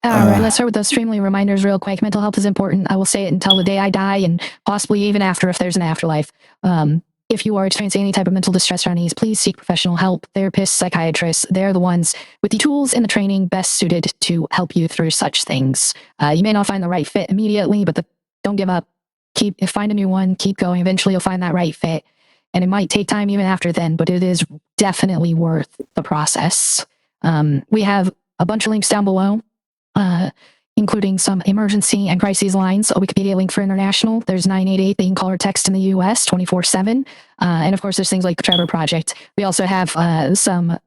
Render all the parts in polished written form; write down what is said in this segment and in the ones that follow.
Alright, let's start with those streamly reminders real quick. Mental health is important. I will say it until the day I die, and possibly even after if there's an afterlife. If you are experiencing any type of mental distress or unease, please seek professional help. Therapists, psychiatrists, they're the ones with the tools and the training best suited to help you through such things. You may not find the right fit immediately, but don't give up. Find a new one, keep going. Eventually you'll find that right fit. And it might take time even after then, but it is definitely worth the process. We have a bunch of links down below. Including some emergency and crises lines, a Wikipedia link for international. There's 988 that you can call or text in the US 24/7. And of course, there's things like the Trevor Project. We also have some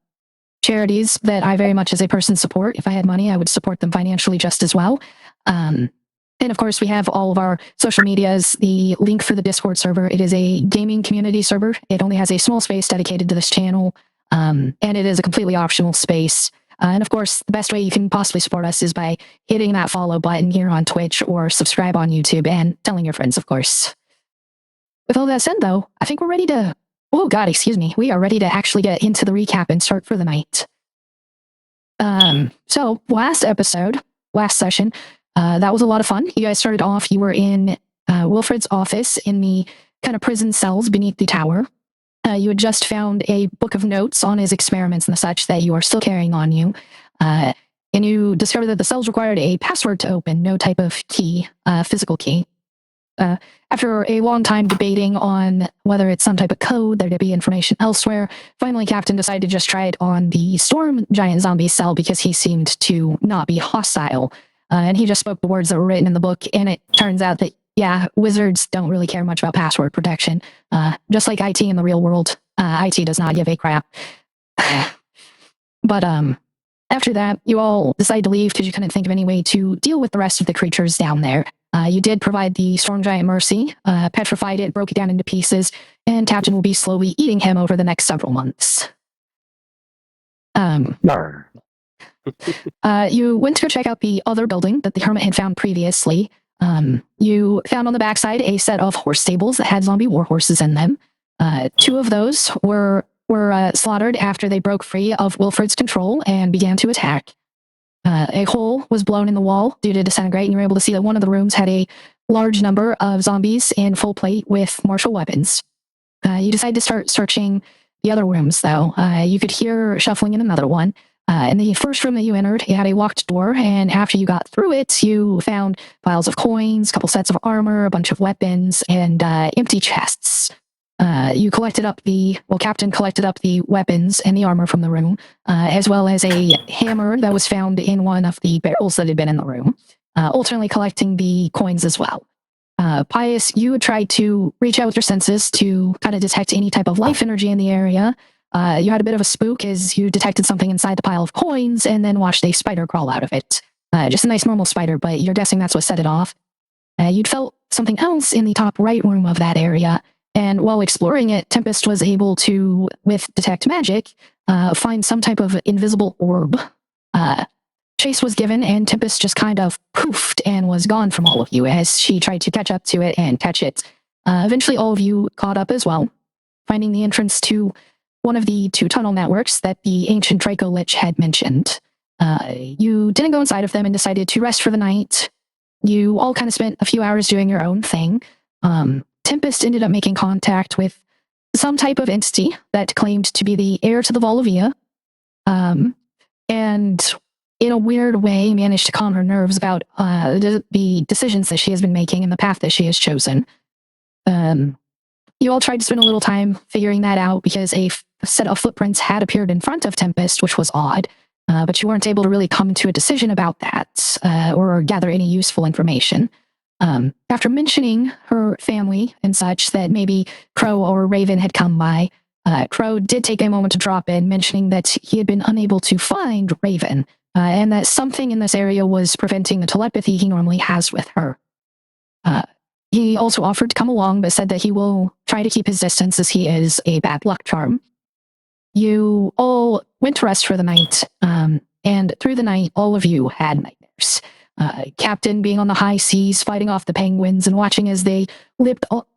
charities that I very much as a person support. If I had money, I would support them financially just as well. And of course, we have all of our social medias, the link for the Discord server. It is a gaming community server. It only has a small space dedicated to this channel. And it is a completely optional space. And of course, the best way you can possibly support us is by hitting that follow button here on Twitch or subscribe on YouTube and telling your friends, of course. With all that said, though, I think we're ready to... Oh, God, excuse me. We are ready to actually get into the recap and start for the night. So, last session, that was a lot of fun. You guys started off, you were in Wilfred's office in the kind of prison cells beneath the tower. You had just found a book of notes on his experiments and such that you are still carrying on you. And you discovered that the cells required a password to open, no type of key, physical key. After a long time debating on whether it's some type of code, there to be information elsewhere, finally Captain decided to just try it on the storm giant zombie cell because he seemed to not be hostile. And he just spoke the words that were written in the book, and it turns out that yeah, wizards don't really care much about password protection. Just like IT in the real world, IT does not give a crap. But after that, you all decided to leave because you couldn't think of any way to deal with the rest of the creatures down there. You did provide the storm giant mercy, petrified it, broke it down into pieces, and Captain will be slowly eating him over the next several months. You went to go check out the other building that the hermit had found previously. You found on the backside a set of horse stables that had zombie war horses in them. Two of those were slaughtered after they broke free of Wilfred's control and began to attack. A hole was blown in the wall due to disintegrate, and you were able to see that one of the rooms had a large number of zombies in full plate with martial weapons. You decided to start searching the other rooms, though. You could hear shuffling in another one. In the first room that you entered, it had a locked door, and after you got through it, you found piles of coins, a couple sets of armor, a bunch of weapons, and empty chests. Captain collected up the weapons and the armor from the room, as well as a hammer that was found in one of the barrels that had been in the room, ultimately collecting the coins as well. Pius, you would try to reach out with your senses to kind of detect any type of life energy in the area. You had a bit of a spook as you detected something inside the pile of coins and then watched a spider crawl out of it. Just a nice normal spider, but you're guessing that's what set it off. You'd felt something else in the top right room of that area, and while exploring it, Tempest was able to, with Detect Magic, find some type of invisible orb. Chase was given, and Tempest just kind of poofed and was gone from all of you as she tried to catch up to it and catch it. Eventually, all of you caught up as well, finding the entrance to one of the two tunnel networks that the ancient Dracolich had mentioned. You didn't go inside of them and decided to rest for the night. You all kind of spent a few hours doing your own thing. Tempest ended up making contact with some type of entity that claimed to be the heir to the Maluviette, and in a weird way managed to calm her nerves about the decisions that she has been making and the path that she has chosen. You all tried to spend a little time figuring that out because a set of footprints had appeared in front of Tempest, which was odd, but you weren't able to really come to a decision about that or gather any useful information. After mentioning her family and such, that maybe Crow or Raven had come by, Crow did take a moment to drop in, mentioning that he had been unable to find Raven, and that something in this area was preventing the telepathy he normally has with her. He also offered to come along, but said that he will try to keep his distance as he is a bad luck charm. You all went to rest for the night, and through the night, all of you had nightmares. Captain being on the high seas, fighting off the penguins, and watching as they ripped all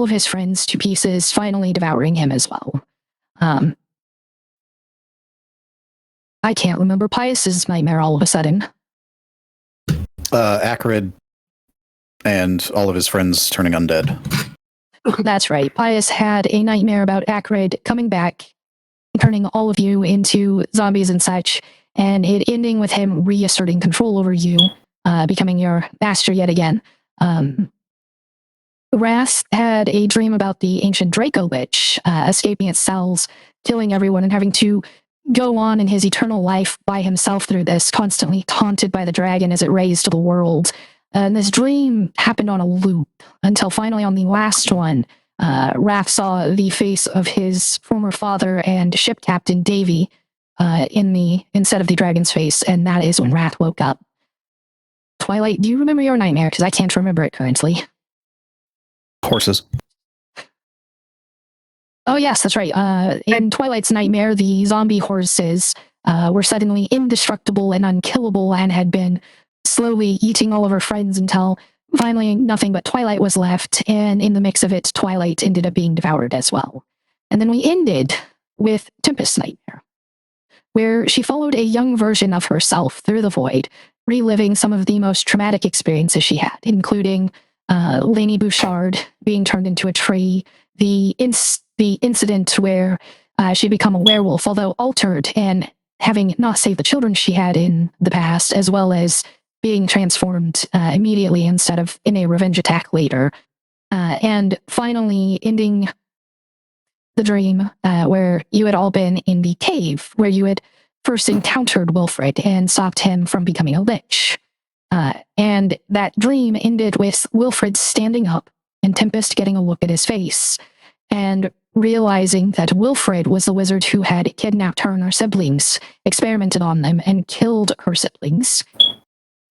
of his friends to pieces, finally devouring him as well. I can't remember Pius's nightmare all of a sudden. Acrid and all of his friends turning undead. That's right. Pius had a nightmare about Acrid coming back, turning all of you into zombies and such, and it ending with him reasserting control over you, becoming your master yet again. Wrath had a dream about the ancient Dracolich escaping its cells, killing everyone, and having to go on in his eternal life by himself through this, constantly taunted by the dragon as it raised the world. And this dream happened on a loop until finally on the last one, Wrath saw the face of his former father and ship captain Davy instead of the dragon's face, and that is when Wrath woke up. Twilight, do you remember your nightmare? Because I can't remember it currently. Horses. Oh, yes, that's right. In Twilight's nightmare, the zombie horses were suddenly indestructible and unkillable and had been slowly eating all of her friends until finally nothing but Twilight was left, and in the mix of it, Twilight ended up being devoured as well. And then we ended with Tempest's nightmare, where she followed a young version of herself through the void, reliving some of the most traumatic experiences she had, including Lainey Bouchard being turned into a tree, the incident where she'd become a werewolf, although altered, and having not saved the children she had in the past, as well as being transformed immediately instead of in a revenge attack later. And finally ending the dream where you had all been in the cave, where you had first encountered Wilfred and stopped him from becoming a lich. And that dream ended with Wilfred standing up and Tempest getting a look at his face and realizing that Wilfred was the wizard who had kidnapped her and her siblings, experimented on them, and killed her siblings.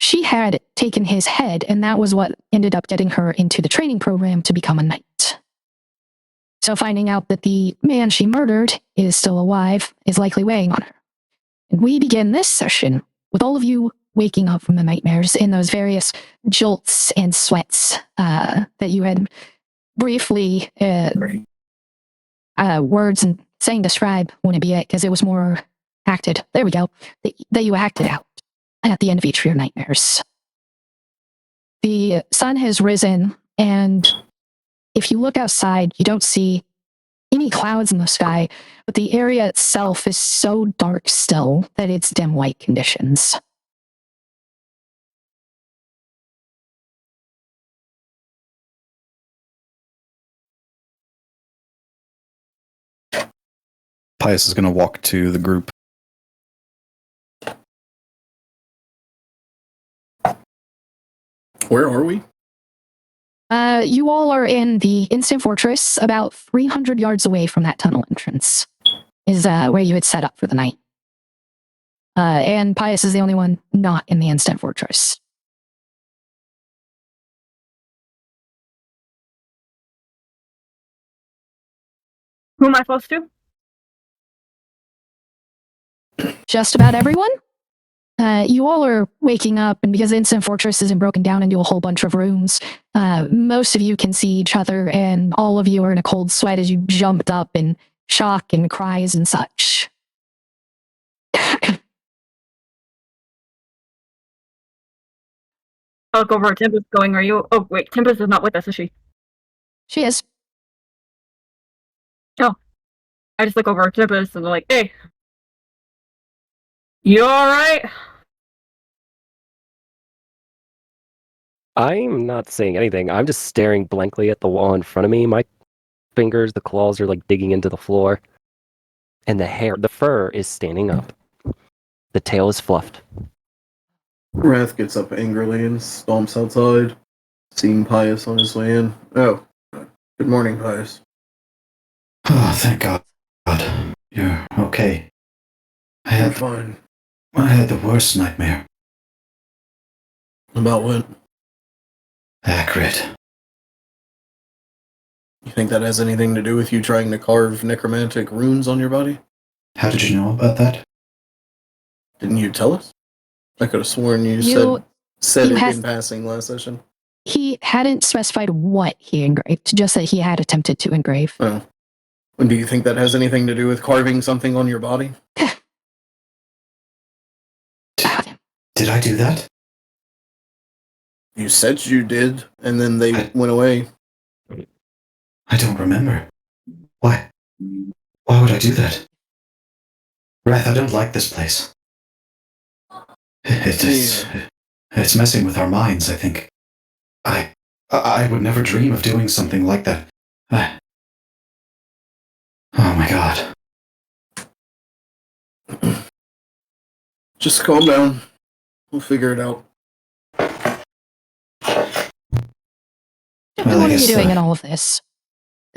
She had taken his head, and that was what ended up getting her into the training program to become a knight. So finding out that the man she murdered is still alive is likely weighing on her. And we begin this session with all of you waking up from the nightmares in those various jolts and sweats that you had briefly words and saying describe wouldn't be it, because it was more acted. There we go. That you acted out at the end of each of your nightmares. The sun has risen, and if you look outside, you don't see any clouds in the sky, but the area itself is so dark still that it's dim light conditions. Pius is going to walk to the group. Where are we? You all are in the instant fortress, about 300 yards away from that tunnel entrance, is where you had set up for the night. And Pius is the only one not in the instant fortress. Who am I supposed to? Just about everyone? You all are waking up, and because the instant fortress isn't broken down into a whole bunch of rooms, most of you can see each other, and all of you are in a cold sweat as you jumped up in shock and cries and such. I'll look over at Tempest going, are you... Oh, wait, Tempest is not with us, is she? She is. Oh. I just look over at Tempest and I'm like, hey. You alright? I'm not saying anything. I'm just staring blankly at the wall in front of me. My fingers, the claws are like digging into the floor. And the fur is standing up. The tail is fluffed. Wrath gets up angrily and stomps outside, seeing Pius on his way in. Oh, good morning, Pius. Oh, thank God. You're okay. I'm fine. I had the worst nightmare. About what? Acrid. You think that has anything to do with you trying to carve necromantic runes on your body? How did you know about that? Didn't you tell us? I could have sworn you said it in passing last session. He hadn't specified what he engraved, just that he had attempted to engrave. Oh. And do you think that has anything to do with carving something on your body? Did I do that? You said you did, and then they went away. I don't remember. Why? Why would I do that? Wrath, I don't like this place. It's messing with our minds, I think. I would never dream of doing something like that. Oh my god. Just calm down. We'll figure it out. Well, I what are you guess, doing in all of this?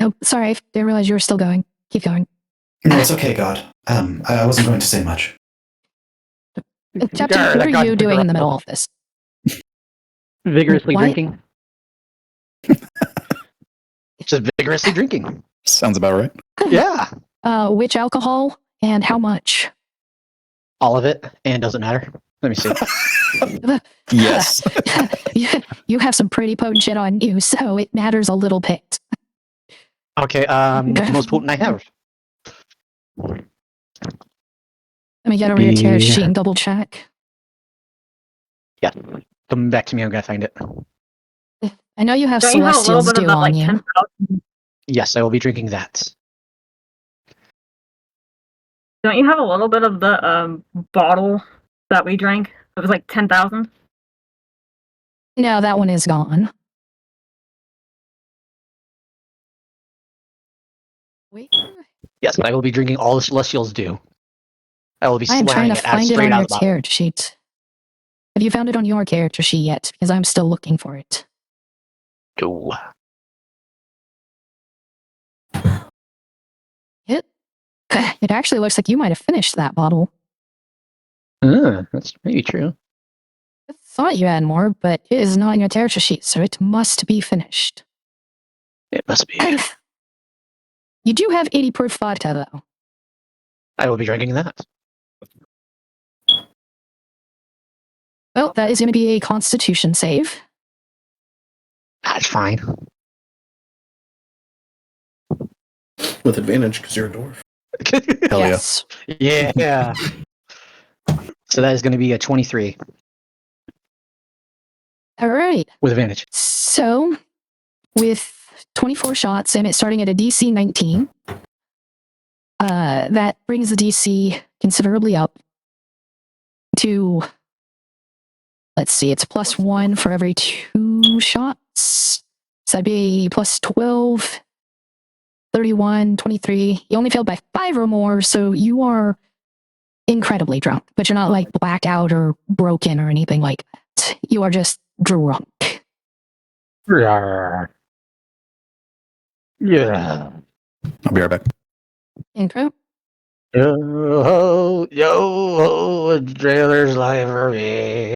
Oh, sorry, I didn't realize you were still going. Keep going. No, it's okay, God. I wasn't going to say much. Chapter, what are you doing in the middle of this? Vigorously What? drinking. Just vigorously drinking. Sounds about right. Yeah. Which alcohol and how much? All of it, and doesn't matter. Let me see. Yes. You have some pretty potent shit on you, so it matters a little bit. Okay, the most potent I have. Let me get over your tear Yeah. sheet and double check. Yeah. Come back to me, I'm gonna find it. I know you have Don't you have a little Celestials bit of due that, on like you. 10,000? Yes, I will be drinking that. Don't you have a little bit of the bottle that we drank? It was like 10,000. No, that one is gone. Wait, Yes, I will be drinking all the Celestials do. I will be I am trying slamming to it out find it straight on out your of the bottle. character sheet. Have you found it on your character sheet yet? Because I'm still looking for it. Go. It actually looks like you might have finished that bottle. That's maybe true. I thought you had more, but it is not on your character sheet, so it must be finished. It must be. You do have 80 proof vodka, though. I will be drinking that. Well, that is going to be a constitution save. That's fine. With advantage, because you're a dwarf. Hell yeah. Yes. Yeah. So that is going to be a 23 All right. with advantage. So, with 24 shots and it starting at a DC 19, that brings the DC considerably up to, let's see, it's +1 for every 2 shots. So that'd be plus 12, 31, 23. You only failed by 5 or more, so you are incredibly drunk, but you're not like blacked out or broken or anything like that. You are just drunk. Yeah. I'll be right back. Incredible. Yo, trailer's library.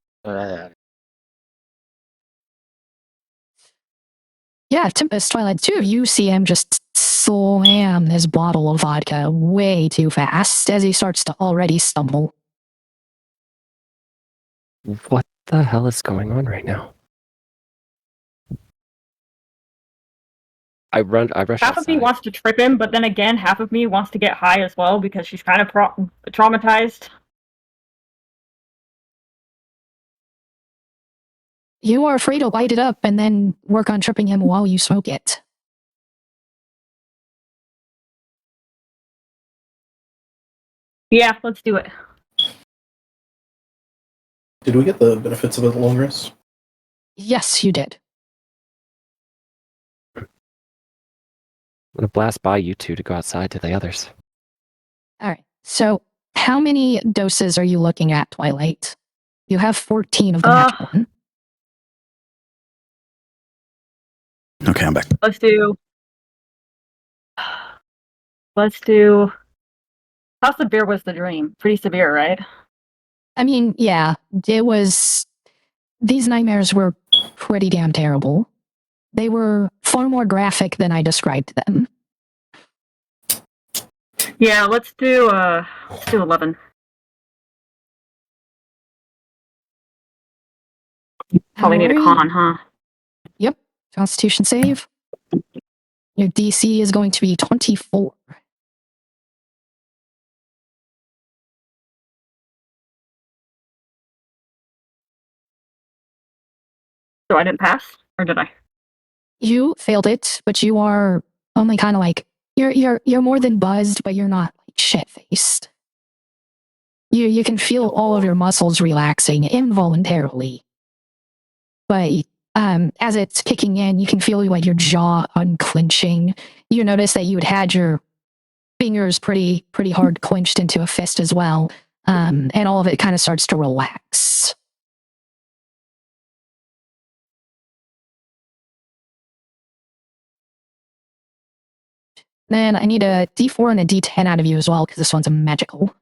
Yeah, Tempest, Twilight, two of you see him just slam this bottle of vodka way too fast as he starts to already stumble. What the hell is going on right now? I rush Half of me outside. wants to trip him, but then again, half of me wants to get high as well because she's kind of traumatized. You are free to light it up and then work on tripping him while you smoke it. Yeah, let's do it. Did we get the benefits of a long rest? Yes, you did. I'm gonna blast by you two to go outside to the others. All right. So, how many doses are you looking at, Twilight? You have 14 of the magic one. Okay, I'm back. Let's do. How severe was the dream? Pretty severe, right? I mean, yeah, it was. These nightmares were pretty damn terrible. They were far more graphic than I described them. Yeah, let's do 11. Probably need a Alright. con, huh? Yep. Constitution save. Your DC is going to be 24. So I didn't pass, or did I? You failed it, but you are only kind of like you're more than buzzed, but you're not like shit faced. You can feel all of your muscles relaxing involuntarily, but as it's kicking in, you can feel like your jaw unclenching. You notice that you had your fingers pretty hard clenched into a fist as well, and all of it kind of starts to relax. Then I need a D4 and a D10 out of you as well, because this one's a magical.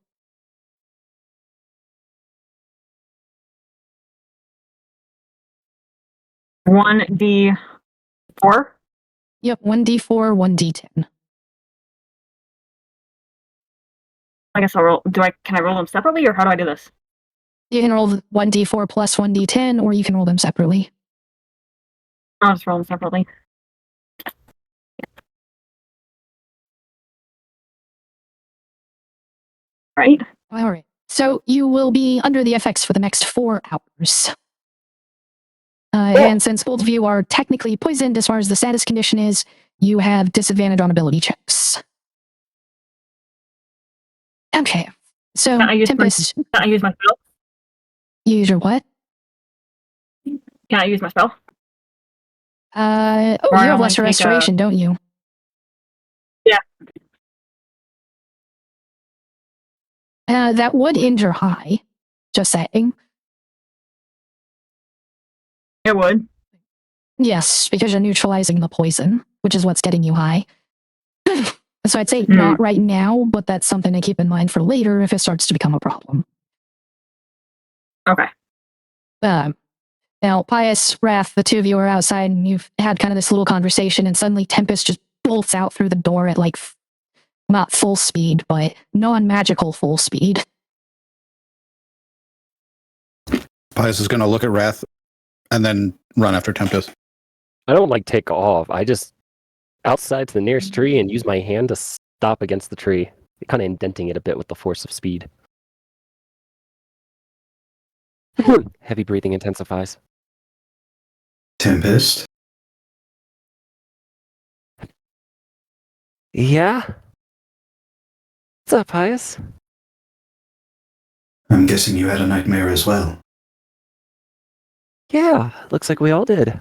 One D4. Yep, 1D4, 1D10. I guess I'll roll. Can I roll them separately, or how do I do this? You can roll 1D4 plus 1D10, or you can roll them separately. I'll just roll them separately. Right. All right. So you will be under the effects for the next 4 hours. And since both of you are technically poisoned as far as the status condition is, you have disadvantage on ability checks. Okay. So, Can I use Tempest, Can I use my spell? use your what? Can I use my spell? You I have only lesser take a- restoration, don't you? Yeah. That would injure high. Just saying. It would. Yes, because you're neutralizing the poison, which is what's getting you high. So I'd say Hmm. not right now, but that's something to keep in mind for later if it starts to become a problem. Okay. Now, Pius, Wrath, the two of you are outside and you've had kind of this little conversation, and suddenly Tempest just bolts out through the door at like, not full speed, but non-magical full speed. Pius is going to look at Wrath and then run after Tempest. I don't like take off. I just outside to the nearest tree and use my hand to stop against the tree, kind of indenting it a bit with the force of speed. Heavy breathing intensifies. Tempest? Yeah? What's up, Pius? I'm guessing you had a nightmare as well. Yeah, looks like we all did.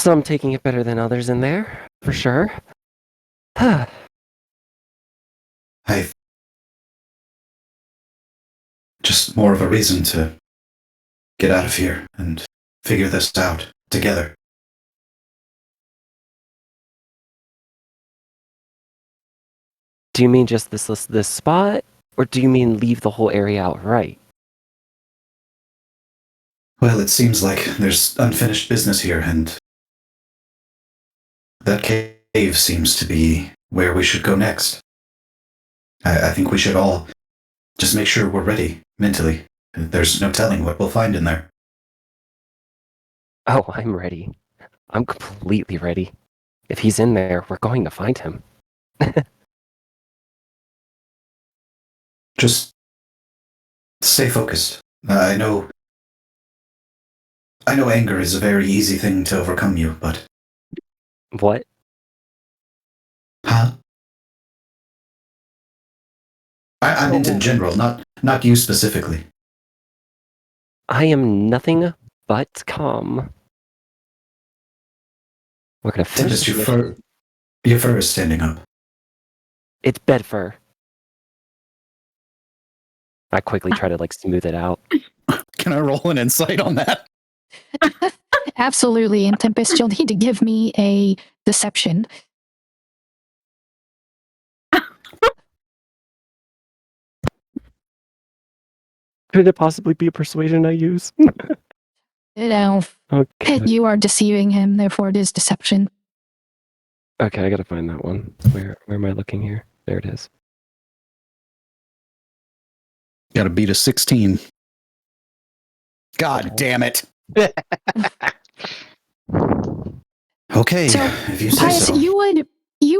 Some taking it better than others in there, for sure. I've just more of a reason to get out of here and figure this out together. Do you mean just this spot, or do you mean leave the whole area outright? Well, it seems like there's unfinished business here, and that cave seems to be where we should go next. I think we should all just make sure we're ready mentally. There's no telling what we'll find in there. Oh, I'm ready. I'm completely ready. If he's in there, we're going to find him. Just stay focused. I know anger is a very easy thing to overcome you, but... What? Huh? I meant in general, not you specifically. I am nothing but calm. We're gonna finish Tempest, this your fur is standing up. It's bed fur. I quickly try to smooth it out. Can I roll an insight on that? Absolutely, and Tempest, you'll need to give me a deception. Could it possibly be a persuasion I use? Okay. You are deceiving him, therefore it is deception. Okay, I gotta find that one. Where am I looking here? There it is. Got to beat a 16. God damn it. Okay, So, if you say Pius, so. you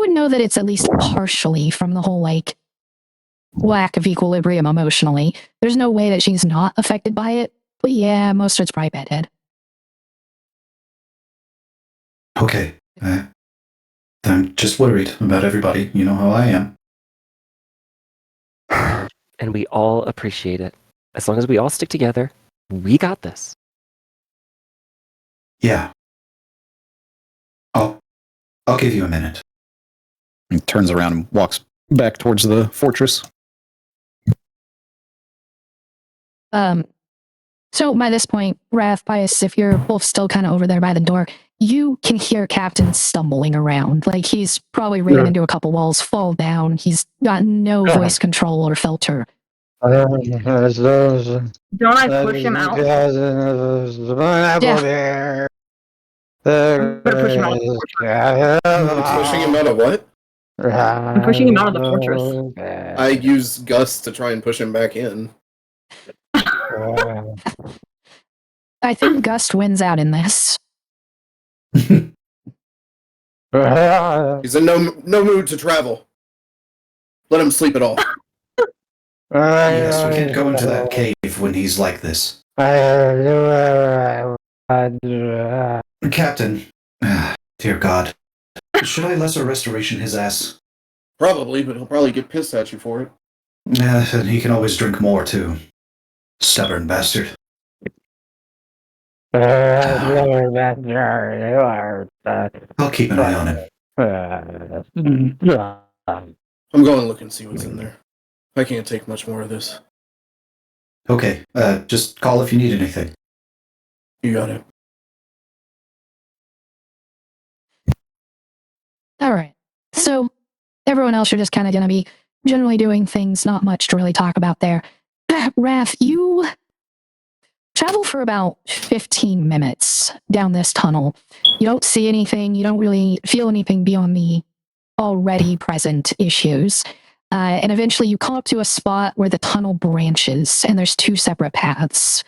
would know that it's at least partially from the whole lack of equilibrium emotionally. There's no way that she's not affected by it. But yeah, most of it's probably bedhead. Okay. I'm just worried about everybody. You know how I am. And we all appreciate it. As long as we all stick together, we got this. Yeah. I'll give you a minute. He turns around and walks back towards the fortress. So by this point, Wrath, Pius, if you're both still kind of over there by the door, you can hear Captain stumbling around. Like he's probably ran into a couple walls, fall down. He's got no voice control or filter. Don't I push him out? Yeah. I'm gonna push him out of the fortress. Pushing him out of what? I'm pushing him out of the fortress. I use Gus to try and push him back in. I think Gust wins out in this. He's in no mood to travel. Let him sleep it off. Yes, we can't go into that cave when he's like this. Captain, dear God, should I lesser restoration his ass? Probably, but he'll probably get pissed at you for it. Yeah, and he can always drink more too. Stubborn bastard. I'll keep an eye on him. I'm going to look and see what's in there. I can't take much more of this. Okay, just call if you need anything. You got it. All right. So everyone else are just kind of going to be generally doing things, not much to really talk about there. Raph, you travel for about 15 minutes down this tunnel. You don't see anything. You don't really feel anything beyond the already present issues. And eventually you come up to a spot where the tunnel branches and there's two separate paths.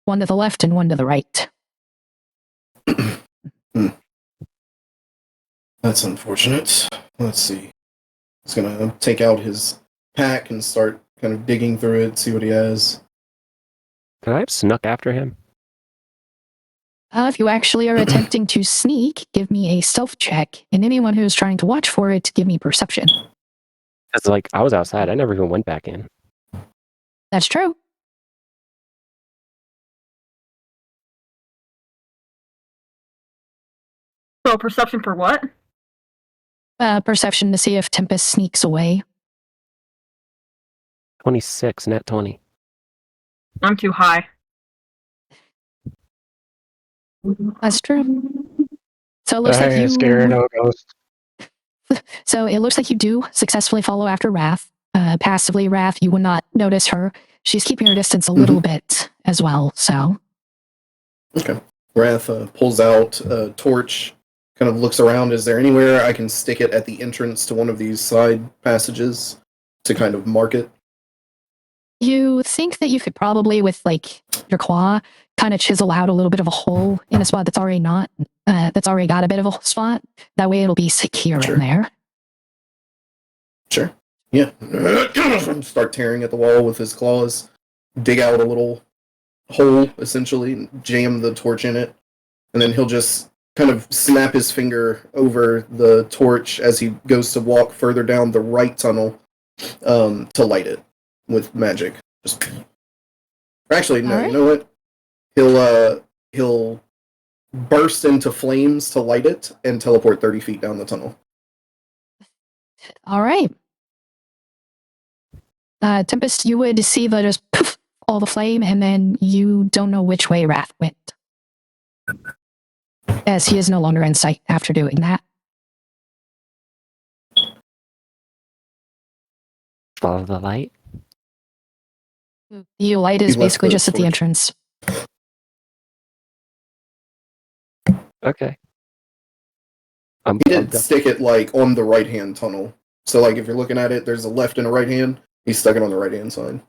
One to the left and one to the right. That's unfortunate. Let's see. He's going to take out his pack and start kind of digging through it, see what he has. Could I have snuck after him? If you actually are attempting to sneak, give me a stealth check. And anyone who's trying to watch for it, give me perception. Because, like, I was outside. I never even went back in. That's true. So perception for what? Perception to see if Tempest sneaks away. 26, net 20. I'm too high. That's true. So it looks like you. Scared no ghost. So it looks like you do successfully follow after Wrath. Passively, Wrath, you would not notice her. She's keeping her distance a little bit as well. So. Okay. Wrath pulls out a torch, kind of looks around. Is there anywhere I can stick it at the entrance to one of these side passages to kind of mark it? You think that you could probably, with like your claw, kind of chisel out a little bit of a hole in a spot that's already that's already got a bit of a spot. That way it'll be secure in there. Sure. Yeah. Start tearing at the wall with his claws. Dig out a little hole, essentially, and jam the torch in it. And then he'll just kind of snap his finger over the torch as he goes to walk further down the right tunnel to light it with magic. Just actually, no. Right. You know what? He'll burst into flames to light it and teleport 30 feet down the tunnel. All right. Tempest, you would see the just poof, all the flame, and then you don't know which way Wrath went. As he is no longer in sight after doing that. Follow the light. The light is He left basically the just at the torch. entrance. Okay. He did stick it like on the right hand tunnel. So like if you're looking at it, there's a left and a right hand. He stuck it on the right hand side.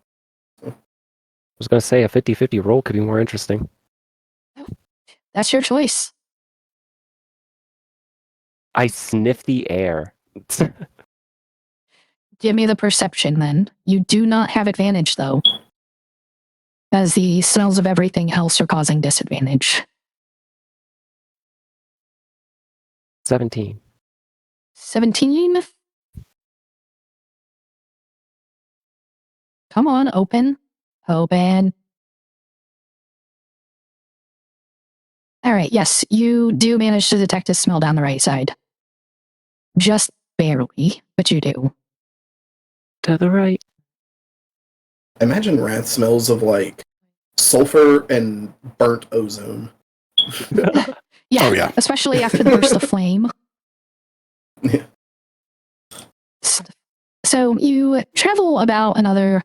I was going to say a 50-50 roll could be more interesting. That's your choice. I sniff the air. Give me the perception then. You do not have advantage though. As the smells of everything else are causing disadvantage. 17. 17. Come on, open. Open. All right, yes, you do manage to detect a smell down the right side. Just barely, but you do. To the right. I imagine Wrath smells of like sulfur and burnt ozone. Yeah, Oh, yeah. especially after the burst of flame. Yeah. So you travel about another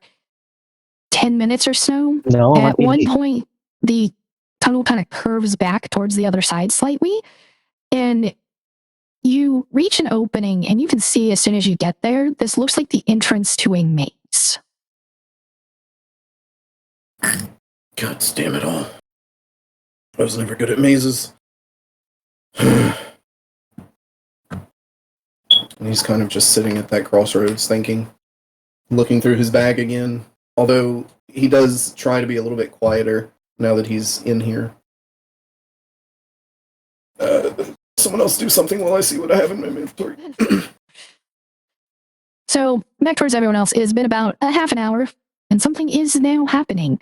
10 minutes or so. No, At one point, the tunnel kind of curves back towards the other side slightly, and you reach an opening, and you can see as soon as you get there, this looks like the entrance to a maze. God damn it all. I was never good at mazes. And he's kind of just sitting at that crossroads thinking, looking through his bag again. Although he does try to be a little bit quieter now that he's in here. Someone else do something while I see what I have in my inventory. So back towards everyone else, it has been about a half an hour, and something is now happening.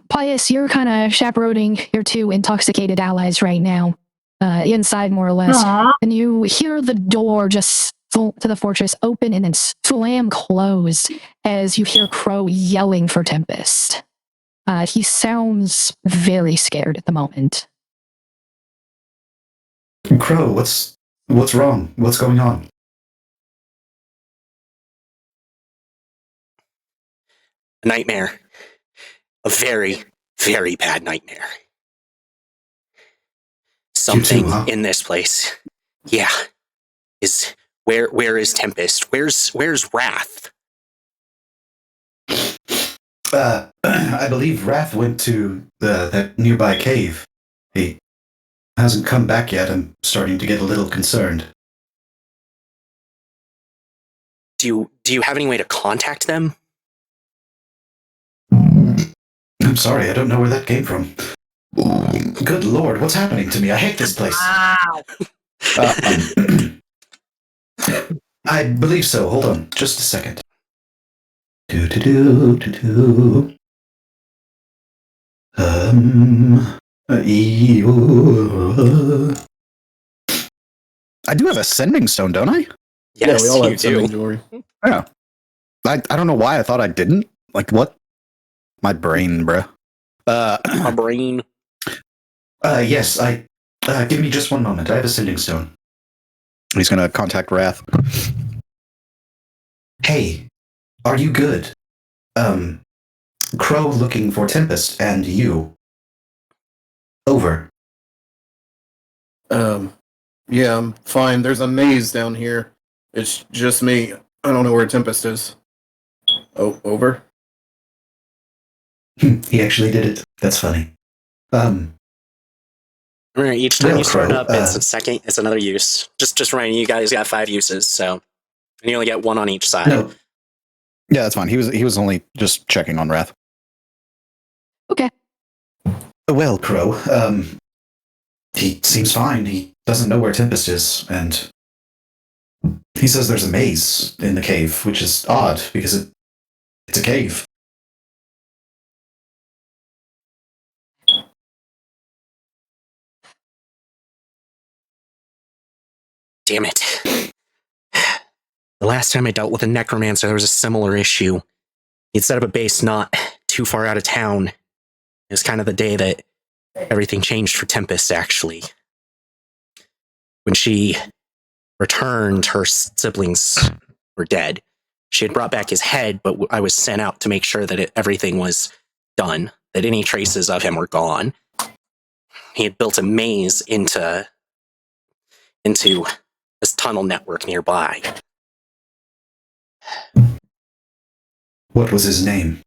Pius, you're kind of chaperoning your two intoxicated allies right now, inside more or less, Aw. and you hear the door just to the fortress open and then slam close as you hear Crow yelling for Tempest. He sounds very scared at the moment. Crow, what's wrong? What's going on? A nightmare. A very, very bad nightmare. Something huh? in this place. Yeah. Where is Tempest? Where's Wrath? I believe Wrath went to that nearby cave. He hasn't come back yet. I'm starting to get a little concerned. Do you have any way to contact them? I'm sorry, I don't know where that came from. Good lord, what's happening to me? I hate this place. Wow. I believe so. Hold on, just a second. I do have a sending stone, don't I? Yes, yeah, we all you have sending do. jewelry. Yeah. I don't know why I thought I didn't. Like, what? My brain, bruh. My brain. Yes, give me just one moment. I have a sending stone. He's gonna contact Wrath. Hey, are you good? Crow looking for Tempest and you. Over. Yeah, I'm fine. There's a maze down here. It's just me. I don't know where Tempest is. Oh, over? He actually did it. That's funny. Remember, each time Well, you start Crow, up, it's a second. It's another use. Just reminding you guys got 5 uses, so and you only get 1 on each side. No, Yeah, that's fine. He was only just checking on Wrath. Okay. well, Crow, he seems fine. He doesn't know where Tempest is, and he says there's a maze in the cave, which is odd, because it's a cave. Damn it. The last time I dealt with a necromancer, there was a similar issue. He'd set up a base not too far out of town. It was kind of the day that everything changed for Tempest, actually. When she returned, her siblings were dead. She had brought back his head, but I was sent out to make sure that everything was done, that any traces of him were gone. He had built a maze into this tunnel network nearby. What was his name?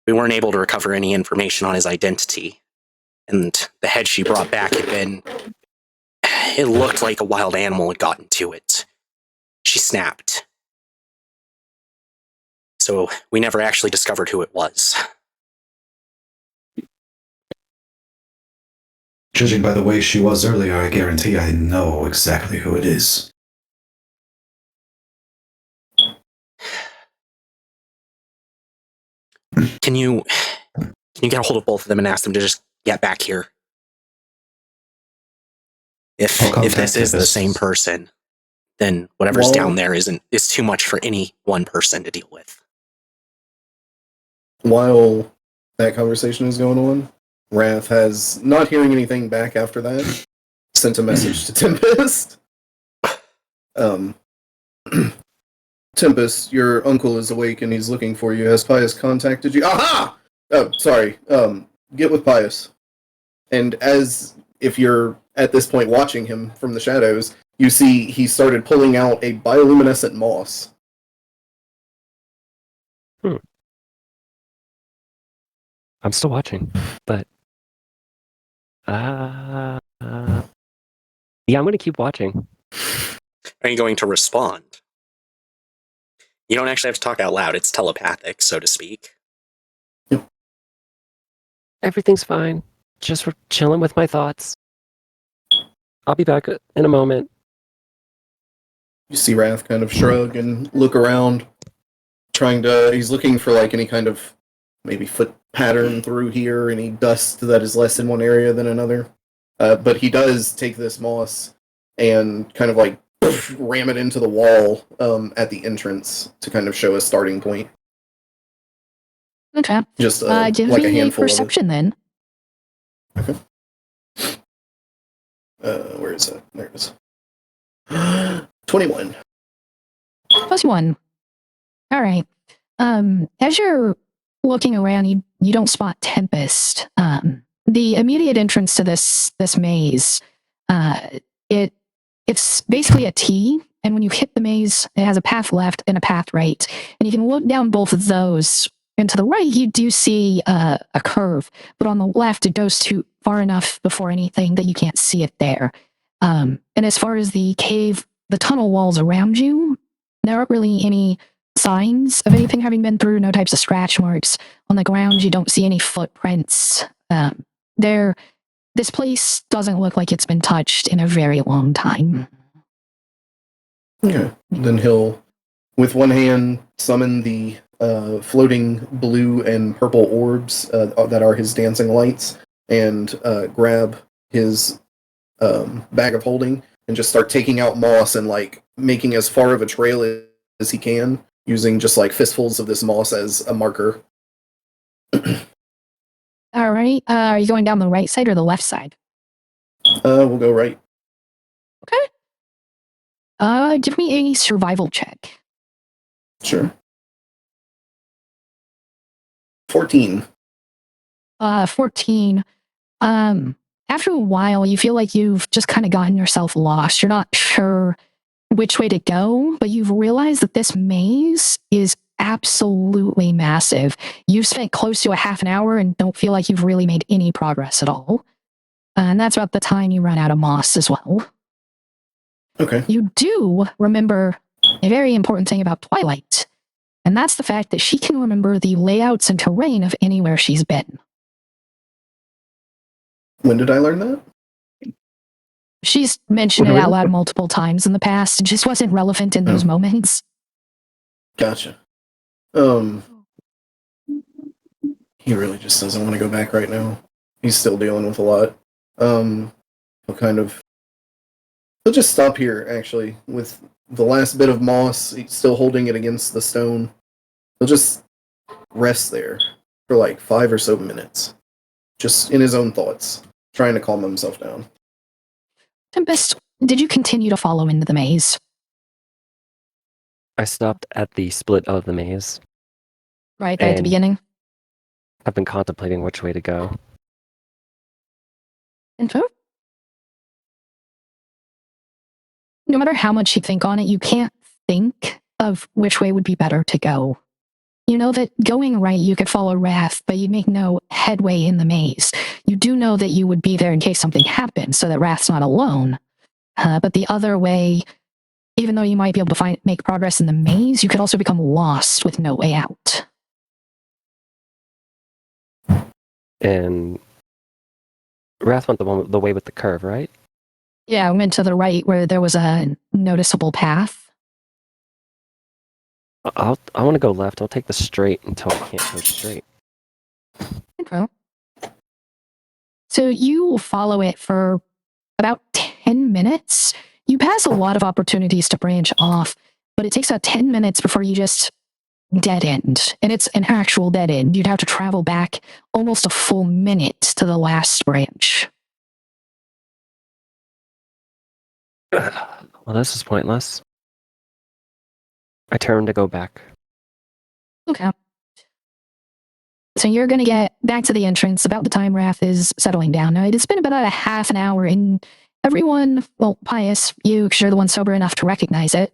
We weren't able to recover any information on his identity, and the head she brought back had been... It looked like a wild animal had gotten to it. She snapped. So we never actually discovered who it was. Judging by the way she was earlier, I guarantee I know exactly who it is. Can you get a hold of both of them and ask them to just get back here? If I'll contact this is the Tempest. same person, then whatever's Well- down there is too much for any one person to deal with. While that conversation is going on, Wrath has, not hearing anything back after that, sent a message to Tempest. Tempest, your uncle is awake and he's looking for you. Has Pius contacted you? Aha! Oh, sorry. Get with Pius. And as if you're at this point watching him from the shadows, you see he started pulling out a bioluminescent moss. I'm still watching, but yeah, I'm gonna keep watching. Are you going to respond? You don't actually have to talk out loud. It's telepathic, so to speak. Everything's fine. Just chilling with my thoughts. I'll be back in a moment. You see Wrath kind of shrug and look around, he's looking for like any kind of maybe foot pattern through here, any dust that is less in one area than another. But he does take this moss and kind of like ram it into the wall at the entrance to kind of show a starting point. Okay. Just Give like a me a handful perception then. of it. Where is it? There it is. 21. +1. All right. As you're looking around, you don't spot Tempest. The immediate entrance to this maze, it's basically a T, and when you hit the maze, it has a path left and a path right, and you can look down both of those. And to the right, you do see a curve, but on the left, it goes too far enough before anything that you can't see it there. And as far as the cave, the tunnel walls around you, there aren't really any signs of anything having been through, no types of scratch marks. On the ground, you don't see any footprints. This place doesn't look like it's been touched in a very long time. Okay. Then he'll, with one hand, summon the floating blue and purple orbs that are his dancing lights, and grab his bag of holding and just start taking out moss and like making as far of a trail as he can, using just like fistfuls of this moss as a marker. All right. Are you going down the right side or the left side? We'll go right. Okay. Give me a survival check. Sure. 14. 14. After a while, you feel like you've just kind of gotten yourself lost. You're not sure which way to go, but you've realized that this maze is absolutely massive. You've spent close to a half an hour and don't feel like you've really made any progress at all. And that's about the time you run out of moss as well. Okay. You do remember a very important thing about Twilight, and that's the fact that she can remember the layouts and terrain of anywhere she's been. When did I learn that? She's mentioned it out loud multiple times in the past. It just wasn't relevant in those moments. Gotcha. He really just doesn't want to go back right now. He's still dealing with a lot. He'll just stop here, actually, with the last bit of moss. He's still holding it against the stone. He'll just rest there for like 5 or so minutes, just in his own thoughts, trying to calm himself down. Tempest, did you continue to follow into the maze? I stopped at the split of the maze. Right there at the And- beginning? I've been contemplating which way to go. Info? No matter how much you think on it, you can't think of which way would be better to go. You know that going right, you could follow Wrath, but you'd make no headway in the maze. You do know that you would be there in case something happened, so that Wrath's not alone. But the other way, even though you might be able to make progress in the maze, you could also become lost with no way out. And Wrath went the way with the curve, right? Yeah, we went to the right where there was a noticeable path. I want to go left. I'll take the straight until I can't go straight. Okay. So you follow it for about 10 minutes. You pass a lot of opportunities to branch off, but it takes about 10 minutes before you just dead end. And it's an actual dead end. You'd have to travel back almost a full minute to the last branch. Well, this is pointless. I turn to go back. Okay. So you're going to get back to the entrance about the time Wrath is settling down. Now, it's been about a half an hour, and everyone, well, Pius, you, because you're the one sober enough to recognize it.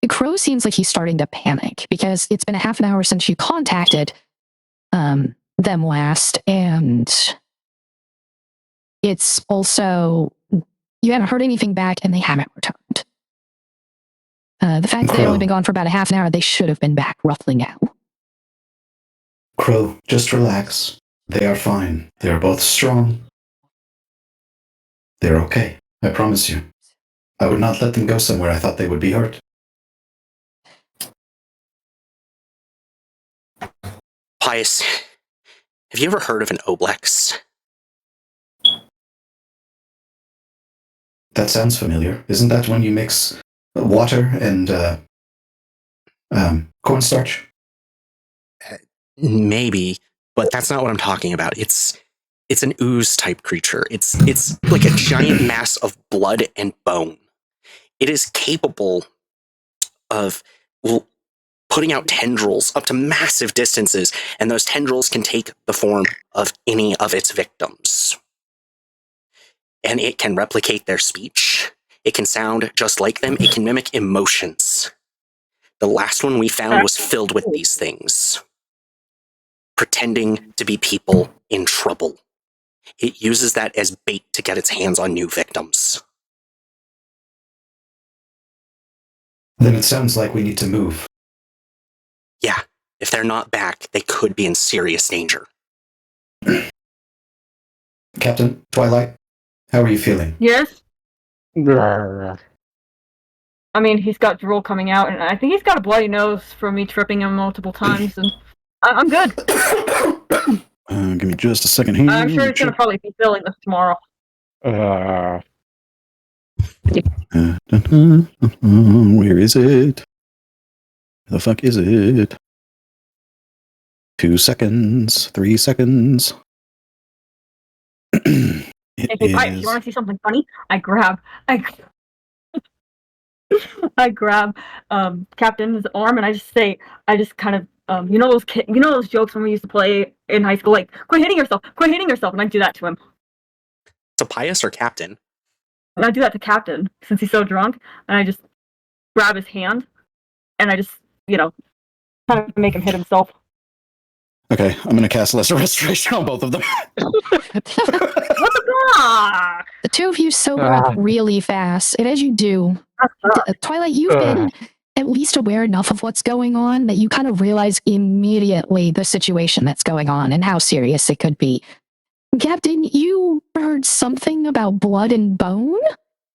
Crow seems like he's starting to panic because it's been a half an hour since you contacted them last, and it's also, you haven't heard anything back, and they haven't returned. The fact that they've only been gone for about a half an hour, they should have been back roughly now. Crow, just relax. They are fine. They are both strong. They're okay. I promise you. I would not let them go somewhere I thought they would be hurt. Pius, have you ever heard of an oblex? That sounds familiar. Isn't that when you mix water and cornstarch? Maybe, but that's not what I'm talking about. It's an ooze type creature. It's like a giant mass of blood and bone. It is capable of putting out tendrils up to massive distances, and those tendrils can take the form of any of its victims. And it can replicate their speech. It can sound just like them. It can mimic emotions. The last one we found was filled with these things, pretending to be people in trouble. It uses that as bait to get its hands on new victims. Then it sounds like we need to move. Yeah, if they're not back, they could be in serious danger. Captain, Twilight, how are you feeling? Yes? I mean, he's got drool coming out, and I think he's got a bloody nose from me tripping him multiple times, and I'm good. Give me just a second here. I'm sure he's going to probably be feeling this tomorrow. Where is it? Where the fuck is it? 2 seconds. 3 seconds. Hey, Pius, you want to see something funny? I grab Captain's arm, and I just kind of, you know those jokes when we used to play in high school, like quit hitting yourself, and I do that to him. To Pius or Captain? And I do that to Captain since he's so drunk, and I just grab his hand, and I just, kind of make him hit himself. Okay, I'm going to cast Lesser Restoration on both of them. What the fuck? The two of you sober up really fast, and as you do, Twilight, you've been at least aware enough of what's going on that you kind of realize immediately the situation that's going on and how serious it could be. Captain, you heard something about blood and bone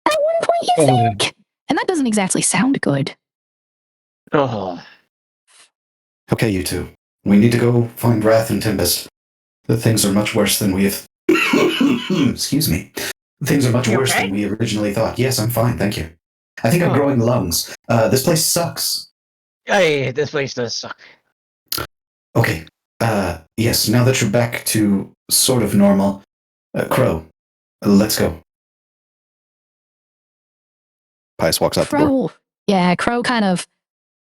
at one point, you think? And that doesn't exactly sound good. Okay, you two. We need to go find Wrath and Tempest. The things are much worse than we have... Excuse me. Things are much worse than we originally thought. Yes, I'm fine, thank you. I think I'm growing lungs. This place sucks. Hey, this place does suck. Okay. Yes, now that you're back to sort of normal, Crow, let's go. Pius walks out the door. Crow kind of,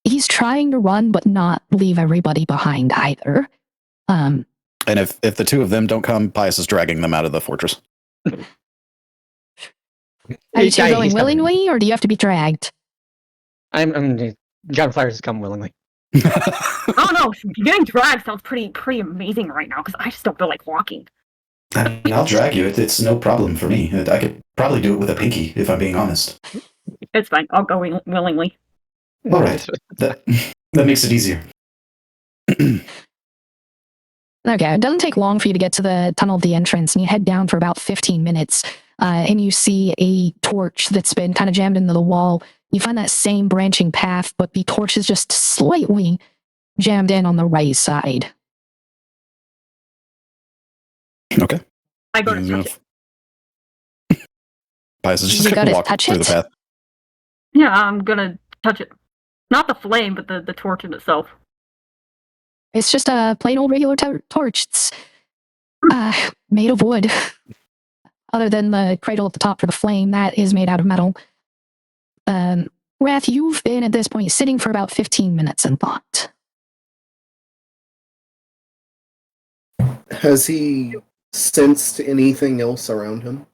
he's trying to run, but not leave everybody behind either. And if the two of them don't come, Pius is dragging them out of the fortress. Are you two going willingly, or do you have to be dragged? I'm John Flowers has come willingly. Oh no, getting dragged sounds pretty amazing right now, because I just don't feel like walking. I mean, I'll drag you. It's no problem for me. I could probably do it with a pinky, if I'm being honest. It's fine. I'll go willingly. All right. That makes it easier. Okay, it doesn't take long for you to get to the tunnel of the entrance, and you head down for about 15 minutes, and you see a torch that's been kind of jammed into the wall. You find that same branching path, but the torch is just slightly jammed in on the right side. Okay. I go to He's touch gonna- it. Pius is just You gonna gotta walk touch through it? the path. Yeah, I'm gonna touch it. Not the flame, but the torch in itself. It's just a plain old regular torch. It's made of wood. Other than the cradle at the top for the flame, that is made out of metal. Wrath, you've been at this point sitting for about 15 minutes in thought. Has he sensed anything else around him?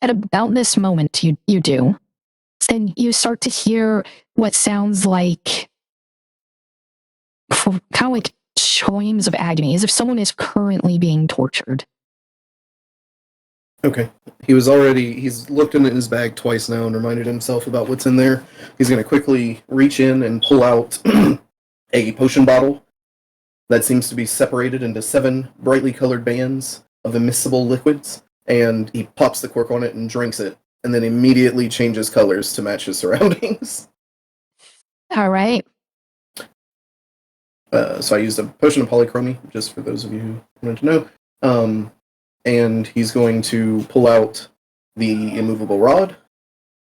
At about this moment, you do. And you start to hear what sounds like kind of like chimes of agony, as if someone is currently being tortured. Okay. He's looked in his bag twice now and reminded himself about what's in there. He's going to quickly reach in and pull out a potion bottle that seems to be separated into 7 brightly colored bands of immiscible liquids, and he pops the cork on it and drinks it, and then immediately changes colors to match his surroundings. All right. So I used a potion of polychromy, just for those of you who wanted to know. And he's going to pull out the immovable rod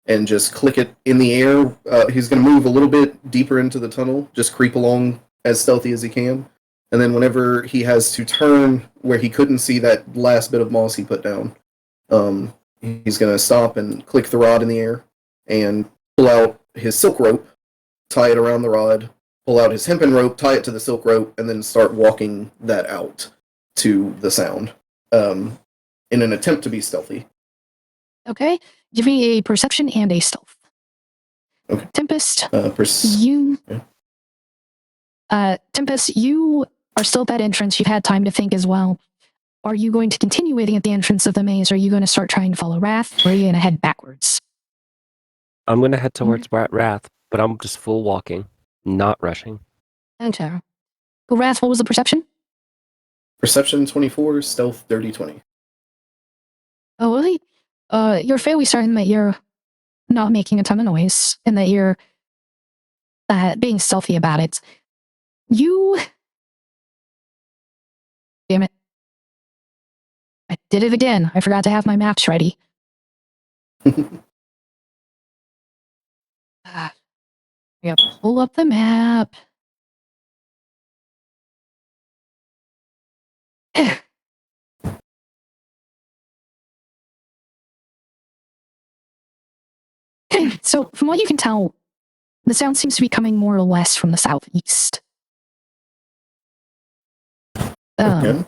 and just click it in the air. He's going to move a little bit deeper into the tunnel, just creep along as stealthy as he can. And then whenever he has to turn where he couldn't see that last bit of moss he put down, he's going to stop and click the rod in the air and pull out his silk rope, tie it around the rod, pull out his hempen rope, tie it to the silk rope, and then start walking that out to the sound. In an attempt to be stealthy. Okay. Give me a perception and a stealth. Okay. Tempest, Yeah. Tempest, you are still at that entrance. You've had time to think as well. Are you going to continue waiting at the entrance of the maze? Or are you going to start trying to follow Wrath? Or are you going to head backwards? I'm going to head towards Wrath, but I'm just full walking, not rushing. Okay. Go, Wrath, what was the perception? Perception 24, stealth dirty 20. Oh, really? You're fairly certain that you're not making a ton of noise and that you're being stealthy about it. Damn it. I did it again. I forgot to have my maps ready. Yeah, pull up the map. So, from what you can tell, the sound seems to be coming more or less from the southeast. Okay.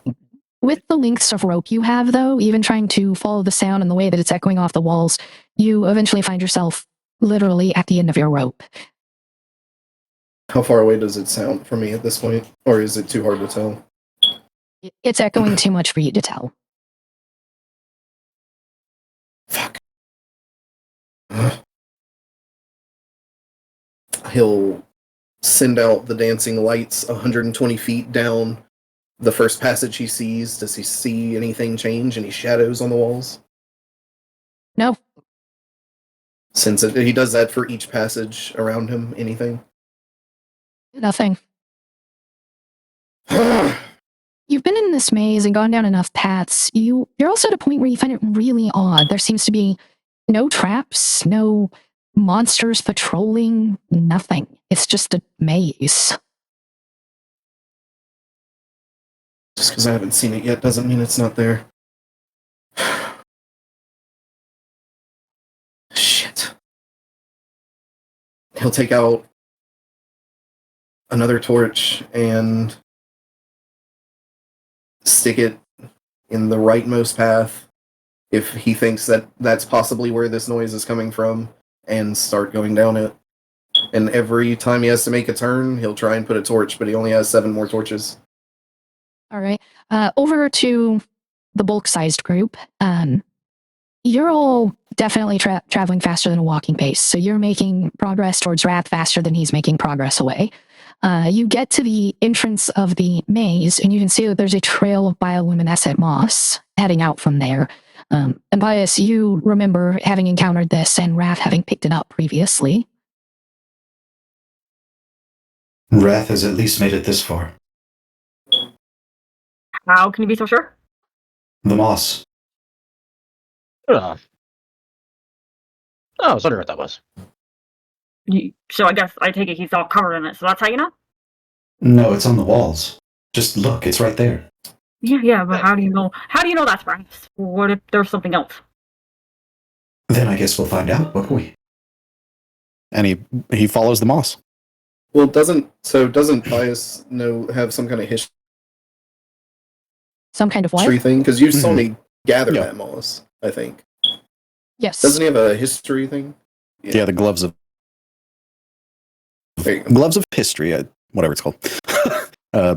With the lengths of rope you have, though, even trying to follow the sound and the way that it's echoing off the walls, you eventually find yourself literally at the end of your rope. How far away does it sound from me at this point? Or is it too hard to tell? It's echoing too much for you to tell. Fuck. He'll send out the dancing lights 120 feet down the first passage he sees. Does he see anything change? Any shadows on the walls? No. Since he does that for each passage around him, anything? Nothing. You've been in this maze and gone down enough paths. You're also at a point where you find it really odd. There seems to be no traps, no monsters patrolling, nothing. It's just a maze. Just because I haven't seen it yet doesn't mean it's not there. Shit. He'll take out another torch and stick it in the rightmost path if he thinks that that's possibly where this noise is coming from, and start going down it. And every time he has to make a turn, he'll try and put a torch, but he only has 7 more torches. All right. Over to the bulk-sized group. You're all definitely traveling faster than a walking pace, so you're making progress towards Wrath faster than he's making progress away. You get to the entrance of the maze, and you can see that there's a trail of bioluminescent moss heading out from there. And Bias, you remember having encountered this and Wrath having picked it up previously. Wrath has at least made it this far. How can you be so sure? The moss. Oh, I was wondering what that was. So I guess I take it he's all covered in it. So that's how you know? No, it's on the walls. Just look, it's right there. Yeah, but how do you know? How do you know that's Brass? What if there's something else? Then I guess we'll find out, won't we? And he follows the moss. Well, doesn't Bias have some kind of history Some kind of what? thing? Because you saw Mhm. me gather Yeah. that moss, I think. Yes. Doesn't he have a history thing? Yeah, the gloves of There you go. gloves of history, whatever it's called.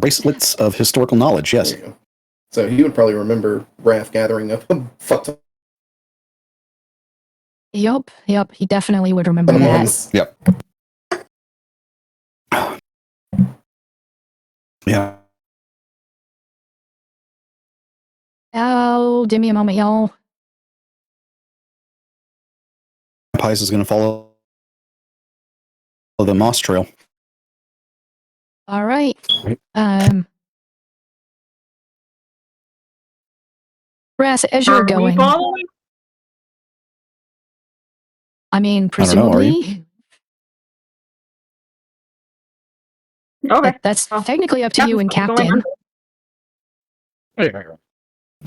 Bracelets of historical knowledge. Yes. There you go. So he would probably remember Wrath gathering up a fuck ton Yup. He definitely would remember of that. moss. Yep. Yeah. Oh, give me a moment, y'all. Pies is going to follow the moss trail. All right. Brass, as you're Are we going, following? I mean, I don't know, are you? presumably, Okay. that's Well, technically up to you and Captain's going Captain. first.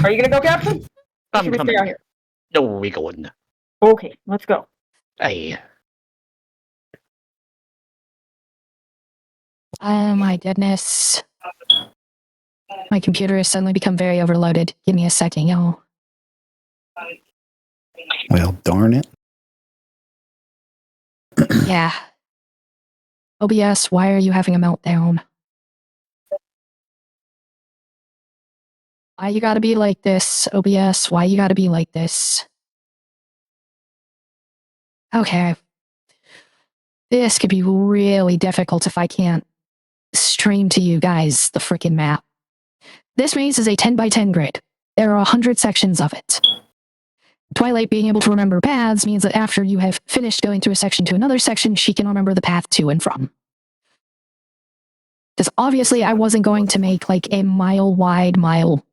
Are you gonna go, Captain? Or I'm should we stay out coming. here? No, we going. Okay, let's go. Hey. Oh my goodness. My computer has suddenly become very overloaded. Give me a second, y'all. Well, darn it. Yeah. OBS, why are you having a meltdown? Why you gotta be like this, OBS? Why you gotta be like this? Okay. This could be really difficult if I can't stream to you guys the frickin' map. This maze is a 10 by 10 grid. There are 100 sections of it. Twilight being able to remember paths means that after you have finished going through a section to another section, she can remember the path to and from. Because obviously I wasn't going to make like a mile wide, mile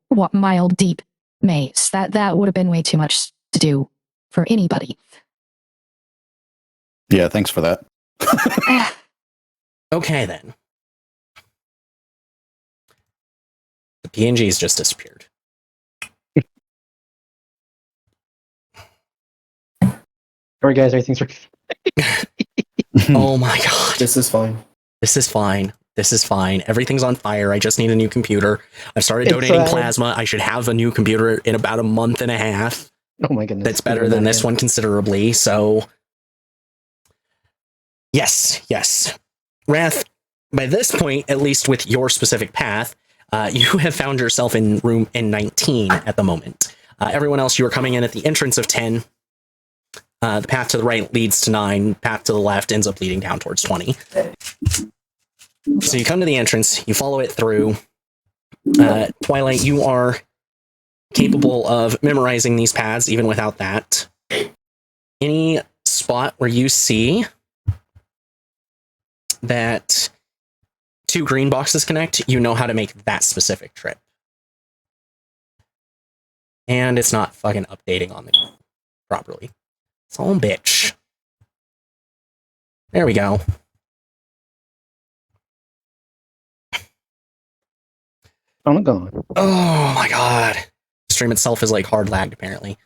deep maze. That would have been way too much to do for anybody. Yeah, thanks for that. Okay, then. The PNG's just disappeared. Alright, guys, everything's right. Oh my god. This is fine. This is fine. This is fine. Everything's on fire. I just need a new computer. I've started It's, donating uh, plasma. I should have a new computer in about a month and a half. Oh my goodness. That's better than this one considerably. So, yes. Wrath, by this point, at least with your specific path, you have found yourself in room N19 at the moment. Everyone else, you are coming in at the entrance of 10. The path to the right leads to 9. Path to the left ends up leading down towards 20. So you come to the entrance, you follow it through. Twilight, you are capable of memorizing these paths even without that. Any spot where you see that 2 green boxes connect, you know how to make that specific trip. And it's not fucking updating on the properly. It's all bitch. There we go. I'm gone. Oh my god. The stream itself is like hard lagged apparently.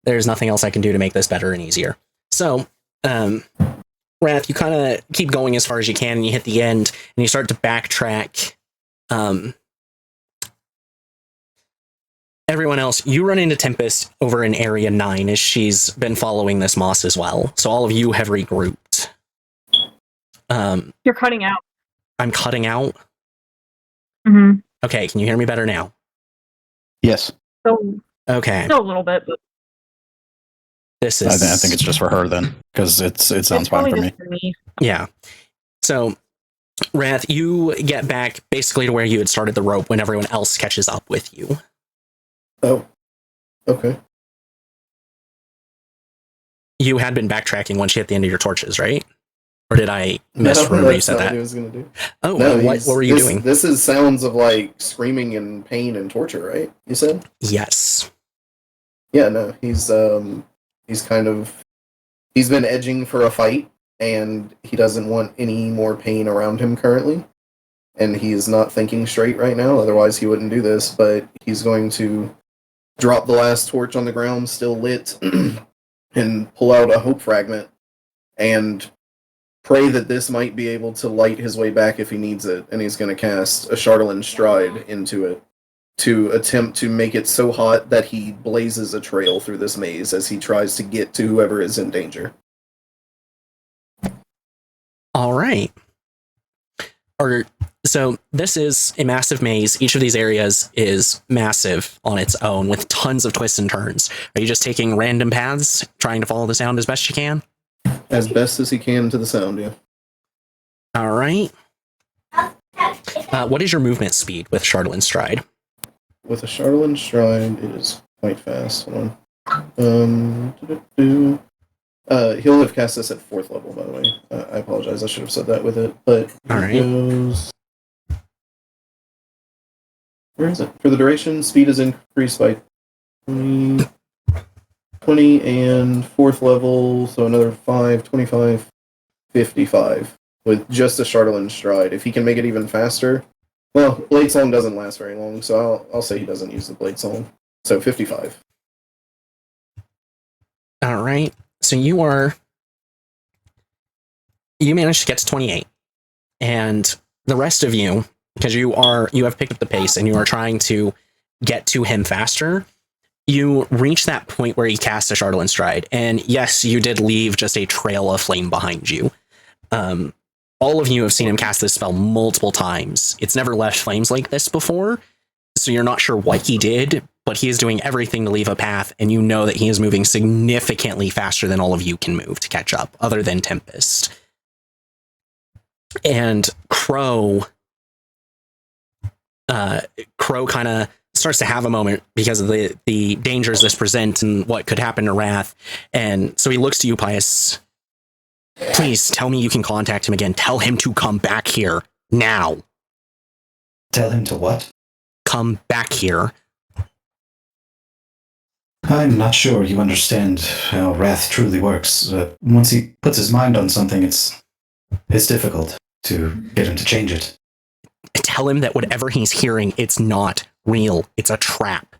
There's nothing else I can do to make this better and easier. So, Wrath, you kind of keep going as far as you can and you hit the end and you start to backtrack. Everyone else, you run into Tempest over in Area 9 as she's been following this moss as well. So all of you have regrouped. You're cutting out. I'm cutting out. Mm-hmm. Okay, can you hear me better now? Yes. So Okay. still a little bit, but This I is think it's just for her then, because it sounds it's fine probably for me. just for me. yeah. So Wrath, you get back basically to where you had started the rope when everyone else catches up with you. Oh, okay. You had been backtracking once you hit the end of your torches, right? Or did I misremember you said That's not that? what he was gonna do. Oh, No, what were you doing? This is sounds of like screaming and pain and torture, right? You said? Yes. Yeah, no, he's been edging for a fight, and he doesn't want any more pain around him currently, and he is not thinking straight right now. Otherwise, he wouldn't do this. But he's going to drop the last torch on the ground, still lit, and pull out a hope fragment, and pray that this might be able to light his way back if he needs it. And he's going to cast a Charlatan Stride into it to attempt to make it so hot that he blazes a trail through this maze as he tries to get to whoever is in danger. All right. So this is a massive maze. Each of these areas is massive on its own with tons of twists and turns. Are you just taking random paths, trying to follow the sound as best you can? As best as he can to the sound, yeah. All right. What is your movement speed with Charlatan Stride? With a Charlatan Stride, it is quite fast. Hold on. He'll have cast this at 4th level, by the way. I apologize, I should have said that with it. But All right. goes... Where is it? For the duration, speed is increased by 20 and 4th level, so another 5, 25, 55 with just a Charlatan Stride. If he can make it even faster, well, Blade Song doesn't last very long, so I'll say he doesn't use the Blade Song. So 55. All right. So you managed to get to 28. And the rest of you, because you have picked up the pace and you are trying to get to him faster, you reach that point where he casts a Charlatan Stride. And yes, you did leave just a trail of flame behind you. All of you have seen him cast this spell multiple times. It's never left flames like this before, so you're not sure what he did, but he is doing everything to leave a path, and you know that he is moving significantly faster than all of you can move to catch up, other than Tempest. And Crow kind of starts to have a moment because of the dangers this presents and what could happen to Wrath. And so he looks to you, Pius. Please tell me you can contact him again. Tell him to come back here now. Tell him to what? Come back here. I'm not sure you understand how Wrath truly works. Once he puts his mind on something, it's difficult to get him to change it. Tell him that whatever he's hearing, it's not real. It's a trap.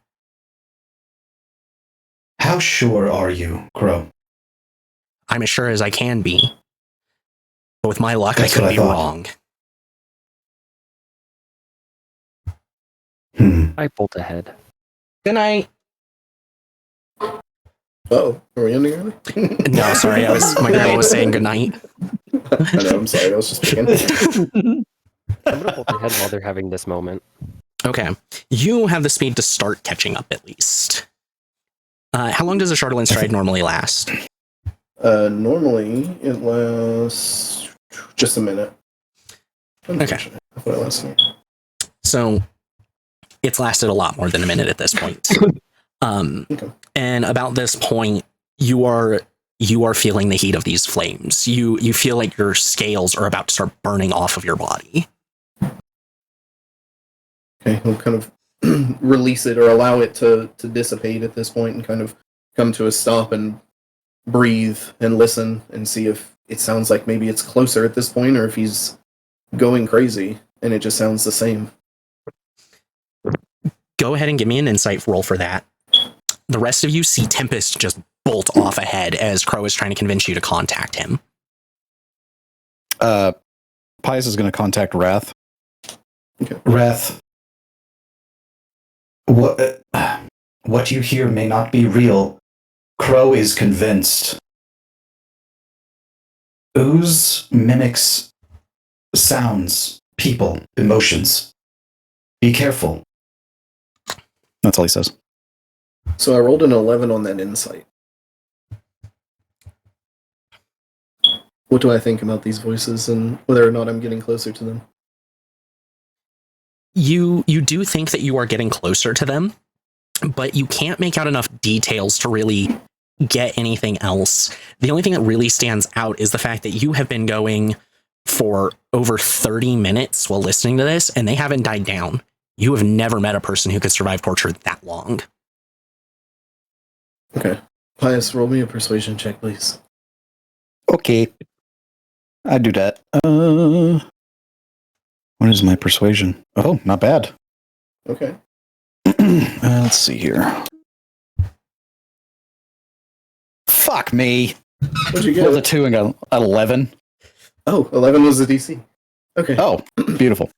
How sure are you, Crow? I'm as sure as I can be. But with my luck, That's I could what I be thought. wrong. I bolt ahead. Good night. Oh, are we ending early? No, sorry, my girl was saying good night. I know, I'm sorry, I was just picking. I'm gonna bolt ahead while they're having this moment. Okay. You have the speed to start catching up at least. How long does a Charlatan Stride normally last? Normally, it lasts just a minute. Okay. I thought it lasted. So it's lasted a lot more than a minute at this point. Okay. And about this point, you are feeling the heat of these flames. You feel like your scales are about to start burning off of your body. Okay, we'll kind of release it or allow it to dissipate at this point and kind of come to a stop and breathe and listen and see if it sounds like maybe it's closer at this point or if he's going crazy and it just sounds the same. Go ahead and give me an insight roll for that. The rest of you see Tempest just bolt off ahead as Crow is trying to convince you to contact him. Pius is going to contact Wrath. Okay. Wrath, what you hear may not be real. Crow is convinced. Ooze mimics sounds, people, emotions. Be careful. That's all he says. So I rolled an 11 on that insight. what do I think about these voices and whether or not I'm getting closer to them? You do think that you are getting closer to them, but you can't make out enough details to really get anything else. The only thing that really stands out is the fact that you have been going for over 30 minutes while listening to this, and they haven't died down. You have never met a person who could survive torture that long. Okay. Pius, roll me a persuasion check, please. Okay. I do that. What is my persuasion? Oh, not bad. Okay. Let's see here. Fuck me. What'd you It was a get? 2 and an 11. Oh, 11 was the DC. Okay. Oh, beautiful.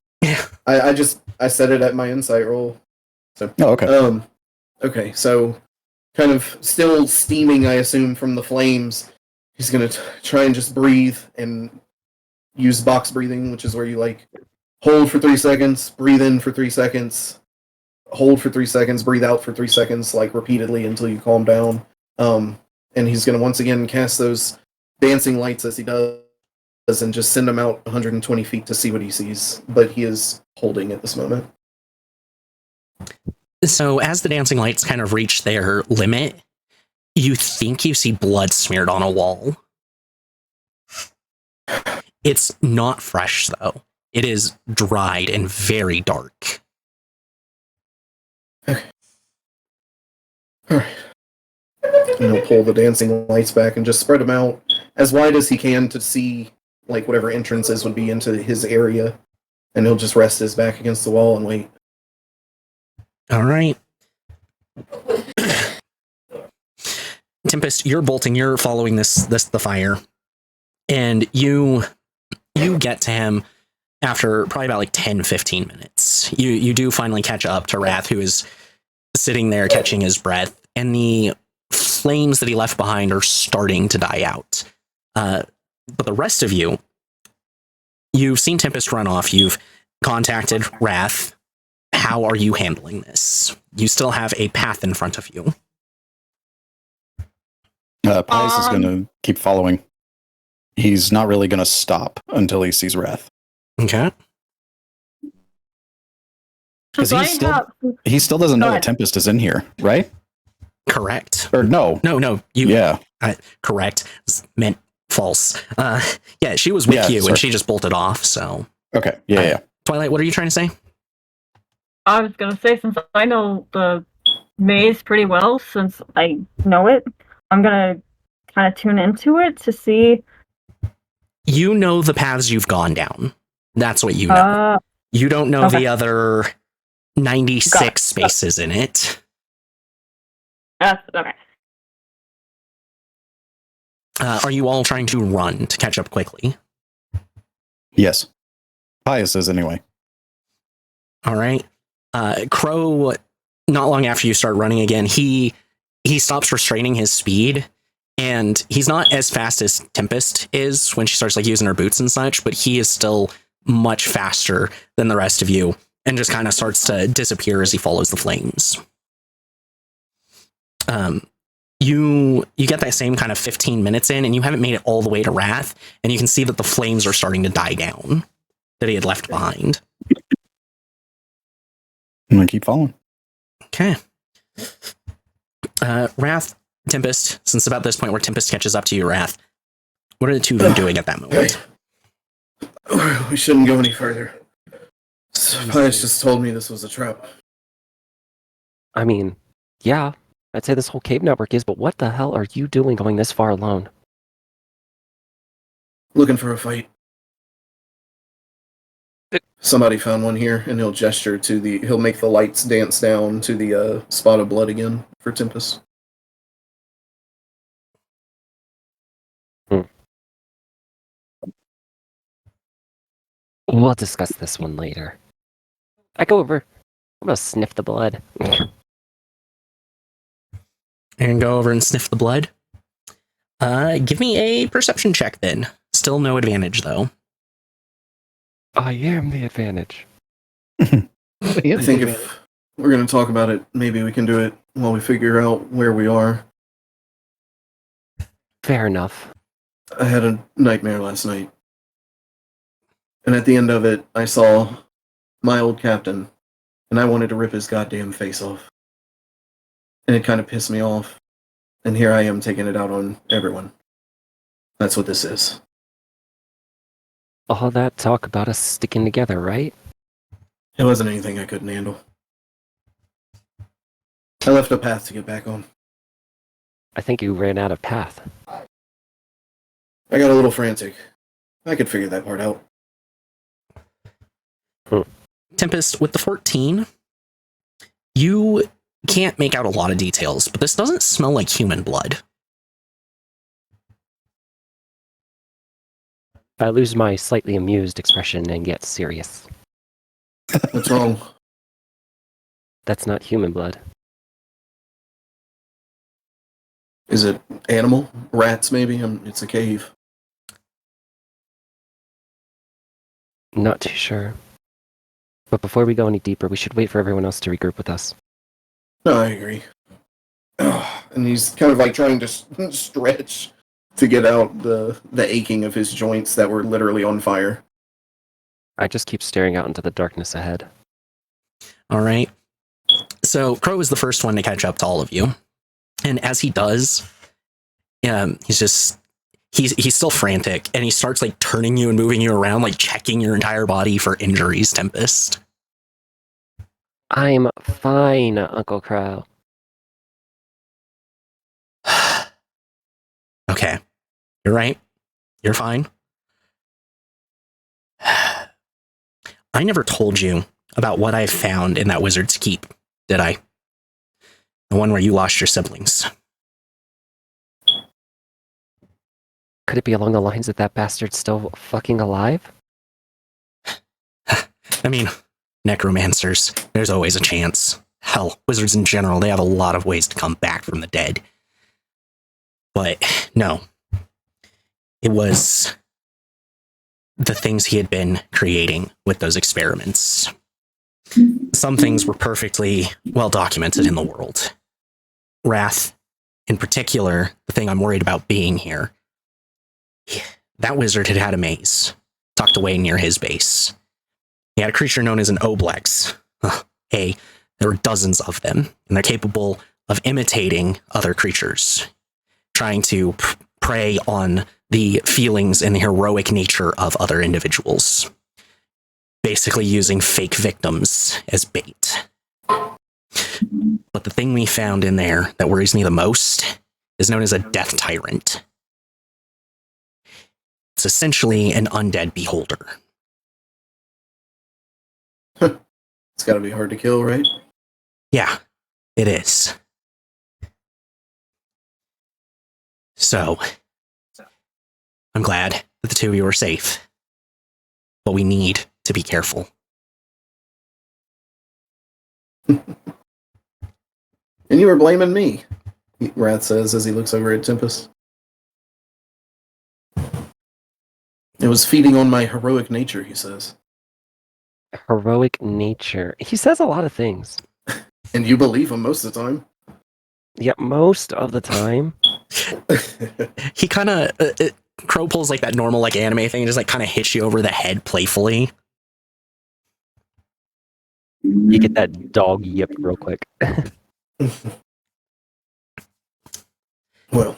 I set it at my insight roll. So Oh, okay. Okay, so kind of still steaming, I assume, from the flames. He's gonna try and just breathe and use box breathing, which is where you like hold for 3 seconds, breathe in for 3 seconds, hold for 3 seconds, breathe out for 3 seconds, like repeatedly until you calm down. And he's gonna once again cast those dancing lights as he does, and just send him out 120 feet to see what he sees. But he is holding at this moment. So as the dancing lights kind of reach their limit, you think you see blood smeared on a wall. It's not fresh, though. It is dried and very dark. Okay. Alright. And he'll pull the dancing lights back and just spread them out as wide as he can to see like whatever entrances would be into his area. And he'll just rest his back against the wall and wait. All right. Tempest, you're bolting, you're following the fire. And you get to him after probably about like 10, 15 minutes. You do finally catch up to Wrath, who is sitting there catching his breath, and the flames that he left behind are starting to die out. But the rest of you, you've seen Tempest run off, you've contacted Wrath. How are you handling this? You still have a path in front of you. Pius is going to keep following. He's not really going to stop until he sees Wrath. Okay. Because he still doesn't know that Tempest is in here, right? Correct. Or no. No. Yeah. Correct. Meant false. Yeah, she was with you, and she just bolted off, so. Okay. Yeah. Twilight, what are you trying to say? I was gonna say, since I know the maze pretty well, since I know it, I'm gonna kind of tune into it to see. You know the paths you've gone down. That's what you know. You don't know the other 96 spaces in it. Okay. Are you all trying to run to catch up quickly? Yes. Pius is anyway. All right. Crow, not long after you start running again, he stops restraining his speed, and he's not as fast as Tempest is when she starts like using her boots and such, but he is still much faster than the rest of you, and just kind of starts to disappear as he follows the flames. You get that same kind of 15 minutes in, and you haven't made it all the way to Wrath, and you can see that the flames are starting to die down that he had left behind. I'm going to keep following. Okay. Wrath, Tempest, since about this point where Tempest catches up to you, Wrath, what are the two of you doing at that moment? We shouldn't go any further. Pius just told me this was a trap. I mean, yeah, I'd say this whole cave network is, but what the hell are you doing going this far alone? Looking for a fight. Somebody found one here, and he'll gesture to he'll make the lights dance down to the spot of blood again for Tempest. We'll discuss this one later. I go over. I'm gonna sniff the blood. And go over and sniff the blood. Give me a perception check then. Still no advantage though. I am the advantage. I think if we're going to talk about it, maybe we can do it while we figure out where we are. Fair enough. I had a nightmare last night. And at the end of it, I saw my old captain, and I wanted to rip his goddamn face off. And it kind of pissed me off. And here I am taking it out on everyone. That's what this is. All that talk about us sticking together, right? It wasn't anything I couldn't handle. I left a path to get back on. I think you ran out of path. I got a little frantic. I could figure that part out. Tempest, with the 14, you can't make out a lot of details, but this doesn't smell like human blood. I lose my slightly amused expression and get serious. What's wrong? That's not human blood. Is it animal? Rats, maybe? It's a cave. Not too sure. But before we go any deeper, we should wait for everyone else to regroup with us. No, I agree. And he's kind of like trying to stretch to get out the aching of his joints that were literally on fire. I just keep staring out into the darkness ahead. All right. So Crow is the first one to catch up to all of you. And as he does, he's still frantic, and he starts like turning you and moving you around, like checking your entire body for injuries, Tempest. I'm fine, Uncle Crow. Okay. You're right. You're fine. I never told you about what I found in that wizard's keep, did I? The one where you lost your siblings. Could it be along the lines that that bastard's still fucking alive? I mean, necromancers, there's always a chance. Hell, wizards in general, they have a lot of ways to come back from the dead. But no, it was the things he had been creating with those experiments. Some things were perfectly well documented in the world. Wrath, in particular, the thing I'm worried about being here. That wizard had had a maze tucked away near his base. He had a creature known as an oblex. There were dozens of them, and they're capable of imitating other creatures, trying to prey on the feelings and the heroic nature of other individuals, basically using fake victims as bait. But the thing we found in there that worries me the most is known as a death tyrant. It's essentially an undead beholder. It's gotta be hard to kill, right? Yeah, it is. So, I'm glad that the two of you are safe, but we need to be careful. And you were blaming me, Wrath says as he looks over at Tempest. It was feeding on my heroic nature, he says. Heroic nature. He says a lot of things. And you believe him most of the time. Yeah, most of the time. He kind of Crow pulls like that normal like anime thing and just like kind of hits you over the head playfully. You get that dog yip real quick. Well,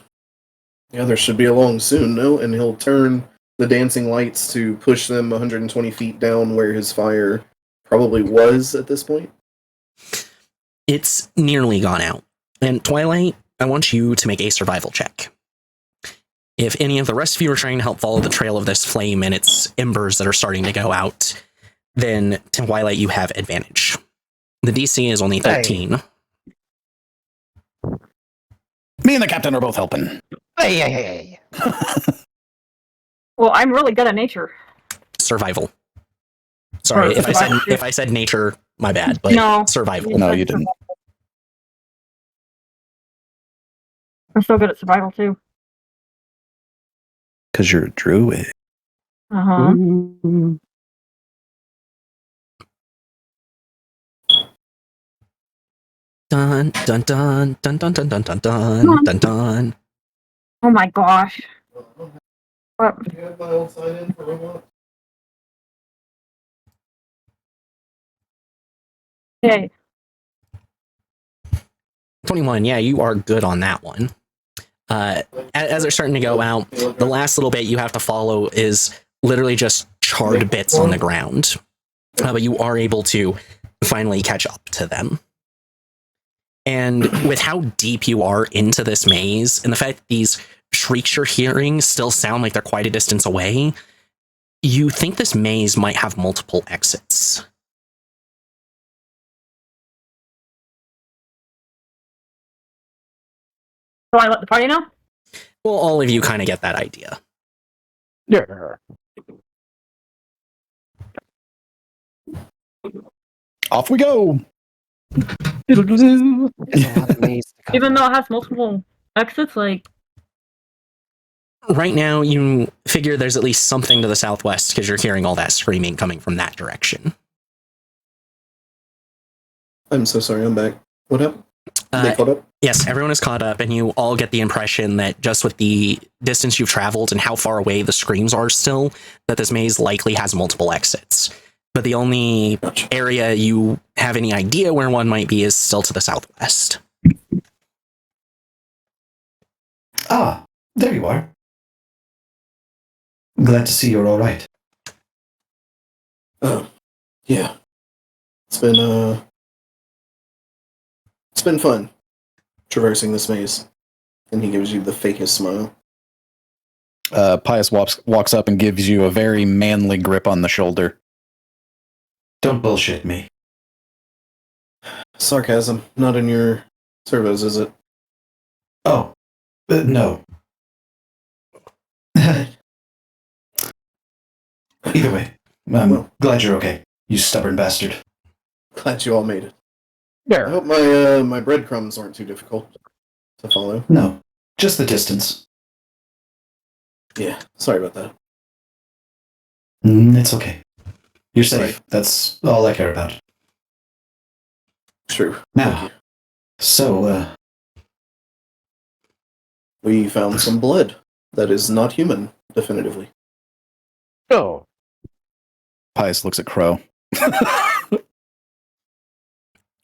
the others should be along soon, no? And he'll turn the dancing lights to push them 120 feet down where his fire probably was at this point. It's nearly gone out. And Twilight, I want you to make a survival check. If any of the rest of you are trying to help follow the trail of this flame and its embers that are starting to go out, then Twilight, you have advantage. The DC is only 13. Me and the captain are both helping. Hey. Well, I'm really good at nature. Survival. Sorry, if I said nature, my bad, but No. survival. No, you didn't. I'm so good at survival too. Because you're a druid. Uh-huh. Dun dun dun dun dun dun dun dun dun dun dun. Oh my gosh. What? Do you have my old sign in for Roblox? Okay. 21, yeah, you are good on that one. As they're starting to go out, the last little bit you have to follow is literally just charred bits on the ground. But you are able to finally catch up to them. And with how deep you are into this maze, and the fact that these shrieks you're hearing still sound like they're quite a distance away, you think this maze might have multiple exits. So I let the party know? Well, all of you kind of get that idea. Yeah. Off we go. Even though it has multiple exits, like, Right now, you figure there's at least something to the southwest because you're hearing all that screaming coming from that direction. I'm so sorry, I'm back. What happened? They caught up? Yes, everyone is caught up, and you all get the impression that just with the distance you've traveled and how far away the screams are still, that this maze likely has multiple exits. But the only area you have any idea where one might be is still to the southwest. Ah, there you are. Glad to see you're all right. Oh, yeah. It's been fun traversing this maze. And he gives you the fakest smile. Pius walks up and gives you a very manly grip on the shoulder. Don't bullshit me. Sarcasm, not in your servos, is it? Oh, no. Either way, I'm glad you're okay, you stubborn bastard. Glad you all made it. I Yeah. hope my breadcrumbs aren't too difficult to follow. No, just the distance. Yeah, sorry about that. It's okay. You're safe. Right. That's all I care about. True. Now, Thank you. so, We found some blood that is not human, definitively. Oh. Pius looks at Crow.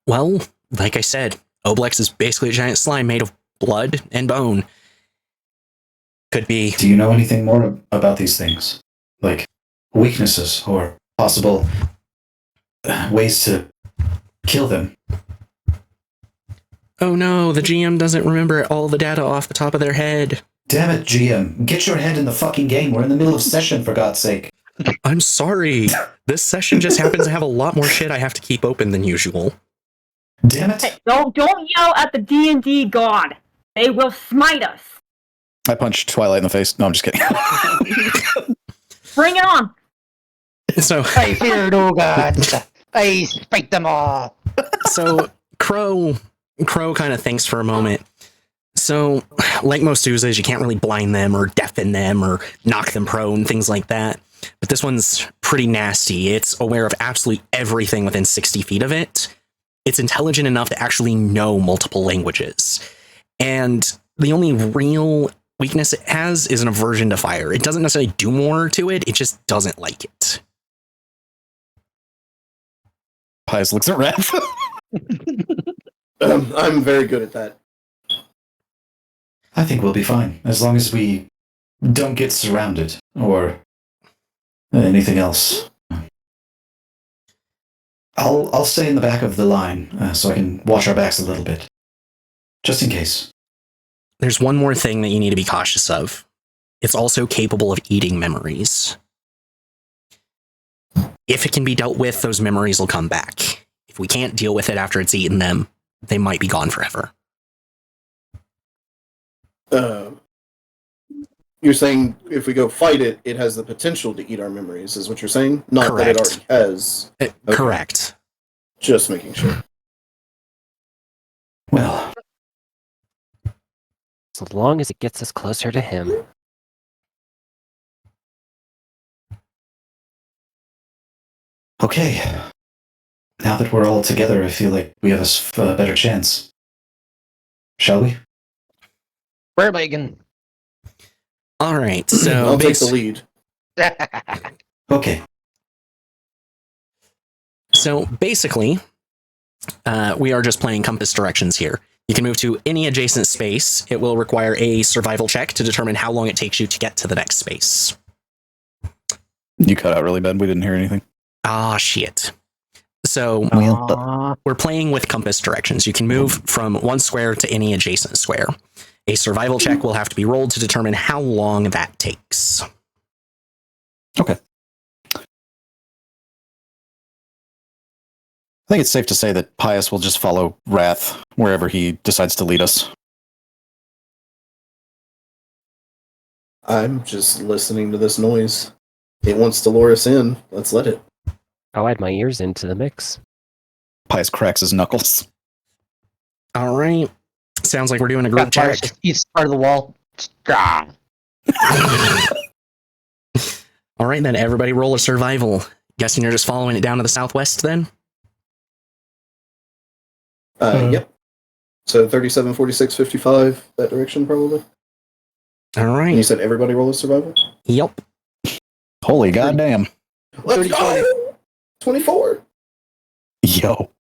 Well, like I said, Oblex is basically a giant slime made of blood and bone. Could be. do you know anything more about these things? Like, weaknesses or possible ways to kill them? Oh no, the GM doesn't remember all the data off the top of their head. Damn it, GM. Get your head in the fucking game. We're in the middle of session, for God's sake. I'm sorry. This session just happens to have a lot more shit I have to keep open than usual. Damn it. hey, don't yell at the D&D god. They will smite us. I punched Twilight in the face. No, I'm just kidding. Bring it on. So, I fear no gods. I spite them all. so Crow kind of thinks for a moment. So, like most oozes, you can't really blind them or deafen them or knock them prone, things like that. But this one's pretty nasty. It's aware of absolutely everything within 60 feet of it. It's intelligent enough to actually know multiple languages. And the only real weakness it has is an aversion to fire. It doesn't necessarily do more to it, it just doesn't like it. Pius looks at Rev. I'm very good at that. I think we'll be fine, as long as we don't get surrounded, or anything else. I'll stay in the back of the line, so I can watch our backs a little bit. Just in case. There's one more thing that you need to be cautious of. It's also capable of eating memories. If it can be dealt with, those memories will come back. If we can't deal with it after it's eaten them, they might be gone forever. You're saying if we go fight it, it has the potential to eat our memories, is what you're saying? Not that it Correct. already has. Okay. Correct. Just making sure. Well, As long as it gets us closer to him. okay. Now that we're all together, I feel like we have a better chance. Shall we? Where am I again? All right, so I'll take the lead. Okay. So basically, we are just playing compass directions here. You can move to any adjacent space. It will require a survival check to determine how long it takes you to get to the next space. You cut out really bad. We didn't hear anything. Ah, shit. So Aw. we're playing with compass directions. You can move from one square to any adjacent square. A survival check will have to be rolled to determine how long that takes. Okay. I think it's safe to say that Pius will just follow Wrath wherever he decides to lead us. I'm just listening to this noise. It wants to lure us in. Let's let it. I'll add my ears into the mix. Pius cracks his knuckles. All right. Sounds like we're doing a group check. He's part of the wall. Ah. All right, then everybody roll a survival. Guessing you're just following it down to the southwest then? Yep. So 37, 46, 55, that direction probably. All And you right. said everybody roll a survival? Yep. Holy goddamn. Let's go! 24. Yo.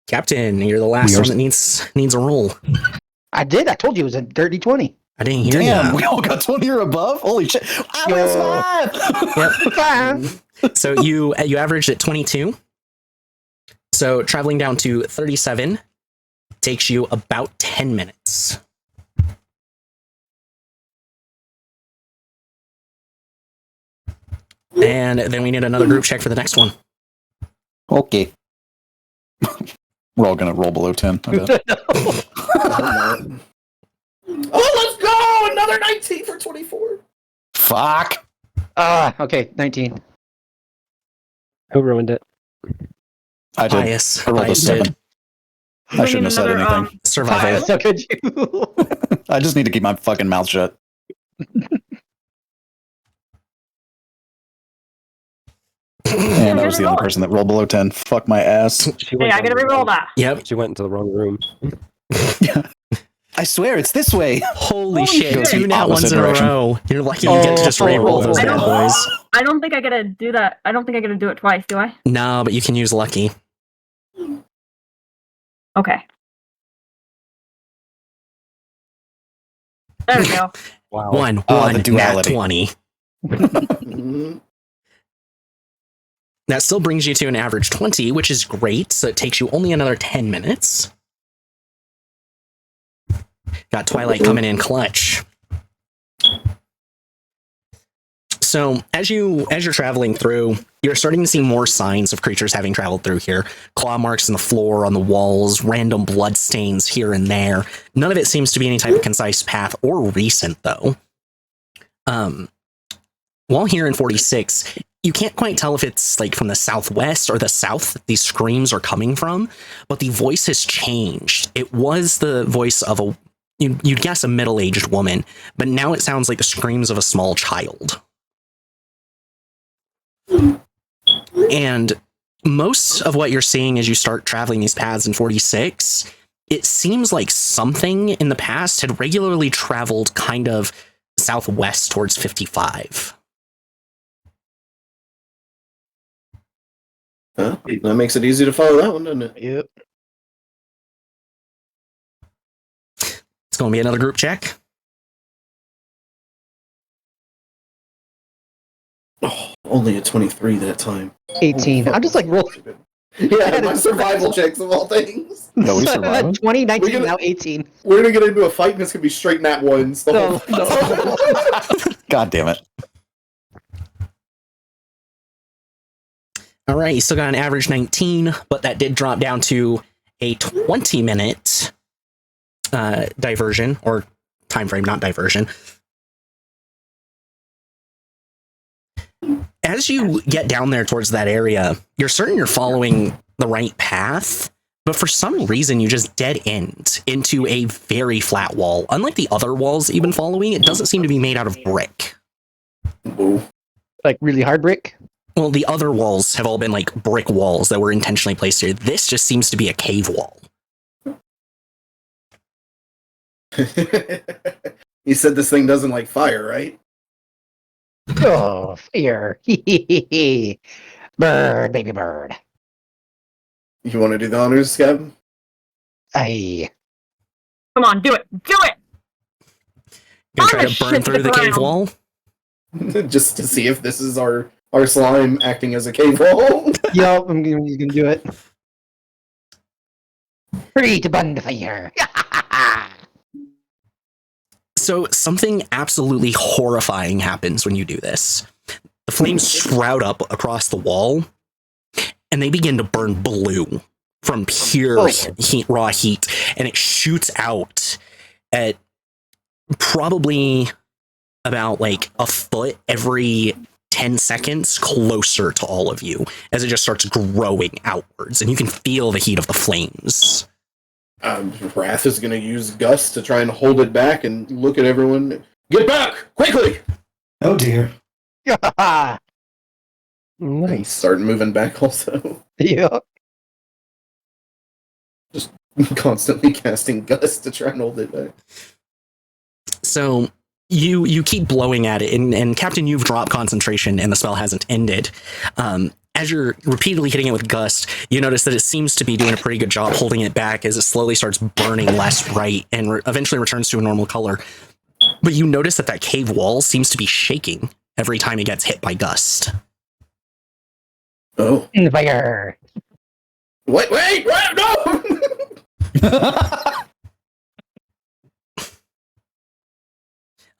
Captain, you're the last We are- one that needs a roll. I did. I told you it was a dirty 20. I didn't hear Damn, you. we all got 20 or above? Holy shit. I was 5! Yep. So you averaged at 22. So traveling down to 37 takes you about 10 minutes. And then we need another group check for the next one. Okay. We're all going to roll below 10. I bet. Oh, let's go! Another 19 for 24. Fuck. Okay, 19. Who ruined it? I did. Pius. I rolled a Pius 7. did. I shouldn't have said anything. Survival. So could you? I just need to keep my fucking mouth shut. And I was the only person that rolled below 10. Fuck my ass. She Hey, I down gotta the reroll wrong- that. Yep. She went into the wrong room. I swear, it's this way. Holy Holy shit. shit. Two nat ones Opposite in a direction. row. You're lucky you get to just re-roll those I bad don't- boys. I don't think I gotta do that. I don't think I gotta do it twice, do I? No, but you can use lucky. Okay. There we go. Wow. One, Oh, one, the nat duality. 20. Mhm. That still brings you to an average 20, which is great. So it takes you only another 10 minutes. Got Twilight coming in clutch. So as you're traveling through, you're starting to see more signs of creatures having traveled through here. Claw marks in the floor, on the walls, random blood stains here and there. None of it seems to be any type of concise path or recent, though. While here in 46, you can't quite tell if it's like from the southwest or the south that these screams are coming from, but the voice has changed. It was the voice of you'd guess a middle-aged woman, but now it sounds like the screams of a small child. And most of what you're seeing as you start traveling these paths in 46, it seems like something in the past had regularly traveled kind of southwest towards 55. Huh? That makes it easy to follow that one, doesn't it? Yep. It's going to be another group check. Oh, only a 23 that time. 18. Oh, I'm just like roll. Yeah, my survival checks of all things. No, we survived. 20, 19, gonna- now 18. We're gonna get into a fight and it's gonna be straight nat ones. The whole No. God damn it. All right, you still got an average 19, but that did drop down to a 20-minute diversion, or time frame, not diversion. As you get down there towards that area, you're certain you're following the right path, but for some reason you just dead end into a very flat wall. Unlike the other walls that you've been following, it doesn't seem to be made out of brick. Ooh. Like really hard brick. Well, the other walls have all been like brick walls that were intentionally placed here. This just seems to be a cave wall. You said this thing doesn't like fire, right? Oh, fire. Bird, baby bird. You want to do the honors, Scab? Aye. Come on, do it. Do it. Gonna try I'm to a burn shit through the cave ground. wall. Just to see if this is our slime acting as a cave wall. Yup, he's gonna do it. Free to burn the fire. So something absolutely horrifying happens when you do this. The flames sprout up across the wall, and they begin to burn blue from pure raw heat, and it shoots out at probably about like a foot every 10 seconds closer to all of you as it just starts growing outwards, and you can feel the heat of the flames. Wrath is going to use Gus to try and hold it back and look at everyone. Get back! Quickly! Oh dear. And Nice. start moving back also. Yup. Just constantly casting Gus to try and hold it back. So you keep blowing at it, and Captain, you've dropped concentration and the spell hasn't ended. As you're repeatedly hitting it with Gust, you notice that it seems to be doing a pretty good job holding it back as it slowly starts burning less bright and eventually returns to a normal color. But you notice that that cave wall seems to be shaking every time it gets hit by Gust. Oh. In the fire. Wait, no!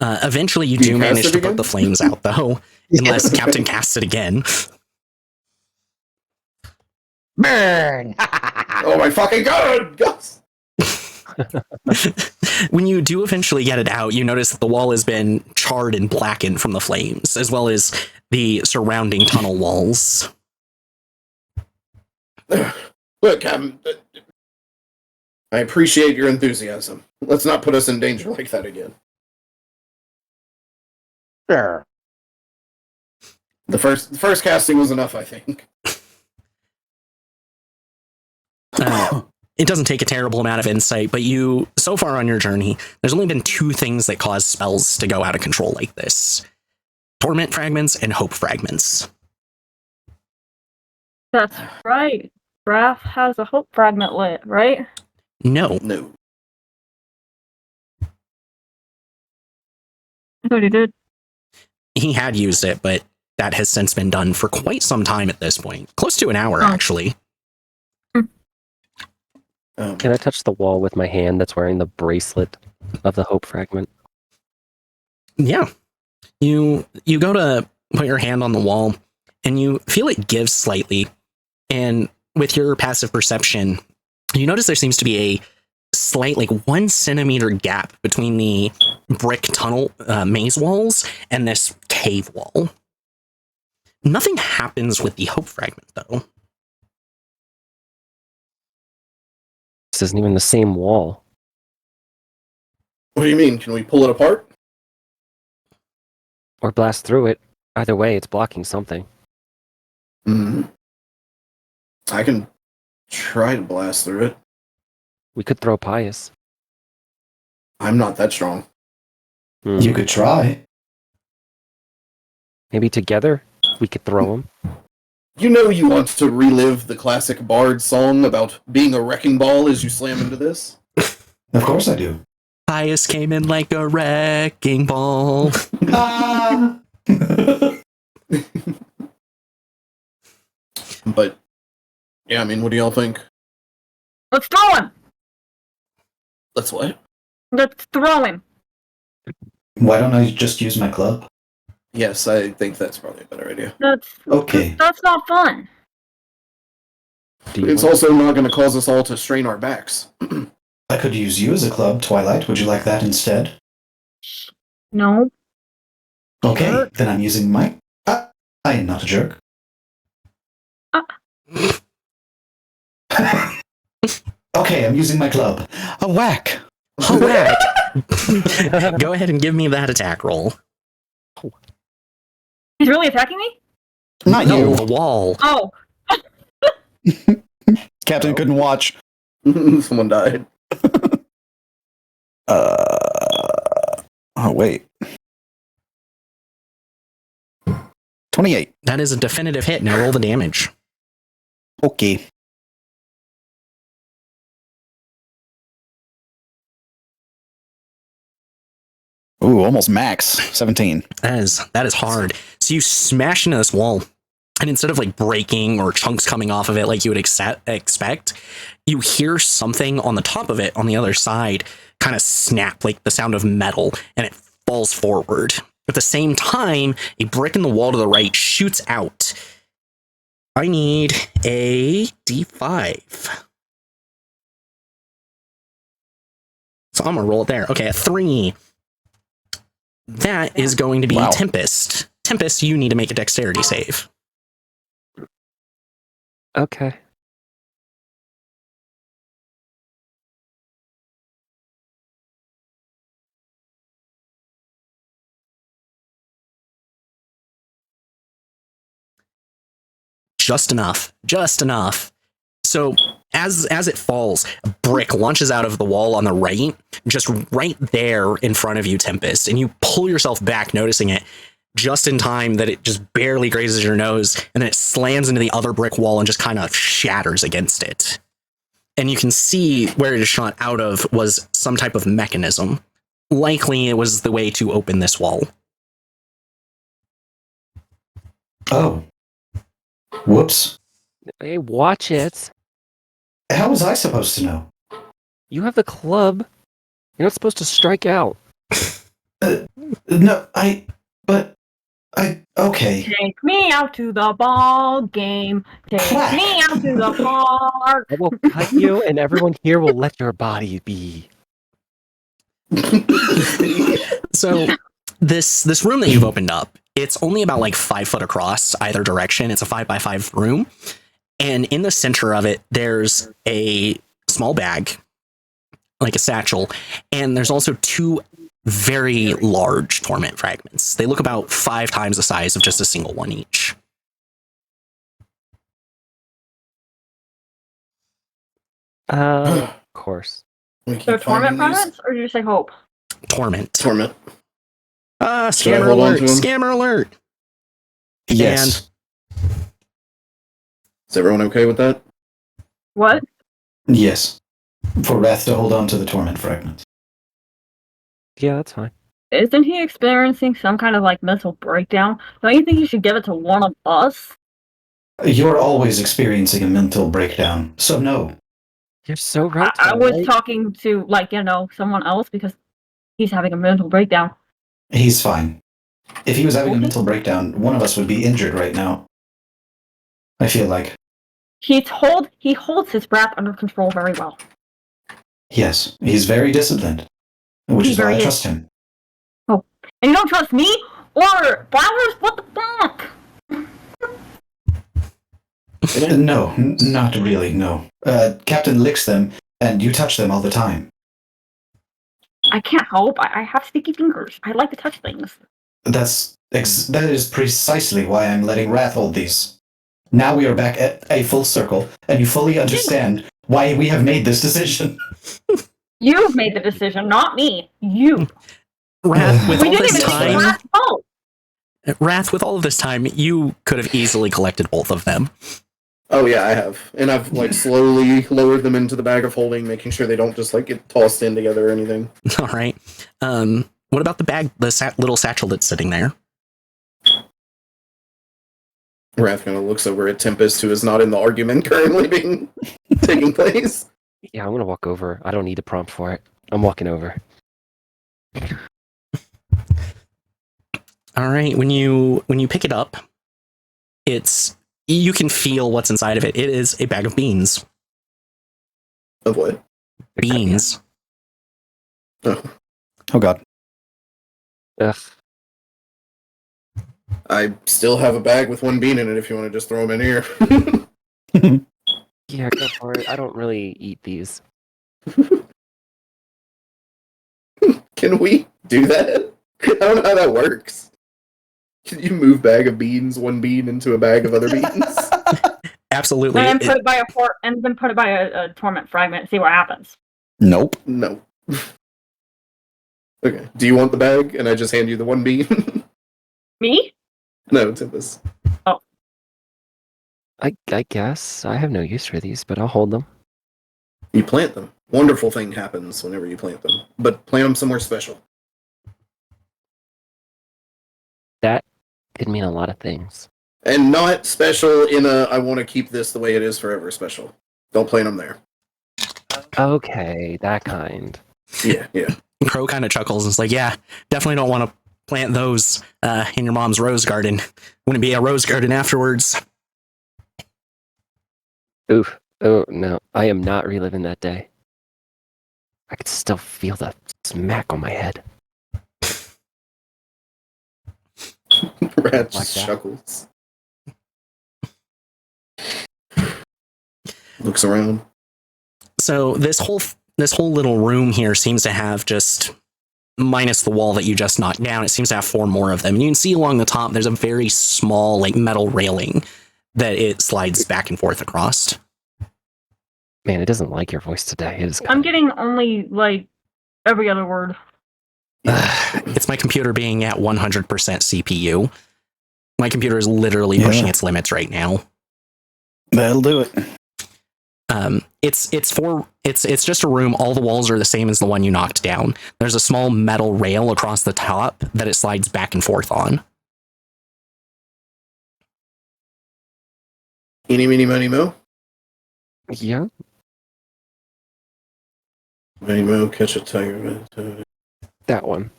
Eventually, you Do do you cast manage it to again? put the flames out, though, unless Captain casts it again. Burn. Oh my fucking god! Gus! When you do eventually get it out, you notice that the wall has been charred and blackened from the flames, as well as the surrounding tunnel walls. Look, I appreciate your enthusiasm. Let's not put us in danger like that again. Sure. The first casting was enough, I think. It doesn't take a terrible amount of insight, but you, so far on your journey, there's only been two things that cause spells to go out of control like this: torment fragments and hope fragments. That's right. Wrath has a hope fragment lit, right? No, No. I thought he did. he had used it, but that has since been done for quite some time at this point. Close to an hour, actually. Can I touch the wall with my hand that's wearing the bracelet of the hope fragment? Yeah. You go to put your hand on the wall, and you feel it give slightly. And with your passive perception, you notice there seems to be a slight, like 1 centimeter gap between the brick tunnel maze walls and this cave wall. Nothing happens with the hope fragment, though. This isn't even the same wall. What do you mean? Can we pull it apart? Or blast through it. Either way, it's blocking something. I can try to blast through it. We could throw Pius. I'm not that strong. You could try. Maybe together we could throw him. You know you want to relive the classic Bard song about being a wrecking ball as you slam into this? Of course I do. Pius came in like a wrecking ball. Ah! But, yeah, I mean, what do y'all think? Let's throw him! Let's what? Let's throw him! Why don't I just use my club? Yes, I think that's probably a better idea. Okay. That's not fun. Do you It's want- also not going to cause us all to strain our backs. I could use you as a club, Twilight. Would you like that instead? No. Okay, Jerk. then I'm using my... I am not a jerk. Okay, I'm using my club. A whack! Oh, whack. Go ahead and give me that attack roll. He's really attacking me? Not No, you. the wall. Oh. Captain couldn't watch. Someone died. Oh, wait. 28. That is a definitive hit. Now roll the damage. Okay. Ooh, almost max. 17. That is hard. So you smash into this wall, and instead of like breaking or chunks coming off of it like you would expect, you hear something on the top of it on the other side kind of snap, like the sound of metal, and it falls forward. At the same time, a brick in the wall to the right shoots out. I need a D5. So I'm gonna roll it there. Okay, a 3. That is going to be Wow. Tempest. Tempest, you need to make a dexterity save. Okay. Just enough. Just enough. So as it falls, a brick launches out of the wall on the right, just right there in front of you, Tempest, and you pull yourself back, noticing it just in time that it just barely grazes your nose, and then it slams into the other brick wall and just kind of shatters against it. And you can see where it is shot out of was some type of mechanism. Likely it was the way to open this wall. Oh. Whoops. Hey, watch it. How was I supposed to know? You have the club. You're not supposed to strike out. No, okay. Take me out to the ball game. Take me out to the park. I will cut you, and everyone here will let your body be. So this room that you've opened up, it's only about like 5 foot across either direction. It's a 5x5 room. And in the center of it, there's a small bag, like a satchel. And there's also 2 very large torment fragments. They look about 5 times the size of just a single one each. Of course. So torment fragments, or did you say hope? Torment. Torment. Scammer hold on alert. to 'em? Scammer alert. Yes. Is everyone okay with that? What? Yes. For Wrath to hold on to the torment fragments. Yeah, that's fine. Isn't he experiencing some kind of like mental breakdown? Don't you think you should give it to one of us? You're always experiencing a mental breakdown, so no. You're so right. I was Twilight. talking to someone else because he's having a mental breakdown. He's fine. If he was having a mental breakdown, one of us would be injured right now. I feel like. He holds his breath under control very well. Yes, he's very disciplined. Which He is why very I is. trust him. And you don't trust me or Flowers? What the fuck? No, not really, no. Captain licks them, and you touch them all the time. I can't help. I have sticky fingers. I like to touch things. That is precisely why I'm letting Wrath hold these. Now we are back at a full circle, and you fully understand why we have made this decision. You've made the decision, not me. You. Wrath, with We all didn't this even take time, last vote. Wrath, with all of this time, you could have easily collected both of them. Oh yeah, I have, and I've like slowly lowered them into the bag of holding, making sure they don't just like get tossed in together or anything. All right. What about the bag, the little satchel that's sitting there? Wrath kind of looks over at Tempest, who is not in the argument currently being taking place. Yeah, I'm gonna walk over. I don't need a prompt for it. I'm walking over. All right. When you pick it up, you can feel what's inside of it. It is a bag of beans. Of what? Beans. Oh, Oh, God. Ugh. I still have a bag with 1 bean in it. If you want to just throw them in here. Yeah, go for it. I don't really eat these. Can we do that? I don't know how that works. Can you move bag of beans, 1 bean, into a bag of other beans? Absolutely. And then put it by a torment fragment and see what happens. Nope. No. Okay. Do you want the bag? And I just hand you the 1 bean? Me? No, Tempest. I guess I have no use for these, but I'll hold them. You plant them. Wonderful thing happens whenever you plant them. But plant them somewhere special. That could mean a lot of things. And not special in a, I want to keep this the way it is forever special. Don't plant them there. Okay, that kind. Yeah, yeah. Crow kind of chuckles and is like, yeah, definitely don't want to plant those in your mom's rose garden. Wouldn't be a rose garden afterwards. Oof. Oh, no. I am not reliving that day. I could still feel the smack on my head. Rat Like that. chuckles. Looks around. So this whole little room here seems to have just, minus the wall that you just knocked down, it seems to have 4 more of them. And you can see along the top there's a very small like metal railing that it slides back and forth across. Man, it doesn't like your voice today. It is. I'm getting only like every other word. It's my computer being at 100% CPU. My computer is literally pushing its limits right now. That'll do it. It's just a room. All the walls are the same as the one you knocked down. There's a small metal rail across the top that it slides back and forth on. Eeny, meeny, miny, mo. Yeah. Miny, mo, catch a tiger. That one.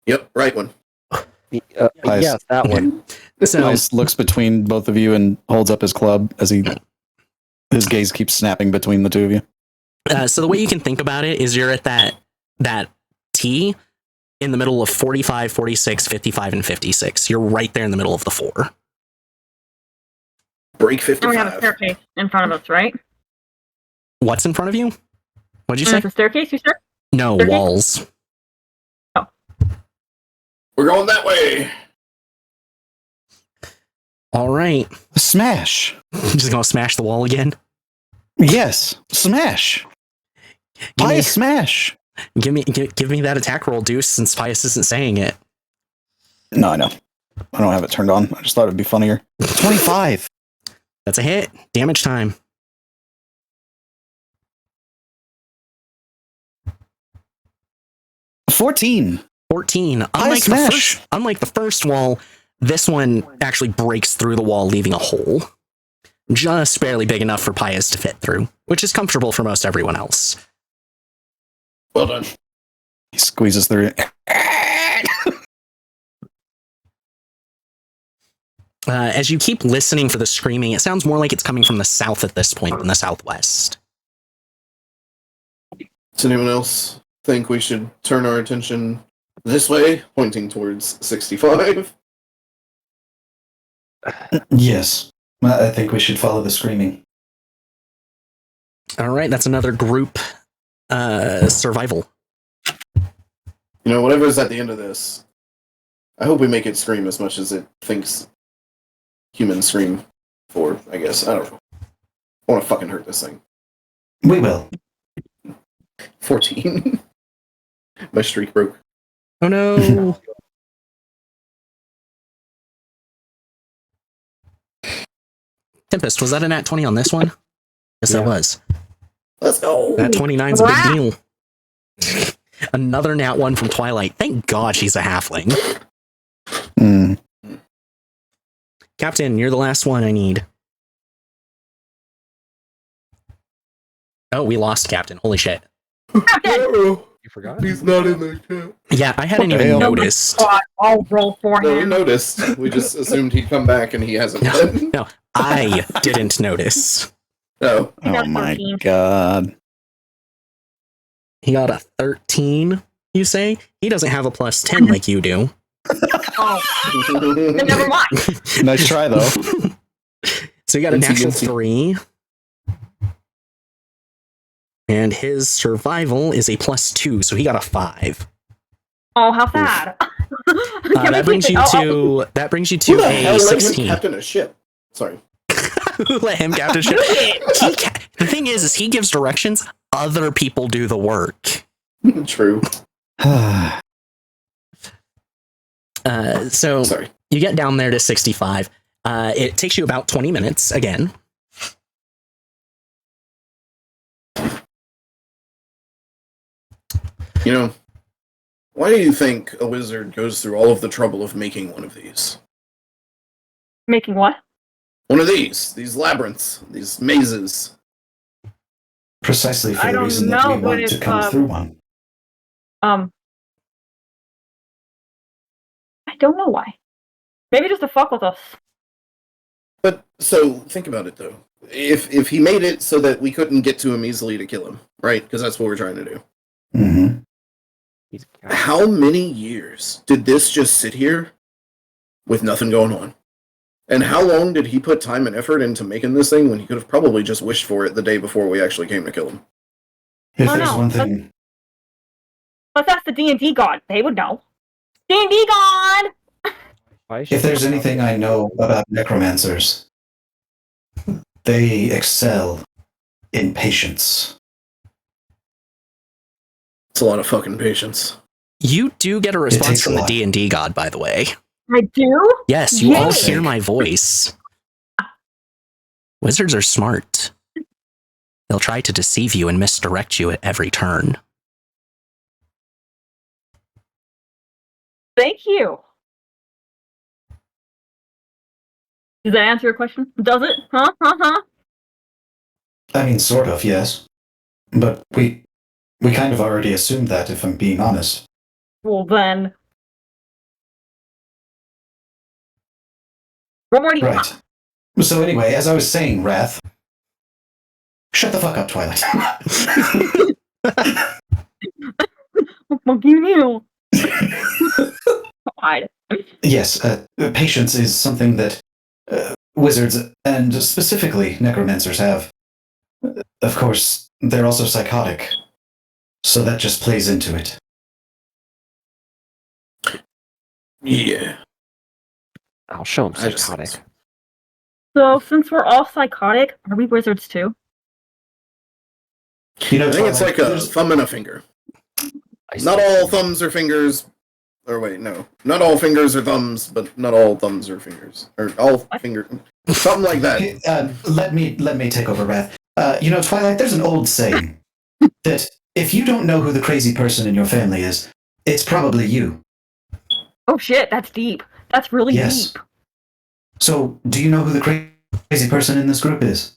Yep, right one. Nice. Yes, that one. So Nice looks between both of you and holds up his club as his gaze keeps snapping between the two of you. so the way you can think about it is you're at that T in the middle of 45, 46, 55, and 56. You're right there in the middle of the 4. Break And we have a 55. staircase in front of us, right? What's in front of you? What'd you And say? it's a staircase, you said? No, staircase? walls. We're going that way. All right. Smash. Just gonna smash the wall again. Yes. Smash. Give me, Pious smash. give me that attack roll, Deuce, since Pius isn't saying it. No, I know. I don't have it turned on. I just thought it'd be funnier. 25. That's a hit. Damage time. $14. 14. Smash. Unlike the first wall, this one actually breaks through the wall, leaving a hole. Just barely big enough for Pius to fit through, which is comfortable for most everyone else. Well done. He squeezes through. As you keep listening for the screaming, it sounds more like it's coming from the south at this point than the southwest. Does anyone else think we should turn our attention this way, pointing towards 65? Yes. I think we should follow the screaming. All right, that's another group survival. You know, whatever's at the end of this, I hope we make it scream as much as it thinks humans scream for, I guess. I don't know. I want to fucking hurt this thing. We will. 14. My streak broke. Oh no! Tempest, was that a nat 20 on this one? Yes, Yeah. that was. Let's go. That 29's a big Wow. deal. Another nat 1 from Twilight. Thank God she's a halfling. Mm. Captain, you're the last one I need. Oh, we lost Captain. Holy shit. Oh, You forgot? he's not in the camp. Yeah, I hadn't What the even hell? noticed. I'll roll for No, we him. noticed. We just assumed he'd come back and he hasn't been. No, I didn't notice. Oh. He got Oh my 13. god. He got a 13, you say? He doesn't have a plus 10 like you do. Oh, then never mind. Nice try though. So you got a Incy, natural incy. 3. And his survival is a plus 2, so he got a 5. Oh, how sad. That brings you to Who the hell a let him 16. captain a ship? Sorry. Let him captain ship. The thing is he gives directions. Other people do the work. True. So Sorry. you get down there to 65. It takes you about 20 minutes again. You know, why do you think a wizard goes through all of the trouble of making one of these? Making what? One of these labyrinths, these mazes. Precisely for I the don't reason that know, we but want to if, come through one. I don't know why. Maybe just to fuck with us. But so think about it though. If he made it so that we couldn't get to him easily to kill him, right? Because that's what we're trying to do. Mm-hmm. How many years did this just sit here with nothing going on? And how long did he put time and effort into making this thing when he could have probably just wished for it the day before we actually came to kill him? If Oh, there's no, one thing, But that's the D&D god. They would know. D&D god! if there's anything I know about necromancers, they excel in patience. It's a lot of fucking patience. You do get a response takes a from the lot. D&D god, by the way. I do? Yes, you all Yay! hear my voice. Wizards are smart. They'll try to deceive you and misdirect you at every turn. Thank you. Does that answer your question? Does it? Huh? I mean, sort of, yes. But we kind of already assumed that, if I'm being honest. Well then. What more do you want? Right. So anyway, as I was saying, Wrath, shut the fuck up, Twilight. What do you need? God. Yes, patience is something that wizards, and specifically necromancers, have. Of course, they're also psychotic, so that just plays into it. Yeah. I'll show him I just- psychotic. So since we're all psychotic, are we wizards too? You know, I think it's Twilight, like a there's- thumb and a finger. I Not see. all thumbs are fingers. Or wait, no. Not all fingers are thumbs, but not all thumbs are fingers. Or all finger... Something like that. let me take over, Wrath. You know, Twilight, there's an old saying that if you don't know who the crazy person in your family is, it's probably you. Oh shit, that's deep. That's really Yes. deep. So, do you know who the crazy person in this group is?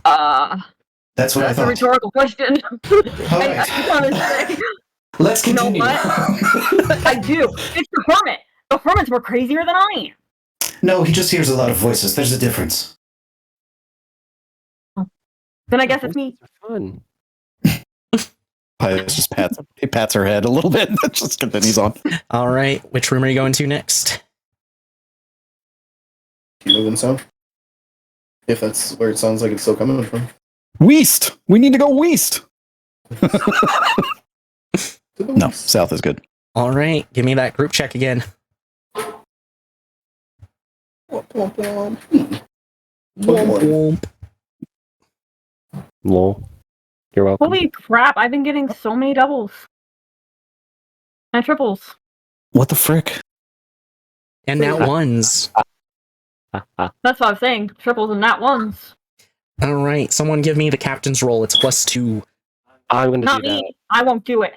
That's what That's I a thought. rhetorical question. All I right. want to say, Let's You know continue. I do. It's the hermit. The hermit's more crazier than I am. No, he just hears a lot of voices. There's a difference. Then I guess it's me. Fun. Pius just pats her head a little bit. Just continues on. All right, which room are you going to next? Keep moving south. If that's where it sounds like it's still coming from. West. We need to go west. To the No, west. south is good. All right, give me that group check again. Womp, womp, womp. 21. Womp. Lol. You're welcome. Holy crap, I've been getting so many doubles. And triples. What the frick? And now ones. That's what I was saying. Triples and not ones. All right, someone give me the captain's roll. It's +2. I'm going to Not do that me. I won't do it.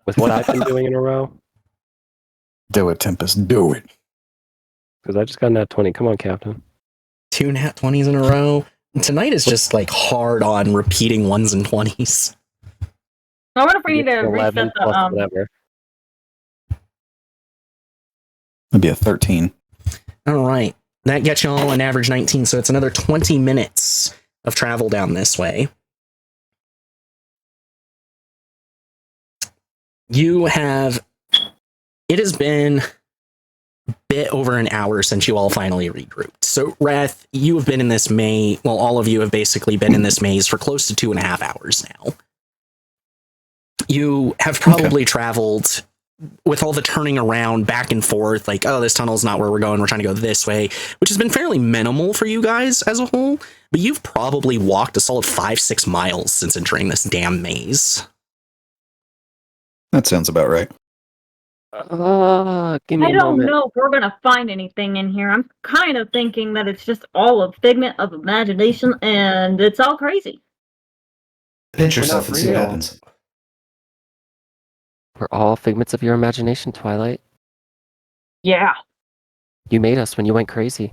with what I've been doing in a row. Do it, Tempest. Do it. Because I just got that 20. Come on, Captain. 2 nat 20s in a row. Tonight is just like hard on repeating 1s and 20s. I wonder if we need to 11 reset plus the whatever. It'd be a 13. All right, that gets you all an average 19, so it's another 20 minutes of travel down this way. It has been a bit over an hour since you all finally regrouped. So, Wrath, you have been in this maze, well, all of you have basically been in this maze for close to 2.5 hours now. You have probably traveled with all the turning around back and forth, like, oh, this tunnel's not where we're going, we're trying to go this way, which has been fairly minimal for you guys as a whole, but you've probably walked a solid 5-6 miles since entering this damn maze. That sounds about right. Give me I a don't moment. know if we're gonna find anything in here. I'm kind of thinking that it's just all a figment of imagination and it's all crazy. Pinch We're yourself not and see what real. happens. We're all figments of your imagination, Twilight. Yeah. You made us when you went crazy.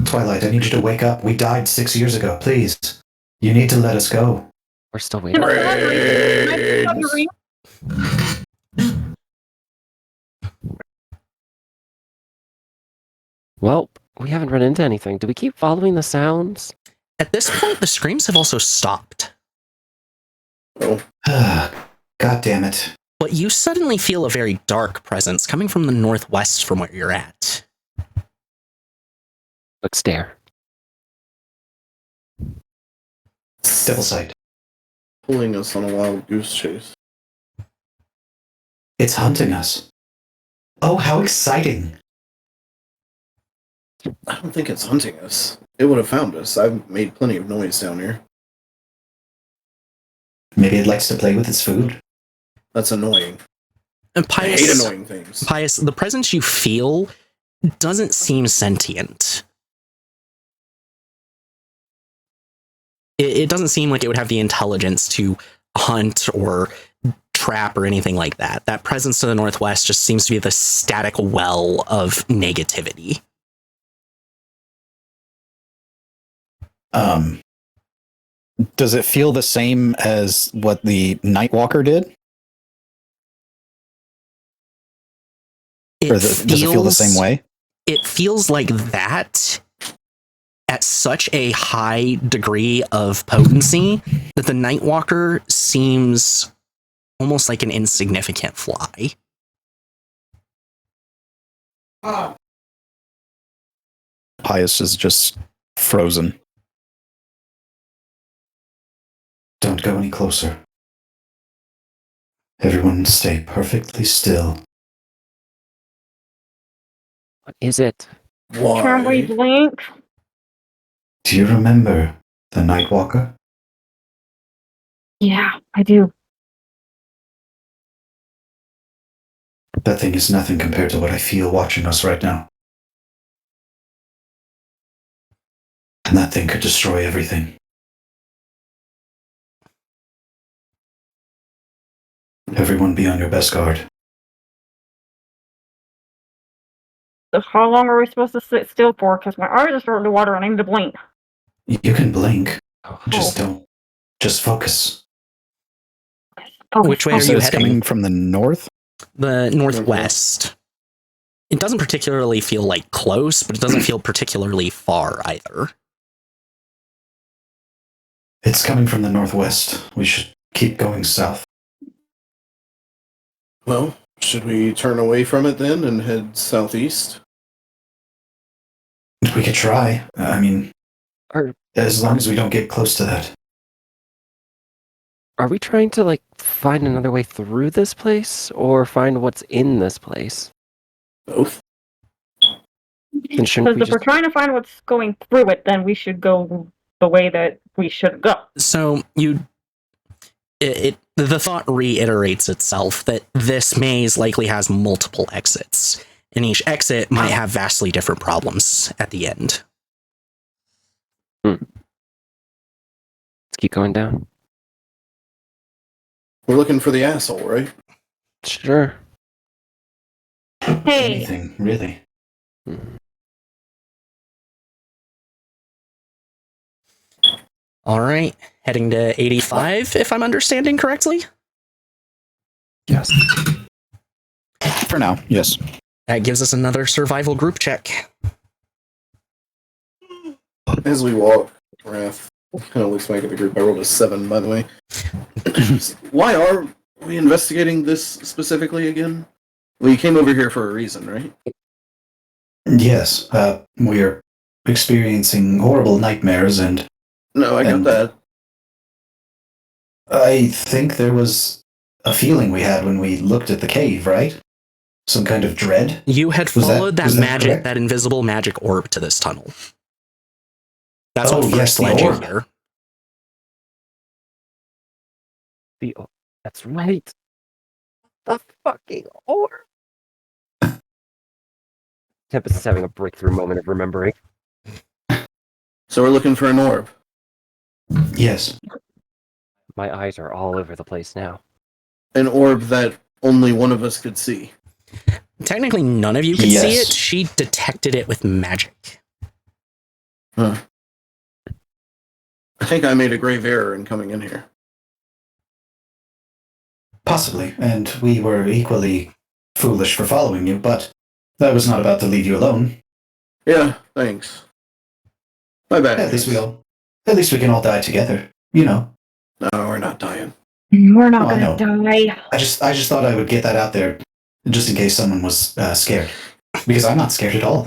Twilight, I need you to wake up. We died 6 years ago. Please. You need to let us go. We're still Can waiting. I have your ring? Well, we haven't run into anything. Do we keep following the sounds? At this point, the screams have also stopped. Oh, God damn it. But you suddenly feel a very dark presence coming from the northwest from where you're at. Look, stare. Devil sight. pulling us on a wild goose chase. It's hunting us. Oh, how exciting. I don't think it's hunting us. It would have found us. I've made plenty of noise down here. Maybe it likes to play with its food. That's annoying. And I hate Pius, annoying things. Pius, the presence you feel doesn't seem sentient. It doesn't seem like it would have the intelligence to hunt or trap or anything like that. That presence to the northwest just seems to be the static well of negativity. Does it feel the same as what the Nightwalker did? Does it feel the same way? It feels like that at such a high degree of potency that the Nightwalker seems almost like an insignificant fly. Pius is just frozen. Don't go any closer. Everyone stay perfectly still. What is it? Can we Why? blink? Do you remember the Nightwalker? Yeah, I do. That thing is nothing compared to what I feel watching us right now. And that thing could destroy everything. Everyone be on your best guard. So how long are we supposed to sit still for? Because my eyes are starting to water and I need to blink. You can blink. Oh, Just don't. Just focus. Okay, Which way You are said you it's heading? coming from the north? The northwest. It doesn't particularly feel like close, but it doesn't feel particularly far either. It's coming from the northwest. We should keep going south. Well, should we turn away from it then and head southeast? We could try. I mean, Are as long as we don't get close to that. are we trying to like find another way through this place or find what's in this place? Both. Then shouldn't Because we if we're just trying to find what's going through it, then we should go the way that we should go. So the thought reiterates itself that this maze likely has multiple exits, and each exit might have vastly different problems at the end. let's keep going down? We're looking for the asshole, right? Sure. Hey, Anything, really. Hmm. All right, heading to 85, if I'm understanding correctly. Yes. For now, yes. That gives us another survival group check. As we walk, Raph kind of looks back at the group. I rolled a 7, by the way. Why are we investigating this specifically again? Well, you came over here for a reason, right? Yes, we're experiencing horrible nightmares, and No, I got And- that. I think there was a feeling we had when we looked at the cave, right? Some kind of dread? You had Was that- followed that was that magic, correct? that invisible magic orb to this tunnel. That's Oh, what yes, first the led you orb. here. That's right. The fucking orb. Tempest is having a breakthrough moment of remembering. So we're looking for an orb. Yes. My eyes are all over the place now. An orb that only one of us could see. Technically, none of you could see Yes. it. She detected it with magic. Huh. I think I made a grave error in coming in here. Possibly, and we were equally foolish for following you, but that was not about to leave you alone. Yeah, thanks. My bad. At least we can all die together. You know. No, we're not dying. We're not Oh, I gonna die. I just thought I would get that out there, just in case someone was scared, because I'm not scared at all.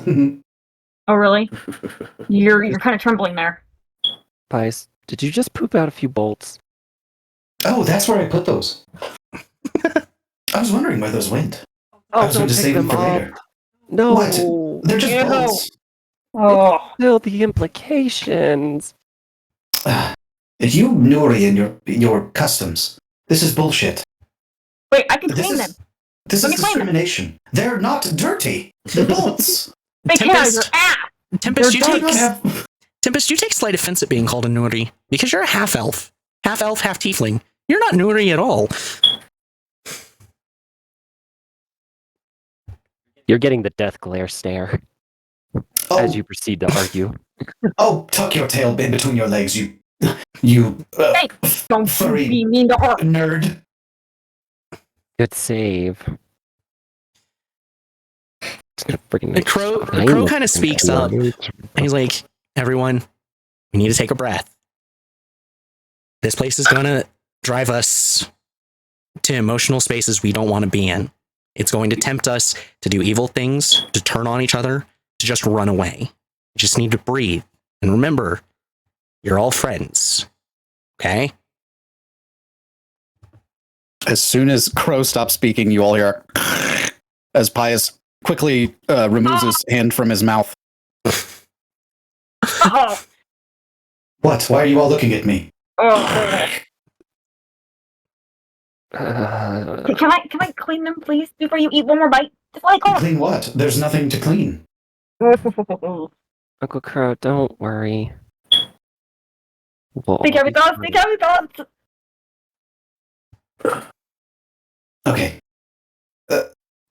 Oh, really? You're kind of trembling there. Pies, did you just poop out a few bolts? Oh, that's where I put those. I was wondering where those went. I was going to save them for later. No. What? They're just Ew. bolts. Oh, Still the implications. You, Nuri, and your customs. This is bullshit. wait, I can This clean them. This Let is me clean them. discrimination. They're not dirty. They're bolts. They came out of your Tempest, ass. Tempest, you I take don't have. Tempest, you take slight offense at being called a Nuri because you're a half elf, half tiefling. You're not Nuri at all. You're getting the death glare stare Oh, as you proceed to argue. oh, tuck your tail in between your legs, you Hey, don't furry be mean to her. nerd. Good save. Just gonna freaking The crow kind of speaks up. And he's like, everyone, we need to take a breath. This place is gonna drive us to emotional spaces we don't want to be in. It's going to tempt us to do evil things, to turn on each other, to just run away. You just need to breathe. And remember, you're all friends. Okay? As soon as Crow stops speaking, you all hear as Pius quickly removes his hand from his mouth. Oh, What? Why are you all looking at me? oh. Can I clean them, please, before you eat one more bite? Just let it go. Clean what? There's nothing to clean. Uncle Crow, don't worry. We'll Take care of all your be thoughts. Take fine. care of your thoughts. Okay.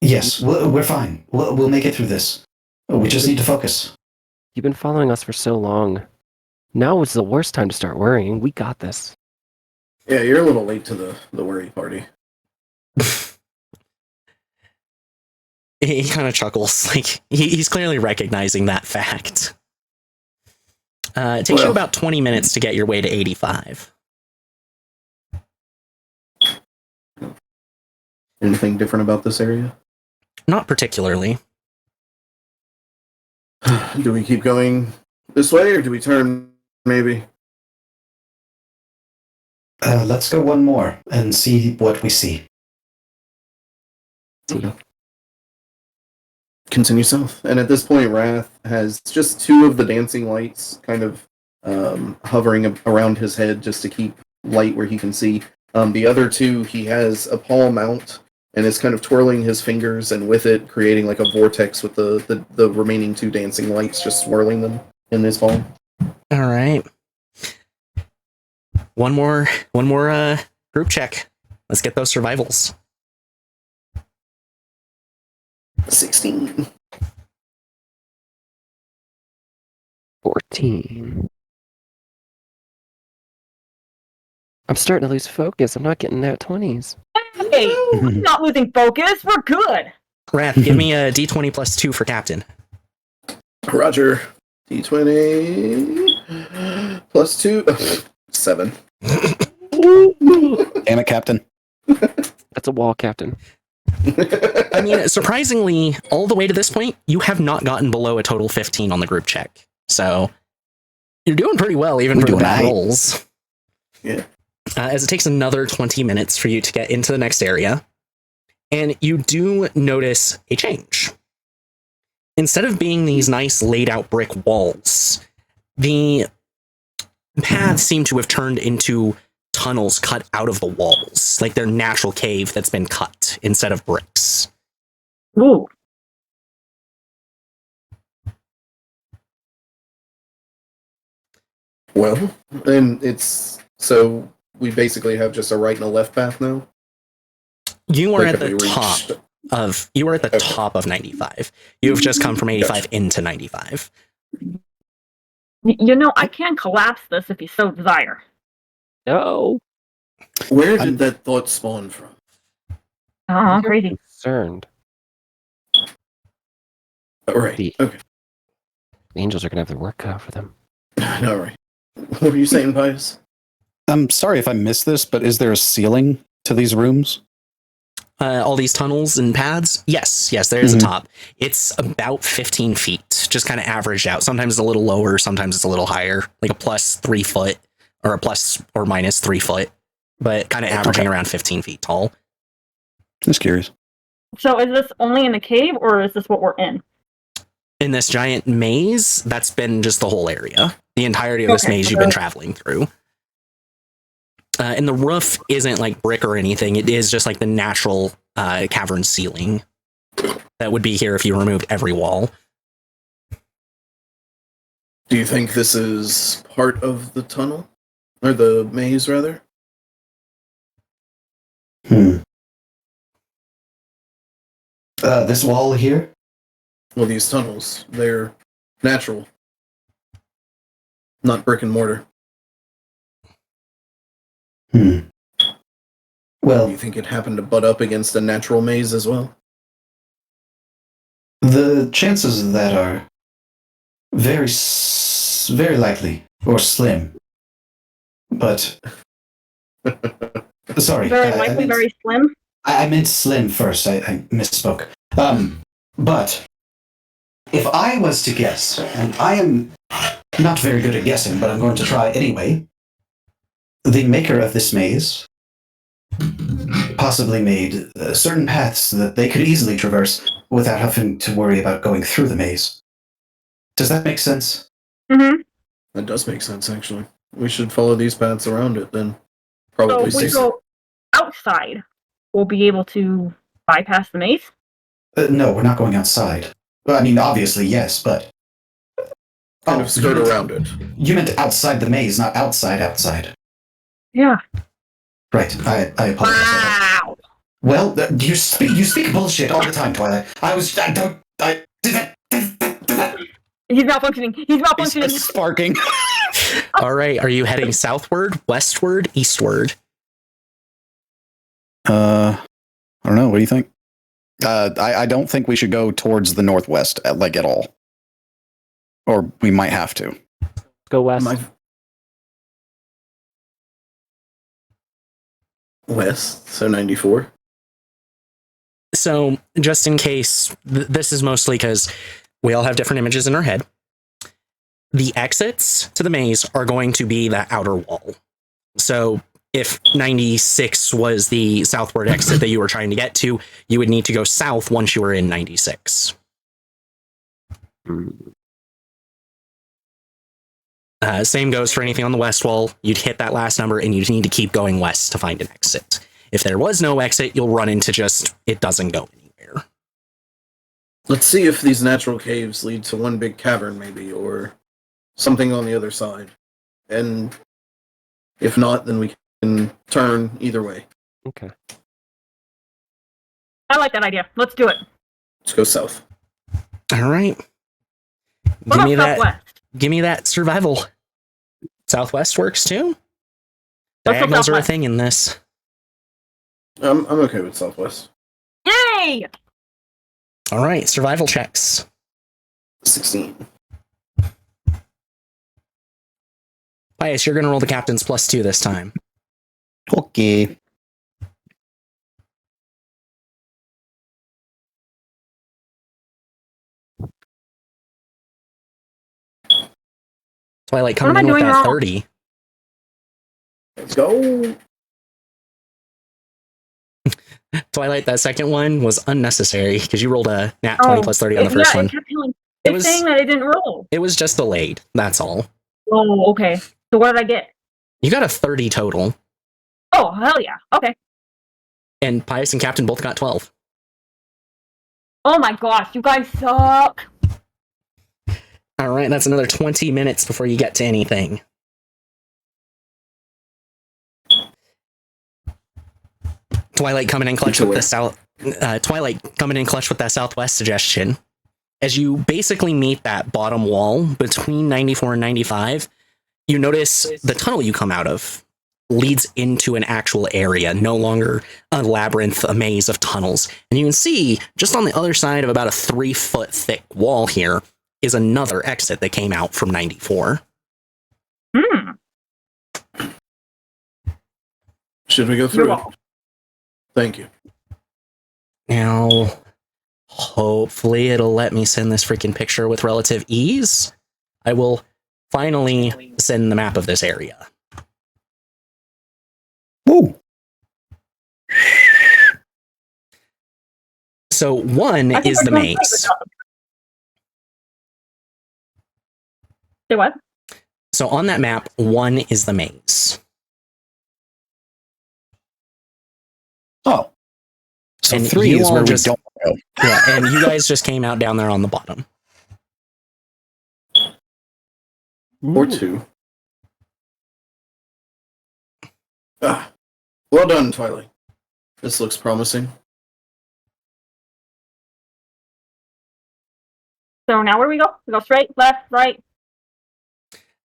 Yes, we're fine. We'll make it through this. We just need to focus. You've been following us for so long. Now is the worst time to start worrying. We got this. Yeah, you're a little late to the worry party. He kind of chuckles. Like he's clearly recognizing that fact. It takes you about 20 minutes to get your way to 85. Anything different about this area? Not particularly. Do we keep going this way, or do we turn, maybe? Let's go one more and see what we see. Continue south. And at this point, Wrath has just two of the dancing lights kind of hovering around his head just to keep light where he can see. The other two, he has a palm mount and is kind of twirling his fingers, and with it creating like a vortex with the remaining two dancing lights, just swirling them in his palm. All right. One more group check. Let's get those survivals. 16. 14. I'm starting to lose focus. I'm not getting that 20s. Hey, we're not losing focus. We're good. Wrath, give me a d20 plus 2 for captain. Roger. D20 plus 2. 7. Damn it, Captain. That's a wall, Captain. I mean, surprisingly, all the way to this point, you have not gotten below a total 15 on the group check. So, you're doing pretty well, even for the bad rolls. Yeah. As it takes another 20 minutes for you to get into the next area, and you do notice a change. Instead of being these nice laid out brick walls, the paths seem to have turned into tunnels cut out of the walls, like their natural cave that's been cut. cement instead of bricks. Ooh. Well, and it's so we basically have just a right and a left path now. You are Like, at have the we top reached- of you are at the Okay. top of 95. You've just come from 85 Gotcha. into 95. You know, I can collapse this if you so desire. No. Where I'm- did that thought spawn from? Oh, crazy. Concerned. All right. The- Okay. The angels are gonna have their work cut out for them. All right. What were you saying, Pius? I'm sorry if I missed this, but is there a ceiling to these rooms? All these tunnels and paths? Yes, there is Mhm. a top. It's about 15 feet, just kind of averaged out. Sometimes it's a little lower, sometimes it's a little higher, like a plus 3 foot or a plus or minus 3 foot, but kind of averaging around 15 feet tall. Just curious. So is this only in the cave, or is this what we're in? In this giant maze, that's been just the whole area. The entirety of this Okay. maze you've been traveling through. And the roof isn't like brick or anything. It is just like the natural cavern ceiling that would be here if you removed every wall. Do you think this is part of the tunnel? Or the maze, rather? This wall here? Well, these tunnels, they're natural. Not brick and mortar. Well, Do you think it happened to butt up against a natural maze as well? the chances of that are very likely, or slim. But sorry, Very I likely, meant- very slim. I meant slim first. I misspoke. But if I was to guess, and I am not very good at guessing, but I'm going to try anyway, the maker of this maze possibly made certain paths that they could easily traverse without having to worry about going through the maze. Does that make sense? Mm-hmm. That does make sense, actually. We should follow these paths around it, then. So Probably if we see. go outside, we'll be able to bypass the maze. No, we're not going outside. Well, I mean, obviously, yes, but... Kind of skirt around it. You meant outside the maze, not outside. Yeah. Right, I apologize. Wow. Well, you speak bullshit all the time, Twilight. He's malfunctioning. He's malfunctioning. He's sparking. All right, are you heading southward, westward, eastward? I don't know. What do you think? I don't think we should go towards the northwest at all. Or we might have to. Go west. West, so 94. So, just in case, this is mostly because we all have different images in our head. The exits to the maze are going to be the outer wall. So, if 96 was the southward exit that you were trying to get to, you would need to go south once you were in 96. Same goes for anything on the west wall. You'd hit that last number and you'd need to keep going west to find an exit. If there was no exit, you'll run into just, it doesn't go anywhere. Let's see if these natural caves lead to one big cavern, maybe, or something on the other side. And if not, then we can turn either way. Okay. I like that idea. Let's do it. Let's go south. All right. What about southwest? Give me that survival. Southwest works too. Let's go Diagonals are a southwest. thing in this. I'm okay with southwest. Yay! All right, survival checks. 16. Pius, you're going to roll the captain's +2 this time. Okay. Twilight What am coming I in with doing that wrong? 30. Let's go. Twilight, that second one was unnecessary because you rolled a nat 20 plus 30 on the first one. It kept telling, It it's was- saying that it didn't roll. It was just delayed. That's all. Oh, okay. So what did I get? You got a 30 total. Oh, hell yeah. Okay. And Pius and Captain both got 12. Oh my gosh, you guys suck. All right, that's another 20 minutes before you get to anything. Twilight coming in clutch with that southwest suggestion. As you basically meet that bottom wall between 94 and 95, you notice the tunnel you come out of leads into an actual area, no longer a labyrinth, a maze of tunnels. And you can see just on the other side of about a 3-foot thick wall here is another exit that came out from 94. Should we go through it? Thank you. Now, hopefully it'll let me send this freaking picture with relative ease. I will finally send the map of this area. Woo! So 1 is the maze. Say what? So on that map, 1 is the maze. Oh. So And 3 you is all where just- we don't go. Yeah, and you guys just came out down there on the bottom. Or 2. Well done, Twilight. This looks promising. So now where do we go? We go straight, left, right.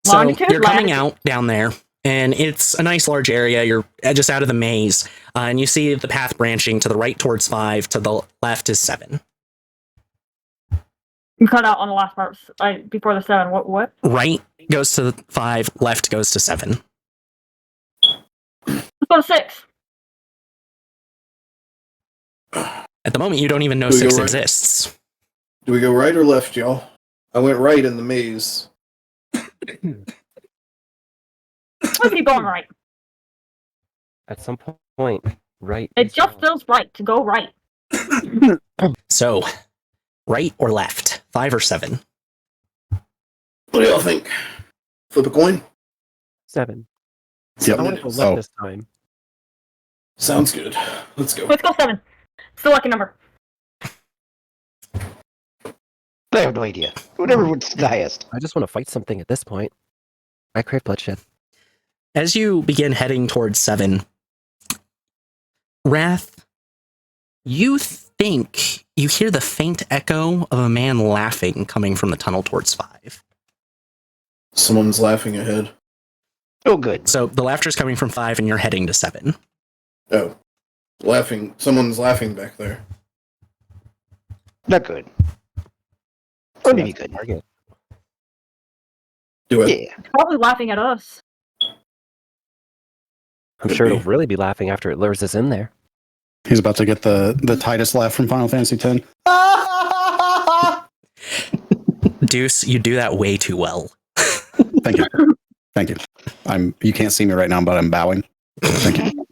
So Longitude, you're coming latitude. out down there, and it's a nice large area. You're just out of the maze, and you see the path branching to the right towards 5, to the left is 7. You cut out on the last part before the 7. What? Right goes to 5, left goes to 7. Let's go to 6. At the moment, you don't even know Do we go 6 right? exists. Do we go right or left, y'all? I went right in the maze. Let's keep going right. At some point, right. It is just wrong. feels right to go right. So, right or left, 5 or 7. What do y'all think? Flip a coin? 7. Yep. I want to go left Oh. this time. Sounds good. Let's go. Let's go 7. It's the lucky number. I have no idea. Whatever was the highest. I just want to fight something at this point. I crave bloodshed. As you begin heading towards 7, Wrath, you think you hear the faint echo of a man laughing coming from the tunnel towards 5. Someone's laughing ahead. Oh, good. So the laughter's coming from 5 and you're heading to 7. Oh. Laughing. Someone's laughing back there. Not good. Or maybe good. Target. Do it. Yeah. Probably laughing at us. I'm Could sure be. it'll really be laughing after it lures us in there. He's about to get the Titus laugh from Final Fantasy X. Deuce, you do that way too well. Thank you. Thank you. You can't see me right now, but I'm bowing. Thank you.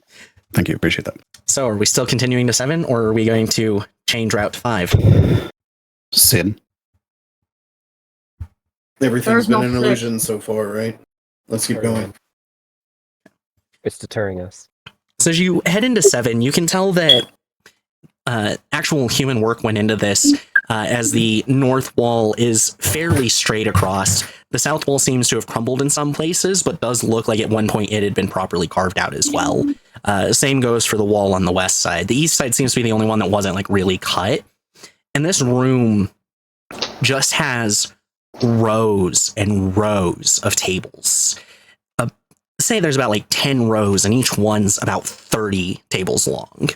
Thank you. Appreciate that. So are we still continuing to 7 or are we going to change route to 5? Sid. Everything's There's been no an six. illusion so far, right? Let's keep going. It's deterring us. So as you head into 7, you can tell that actual human work went into this, as the north wall is fairly straight across. The south wall seems to have crumbled in some places, but does look like at one point it had been properly carved out as well. Same goes for the wall on the west side. The east side seems to be the only one that wasn't like really cut. And this room just has rows and rows of tables. Say there's about like 10 rows and each one's about 30 tables long.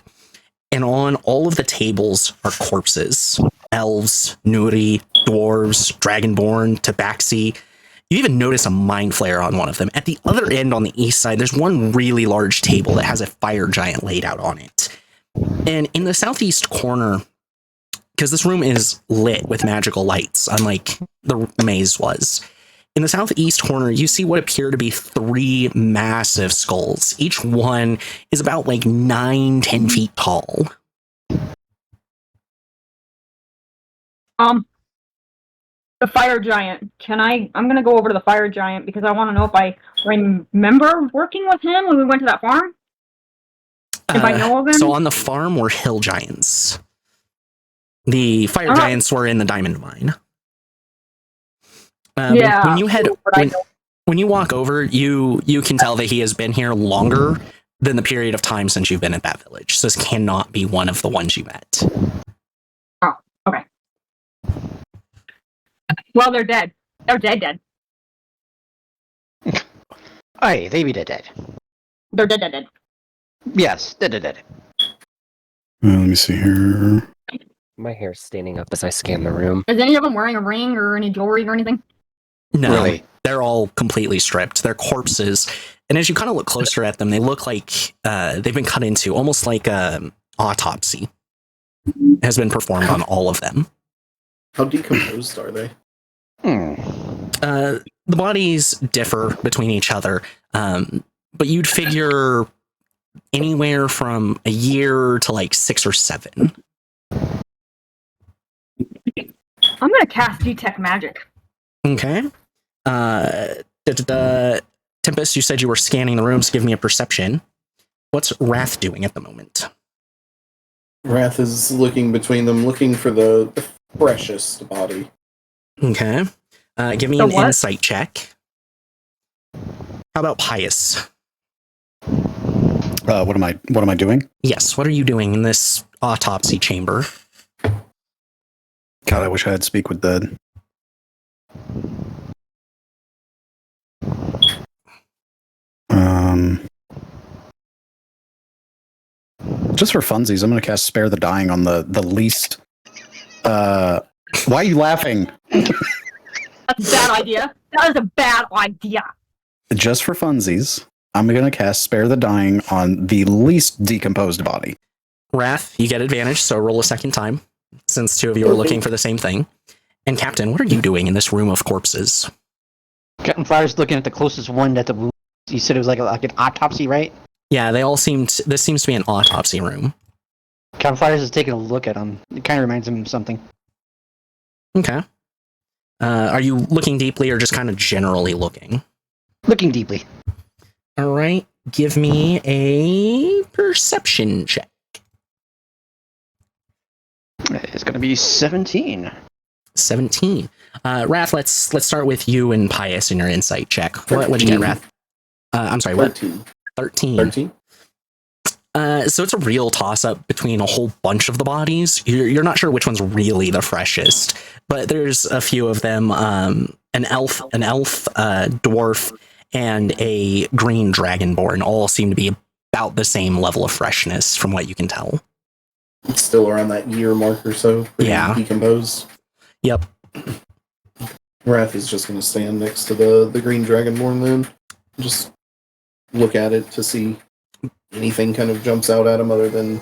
And on all of the tables are corpses. Elves, Nuri, dwarves, Dragonborn, Tabaxi. You even notice a mind flare on one of them. At the other end on the east side, there's one really large table that has a fire giant laid out on it. And in the southeast corner, because this room is lit with magical lights, unlike the maze was, in the southeast corner, you see what appear to be 3 massive skulls. Each one is about like 9-10 feet tall. The fire giant. I'm gonna go over to the fire giant because I want to know if I remember working with him when we went to that farm. If I know of them? So on the farm were hill giants. The fire giants were in the diamond mine. Yeah. When you head but I know. when you walk over, you can tell that he has been here longer than the period of time since you've been at that village. So this cannot be one of the ones you met. Oh, okay. Well, they're dead. They're dead. Aye, they be dead. They're dead. Yes, dead. Let me see here. My hair's standing up as I scan the room. Is any of them wearing a ring or any jewelry or anything? No, Really? they're all completely stripped. They're corpses. And as you kind of look closer at them, they look like they've been cut into, almost like an autopsy has been performed on all of them. How decomposed are they? The bodies differ between each other, but you'd figure anywhere from a year to like 6 or 7. I'm gonna cast Detect Magic. Okay. Tempest, you said you were scanning the rooms. Give me a perception. What's Wrath doing at the moment? Wrath is looking between them, looking for the freshest body. Okay. Give me The an what? insight check. How about Pious? What am I doing? Yes, what are you doing in this autopsy chamber? God, I wish I had speak with dead. Just for funsies, I'm going to cast Spare the Dying on the least. Why are you laughing? That's a bad idea. That is a bad idea. Just for funsies, I'm going to cast Spare the Dying on the least decomposed body. Wrath, you get advantage, so roll a second time, since 2 of you are looking for the same thing. And Captain, what are you doing in this room of corpses? Captain Fry's looking at the closest one that the wound. You said it was like an autopsy, right? Yeah, they all this seems to be an autopsy room. Captain Fry's is taking a look at him. It kind of reminds him of something. Okay. Are you looking deeply or just kind of generally looking? Looking deeply. All right, give me a perception check. It's going to be 17. 17. Wrath, let's start with you and Pious in your insight check. What'd you get, Wrath? I'm sorry, what? 13. 13. So it's a real toss-up between a whole bunch of the bodies. You're not sure which one's really the freshest, but there's a few of them. An elf, dwarf, and a green dragonborn all seem to be about the same level of freshness from what you can tell. It's still around that year mark or so. Pretty Yeah. Decomposed. Yep. Wrath is just going to stand next to the green dragonborn then. Just look at it to see anything kind of jumps out at him other than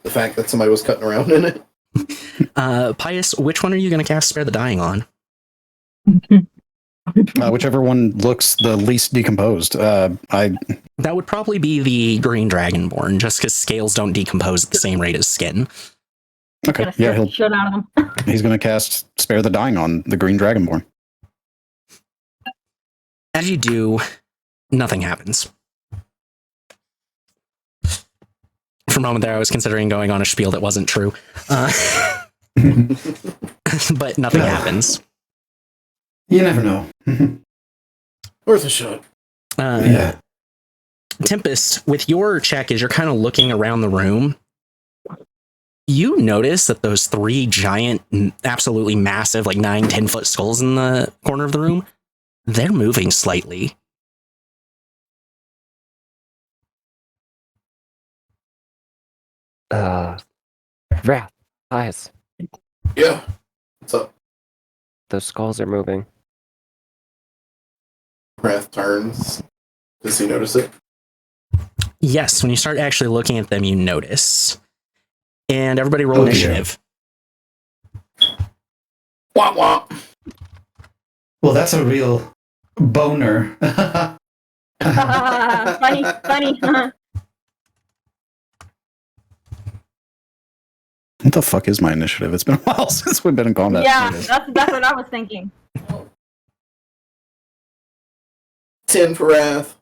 the fact that somebody was cutting around in it. Pious, which one are you going to cast Spare the Dying on? Whichever one looks the least decomposed. That would probably be the green dragonborn, just because scales don't decompose at the same rate as skin. Okay, Gotta yeah, scare the shit out of them. he's going to cast Spare the Dying on the green dragonborn. As you do, nothing happens. For a moment there, I was considering going on a spiel that wasn't true. But nothing happens. You never know. Worth a shot. Yeah. Tempest, with your check, as you're kind of looking around the room, you notice that those 3 giant, absolutely massive, like 9-10 foot skulls in the corner of the room, they're moving slightly. Wrath, eyes. Yeah. What's up? Those skulls are moving. Wrath turns. Does he notice it? Yes, when you start actually looking at them, you notice. And everybody roll Oh, dear. initiative. Wah wah. Well, that's a real boner. Funny. What the fuck is my initiative? It's been a while since we've been in combat. Yeah, that's what I was thinking. 10 for Wrath.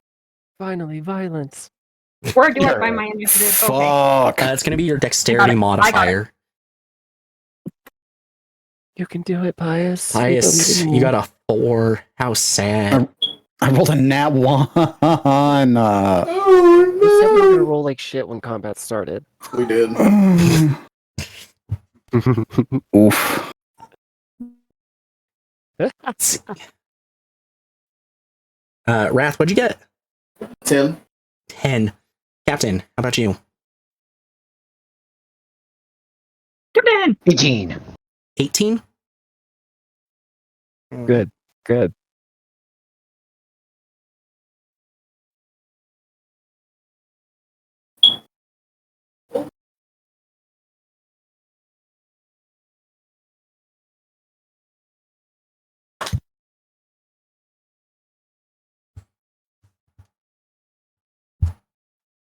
Finally, violence. Or do it by my initiative. Okay. Fuck. It's going to be your dexterity I got it. modifier. You can do it, Pius. Pius, you got a 4. How sad. I rolled a nat 1. You said we were gonna roll like shit when combat started. We did. Oof. Wrath, what'd you get? 10. 10. Captain, how about you? 18. 18? Good. Good.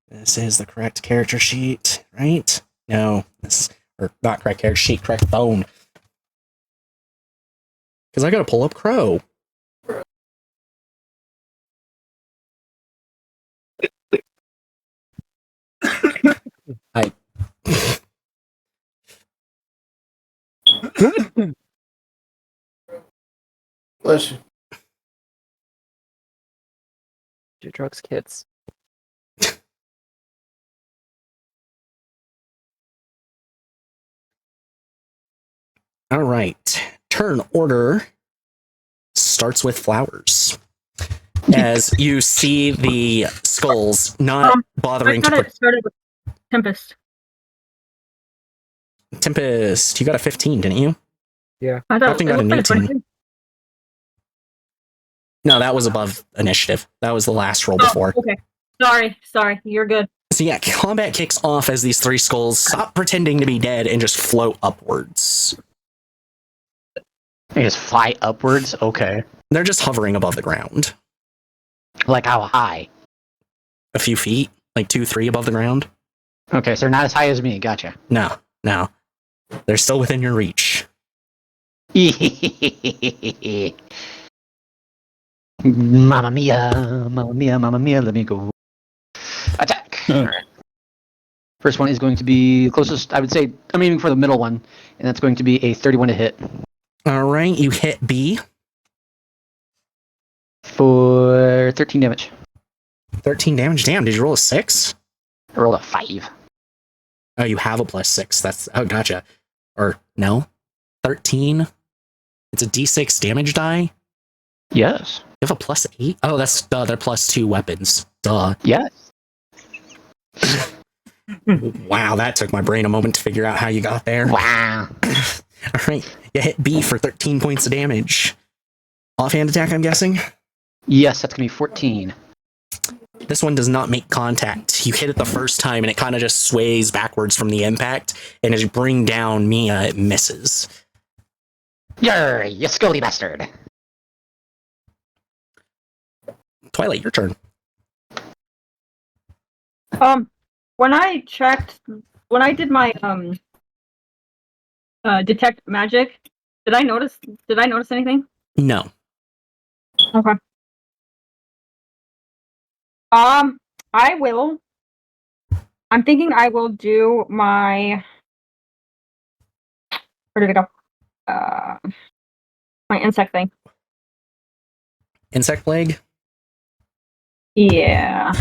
This is the correct character sheet, right? No, this or not correct character sheet, correct phone. Because I gotta pull up Crow. I Bless you. Your drugs, kids. All right. Turn order starts with flowers. As you see the skulls not I bothering thought to. it started with Tempest. Tempest, you got a 15, didn't you? I thought Captain got it an was 18. No, that was above initiative. That was the last roll before. Okay. Sorry. You're good. So yeah, combat kicks off as these 3 skulls stop pretending to be dead and just float upwards. They just fly upwards? Okay. They're just hovering above the ground. Like how high? A few feet, like 2, 3 above the ground. Okay, so they're not as high as me. Gotcha. No. They're still within your reach. Mamma mia, let me go. Attack! Alright. First one is going to be closest, I would say, I'm aiming for the middle one, and that's going to be a 31 to hit. Alright, you hit B. For 13 damage. 13 damage. Damn, did you roll a 6? I rolled a 5. Oh, you have a +6. That's, oh, gotcha. Or, no? 13? It's a d6 damage die? Yes. You have a +8? Oh, that's, duh, they're +2 weapons. Duh. Yes. Wow, that took my brain a moment to figure out how you got there. Wow. Alright, you hit B for 13 points of damage. Offhand attack, I'm guessing? Yes, that's going to be 14. This one does not make contact. You hit it the first time and it kind of just sways backwards from the impact, and as you bring down Mia, it misses. Yer, you scoldy bastard. Twilight, your turn. When I did my detect magic, did I notice anything? No. Okay. I'm thinking I will do my. Where did it go? My insect thing. Insect plague? Yeah.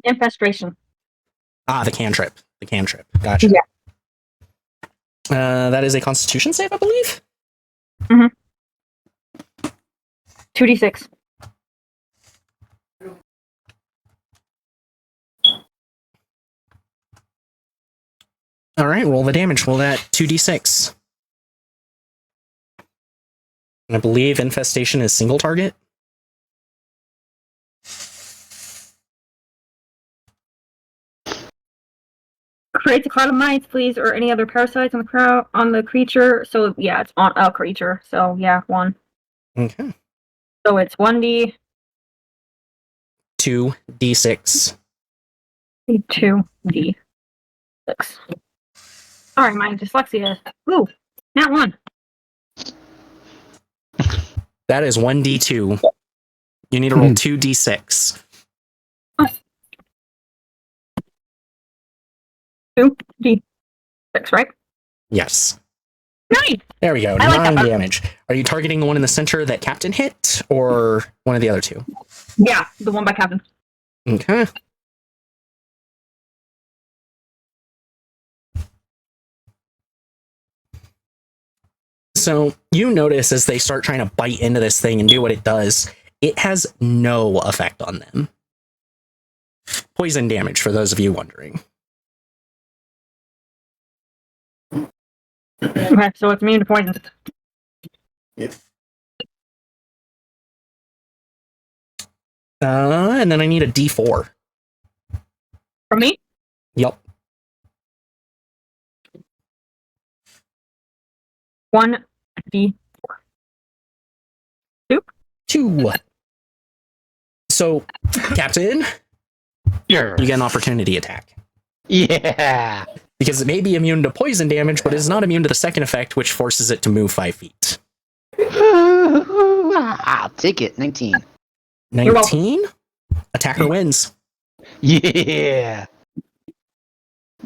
Infestation. Ah, the cantrip. The cantrip. Gotcha. Yeah. That is a constitution save, I believe? 2d6. Alright, roll the damage. Roll that 2d6. I believe infestation is single target. Create a cloud of mites, please, or any other parasites on the creature. So yeah, it's on a creature. So yeah, 1. Okay. So it's 1d 2d6. 2d6. Sorry, my dyslexia. Ooh, not 1. That is 1d2. You need to roll 2d6. 2d6, right? Yes. Nice! There we go. I like 9 that. damage. Are you targeting the one in the center that Captain hit, or one of the other two? Yeah, the one by Captain. Okay. So you notice as they start trying to bite into this thing and do what it does, it has no effect on them. Poison damage, for those of you wondering. Okay, so it's immune to poison. Yep. And then I need a D4. For me? Yep. 1d. 2. So, Captain, Yeah. you get an opportunity attack. Yeah. Because it may be immune to poison damage, but it is not immune to the second effect, which forces it to move 5 feet. I'll take it. 19. 19? Attacker wins. Yeah.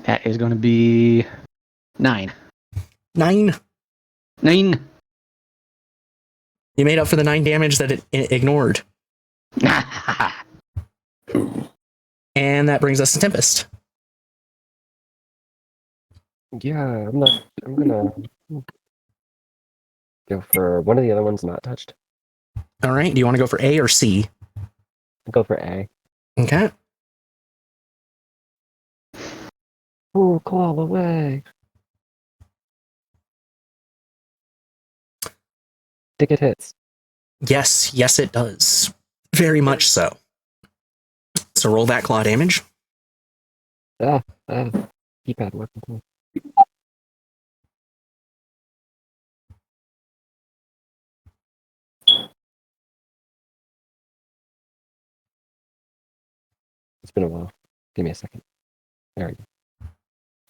That is going to be 9. 9. 9. You made up for the 9 damage that it ignored. And that brings us to Tempest. Yeah, I'm gonna go for one of the other ones not touched. All right. Do you want to go for A or C? I'll go for A. Okay. Oh, claw away. Think it hits. Yes, it does. Very much so. So roll that claw damage. Keypad working. It's been a while. Give me a second. There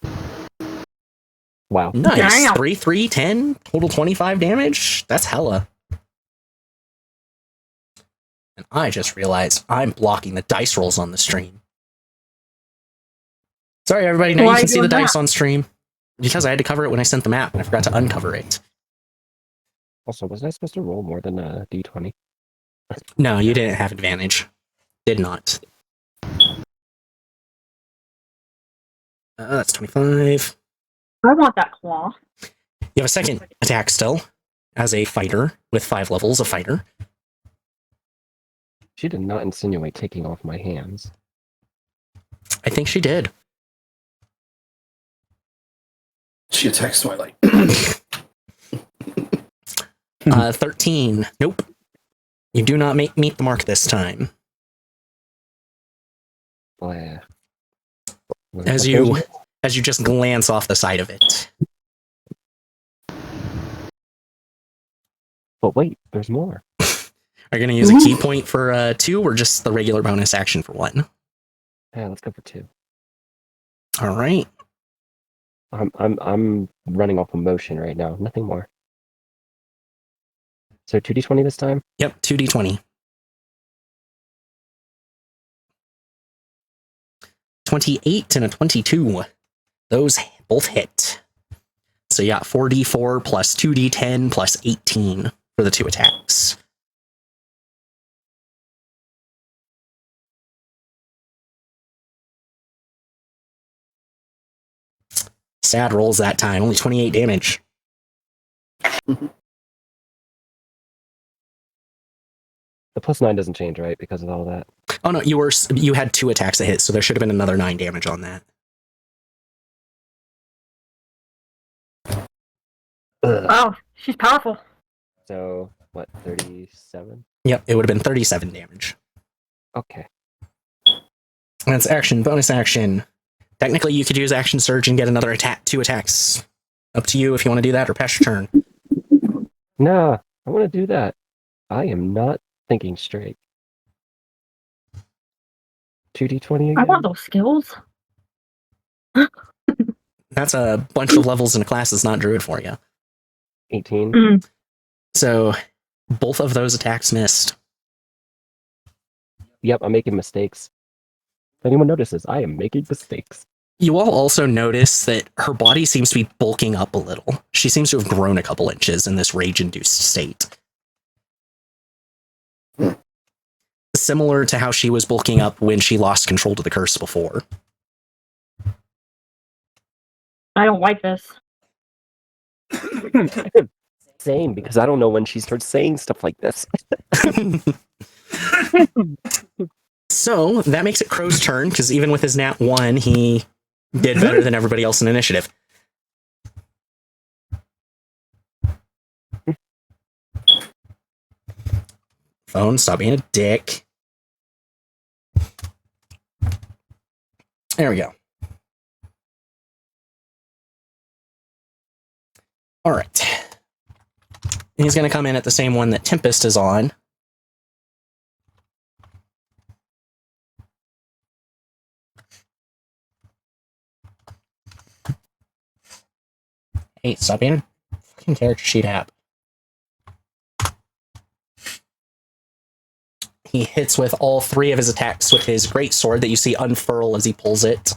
we go. Wow. Nice. Damn. 3, 3, 10, total 25 damage. That's hella. And I just realized I'm blocking the dice rolls on the stream. Sorry, everybody. Now Why you can are see you the doing dice that? on stream. Because I had to cover it when I sent the map, and I forgot to uncover it. Also, wasn't I supposed to roll more than a d20? No, you didn't have advantage. Did not. That's 25. I want that claw. You have a second attack still, as a fighter, with 5 levels of fighter. She did not insinuate taking off my hands. I think she did. She attacks Twilight. 13. Nope. You do not meet the mark this time. Blah. As you just glance off the side of it. But wait, there's more. Are you going to use a key point for 2 or just the regular bonus action for 1? Yeah, let's go for 2. All right. I'm running off emotion right now. Nothing more. So 2d20 this time? Yep, 2d20. 28 and a 22. Those both hit. So you got 4d4 plus 2d10 plus 18 for the 2 attacks. Sad rolls that time. Only 28 damage. The +9 doesn't change, right? Because of all that. Oh no, you had 2 attacks that hit, so there should have been another 9 damage on that. Ugh. Wow, she's powerful. So, what, 37? Yep, it would have been 37 damage. Okay. That's action, bonus action. Technically, you could use action surge and get another 2 attacks. Up to you if you want to do that or pass your turn. Nah, I want to do that. I am not thinking straight. 2d20 again? I want those skills. That's a bunch of levels in a class that's not druid for you. 18. Mm. So both of those attacks missed. Yep, I'm making mistakes. If anyone notices, I am making mistakes. You all also notice that her body seems to be bulking up a little. She seems to have grown a couple inches in this rage-induced state. Similar to how she was bulking up when she lost control to the curse before. I don't like this. Same, because I don't know when she starts saying stuff like this. So, that makes it Crow's turn, because even with his nat 1, he did better than everybody else in initiative. Phone, stop being a dick. There we go. All right. He's going to come in at the same one that Tempest is on. Hey, stop being a fucking character sheet app. He hits with all 3 of his attacks with his great sword that you see unfurl as he pulls it.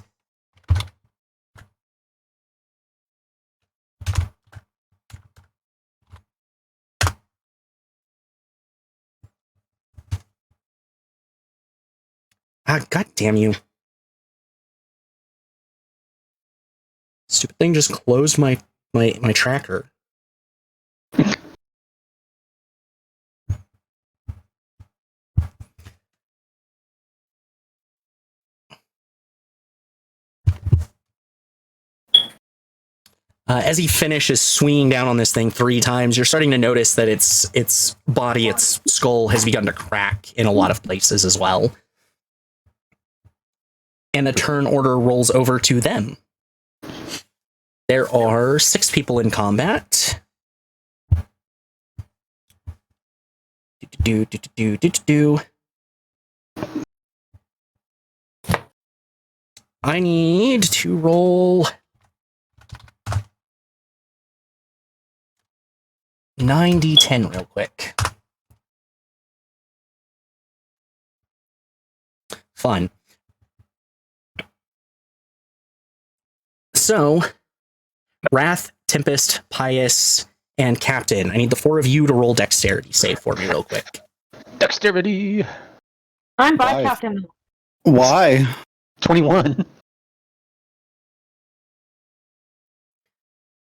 Ah, god damn you. Stupid thing just closed my tracker. As he finishes swinging down on this thing 3 times, you're starting to notice that its body, its skull, has begun to crack in a lot of places as well. And the turn order rolls over to them. There are 6 people in combat. I need to roll 9d10 real quick. Fun. So, Wrath, Tempest, Pious, and Captain. I need the 4 of you to roll dexterity save for me real quick. Dexterity. I'm by Why? Captain. Why? 21.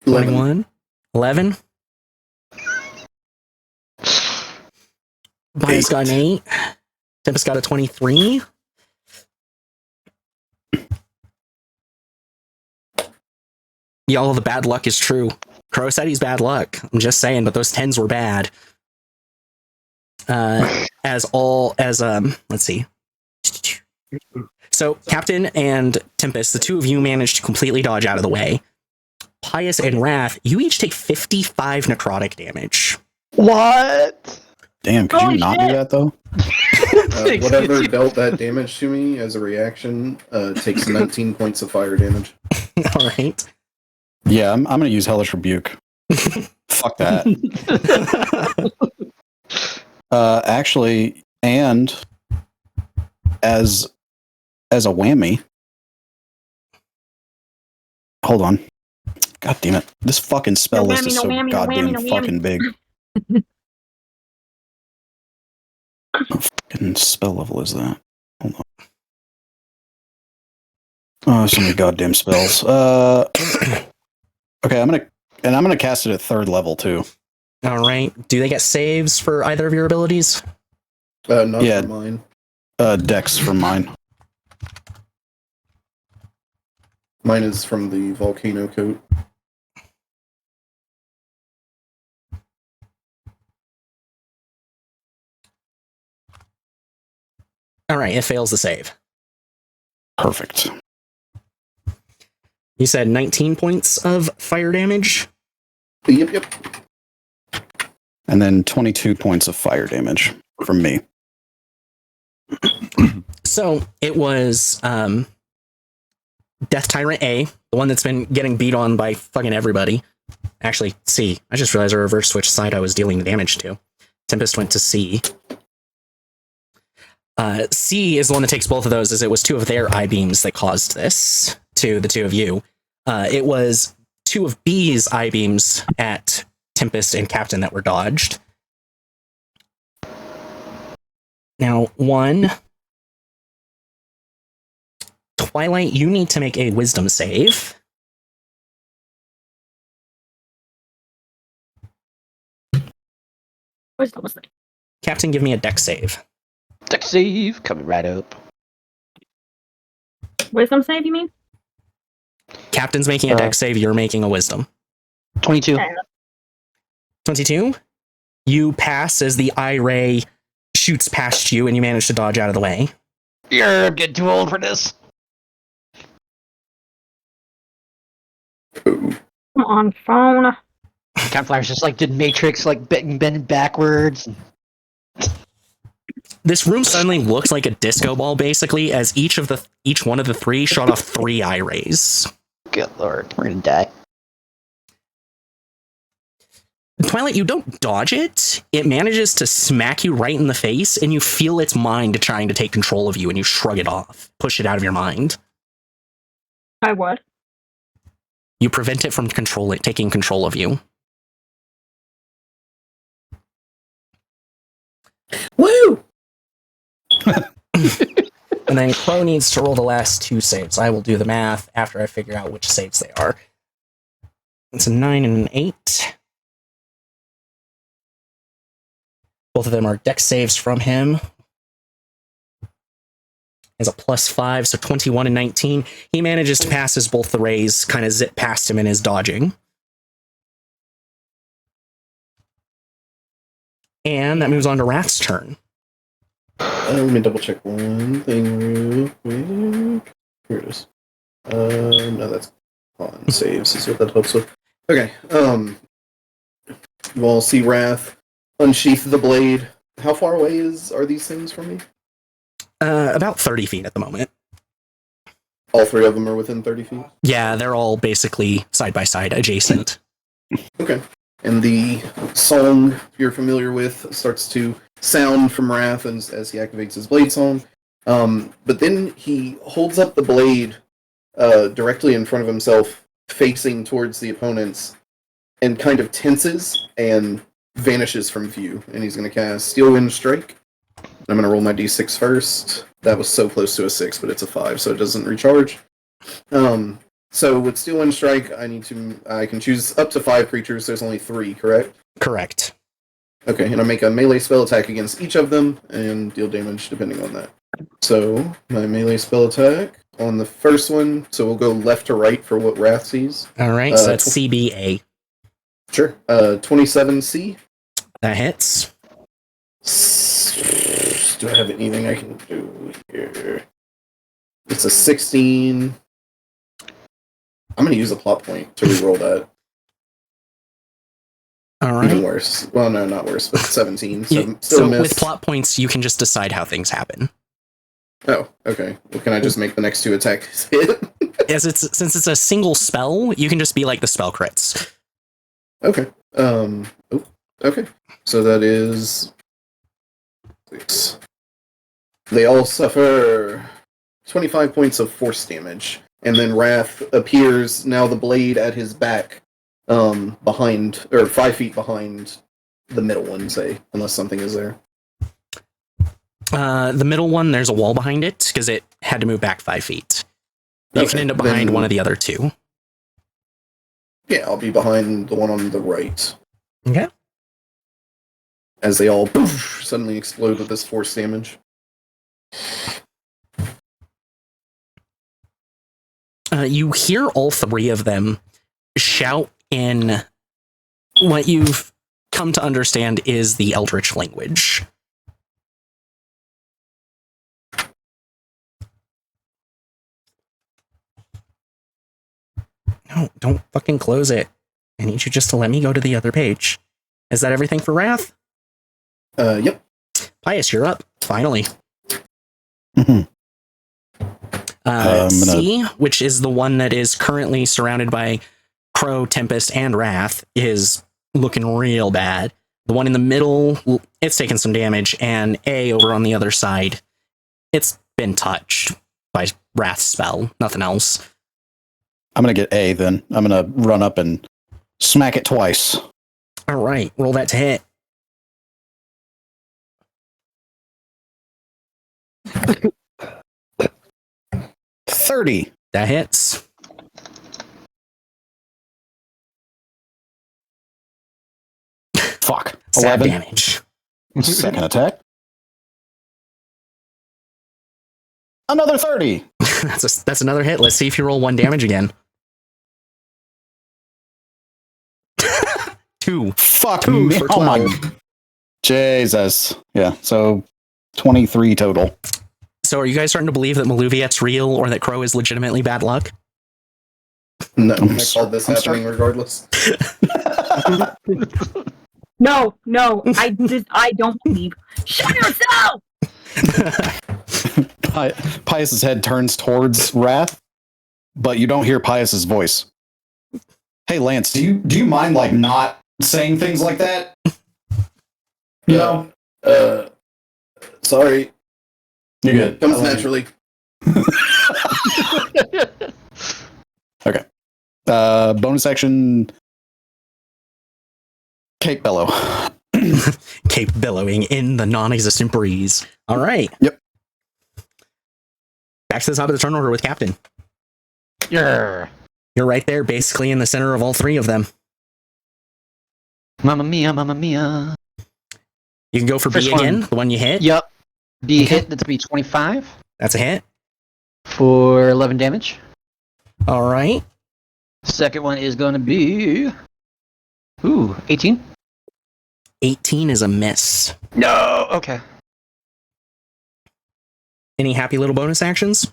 21. 11. Pious got an 8. Tempest got a 23. Y'all, the bad luck is true. Crow said he's bad luck. I'm just saying, but those 10s were bad. Let's see. So, Captain and Tempest, the 2 of you managed to completely dodge out of the way. Pious and Wrath, you each take 55 necrotic damage. What? Damn, could Holy you not do shit. that though? Whatever dealt that damage to me as a reaction takes 19 points of fire damage. All right. Yeah, I'm gonna use Hellish Rebuke. Fuck that. Actually, and as a whammy. Hold on. God damn it. This fucking spell No list whammy, is no so whammy, no goddamn whammy, no whammy. fucking big. What fucking spell level is that? Hold on. Oh, so many goddamn spells. Okay, I'm gonna cast it at 3rd level too. All right. Do they get saves for either of your abilities? Not Yeah. for mine. Dex for mine. Mine is from the volcano coat. All right, it fails the save. Perfect. You said 19 points of fire damage? Yep. And then 22 points of fire damage from me. So it was Death Tyrant A, the one that's been getting beat on by fucking everybody. Actually, C. I just realized I reversed which side I was dealing the damage to. Tempest went to C. C is the one that takes both of those, as it was 2 of their eye beams that caused this. to the two of you. It was two of B's eye beams at Tempest and Captain that were dodged. Now, one, Twilight, you need to make a wisdom save. Wisdom was like, Captain, give me a dex save. Deck save coming right up. wisdom save, you mean? Captain's making a dex save, you're making a wisdom. 22. Okay. 22? You pass as the eye ray shoots past you and you manage to dodge out of the way. I'm getting too old for this. Come on, phone. Campfire's just like did Matrix, like bending backwards. This room suddenly looks like a disco ball, basically, as each one of the three shot off 3 eye rays. Good lord, we're gonna die. Twilight, you don't dodge it. It manages to smack you right in the face, and you feel its mind trying to take control of you, and you shrug it off, push it out of your mind. I would. You prevent it from taking control of you. Woo! And then Crow needs to roll the last 2 saves. I will do the math after I figure out which saves they are. It's a 9 and an 8. Both of them are dex saves from him. Has a +5, so 21 and 19. He manages to pass as both the rays kind of zip past him in his dodging. And that moves on to Wrath's turn. Let me double check one thing real quick. Here it is. No, that's on saves is what that helps with. Okay. You all see Wrath unsheath the blade. How far away are these things from me? About 30 feet at the moment. All 3 of them are within 30 feet? Yeah, they're all basically side by side, adjacent. Okay. And the song you're familiar with starts to sound from Wrath as he activates his blade song. But then he holds up the blade directly in front of himself, facing towards the opponents, and kind of tenses and vanishes from view. And he's going to cast Steel Wind Strike. I'm going to roll my d6 first. That was so close to a 6, but it's a 5, so it doesn't recharge. So with Steel Wind Strike, I can choose up to 5 creatures. There's only 3, correct? Correct. Okay, and I make a melee spell attack against each of them and deal damage depending on that. So my melee spell attack on the first one. So we'll go left to right for what Wrath sees. All right, so that's CBA. Sure. 27C. That hits. Do I have anything I can do here? It's a 16. I'm going to use a plot point to reroll that. All right. Even worse. Well, no, not worse, but 17. So Yeah, still so miss. with plot points, you can just decide how things happen. Oh, okay. Well, can I just make the next 2 attacks hit? Since it's a single spell, you can just be like the spell crits. Okay. Okay. So that is 6. They all suffer 25 points of force damage, and then Wrath appears, now the blade at his back, behind, or 5 feet behind the middle one, say, unless something is there. The middle one, there's a wall behind it, because it had to move back 5 feet. You can end up behind one of the other 2. Yeah, I'll be behind the one on the right. Okay. As they all poof, suddenly explode with this force damage. You hear all 3 of them shout in what you've come to understand is the Eldritch language. No, don't fucking close it. I need you just to let me go to the other page. Is that everything for Wrath? Yep. Pius, you're up. Finally. Mhm. C, which is the one that is currently surrounded by Crow, Tempest, and Wrath, is looking real bad. The one in the middle, it's taken some damage, and A over on the other side, it's been touched by Wrath's spell, nothing else. I'm gonna get A then. I'm gonna run up and smack it twice. All right, roll that to hit. $30. That hits. Fuck. Sad 11. damage. Second attack. Another 30. That's another hit. Let's see if you roll 1 damage again. 2. Fuck 2 me. for Oh 12. my. Jesus. Yeah. So 23 total. So are you guys starting to believe that Maluviette's real or that Crow is legitimately bad luck? No, I'm I called this I'm happening regardless. No, I don't believe. Shut yourself! Pius's head turns towards Wrath, but you don't hear Pius's voice. Hey Lance, do you mind like not saying things like that? No. Sorry. You're good. Comes naturally. Okay. Bonus action. Cape bellow. Cape billowing in the non-existent breeze. All right. Yep. Back to the top of the turn order with Captain. Yeah. You're right there, basically in the center of all 3 of them. Mamma mia, mamma mia. You can go for First B again, one. the one you hit. Yep. B Okay. hit, that's be 25 That's a hit. for 11 damage. All right. Second one is going to be... Ooh, 18? 18 is a miss. No! Okay. Any happy little bonus actions?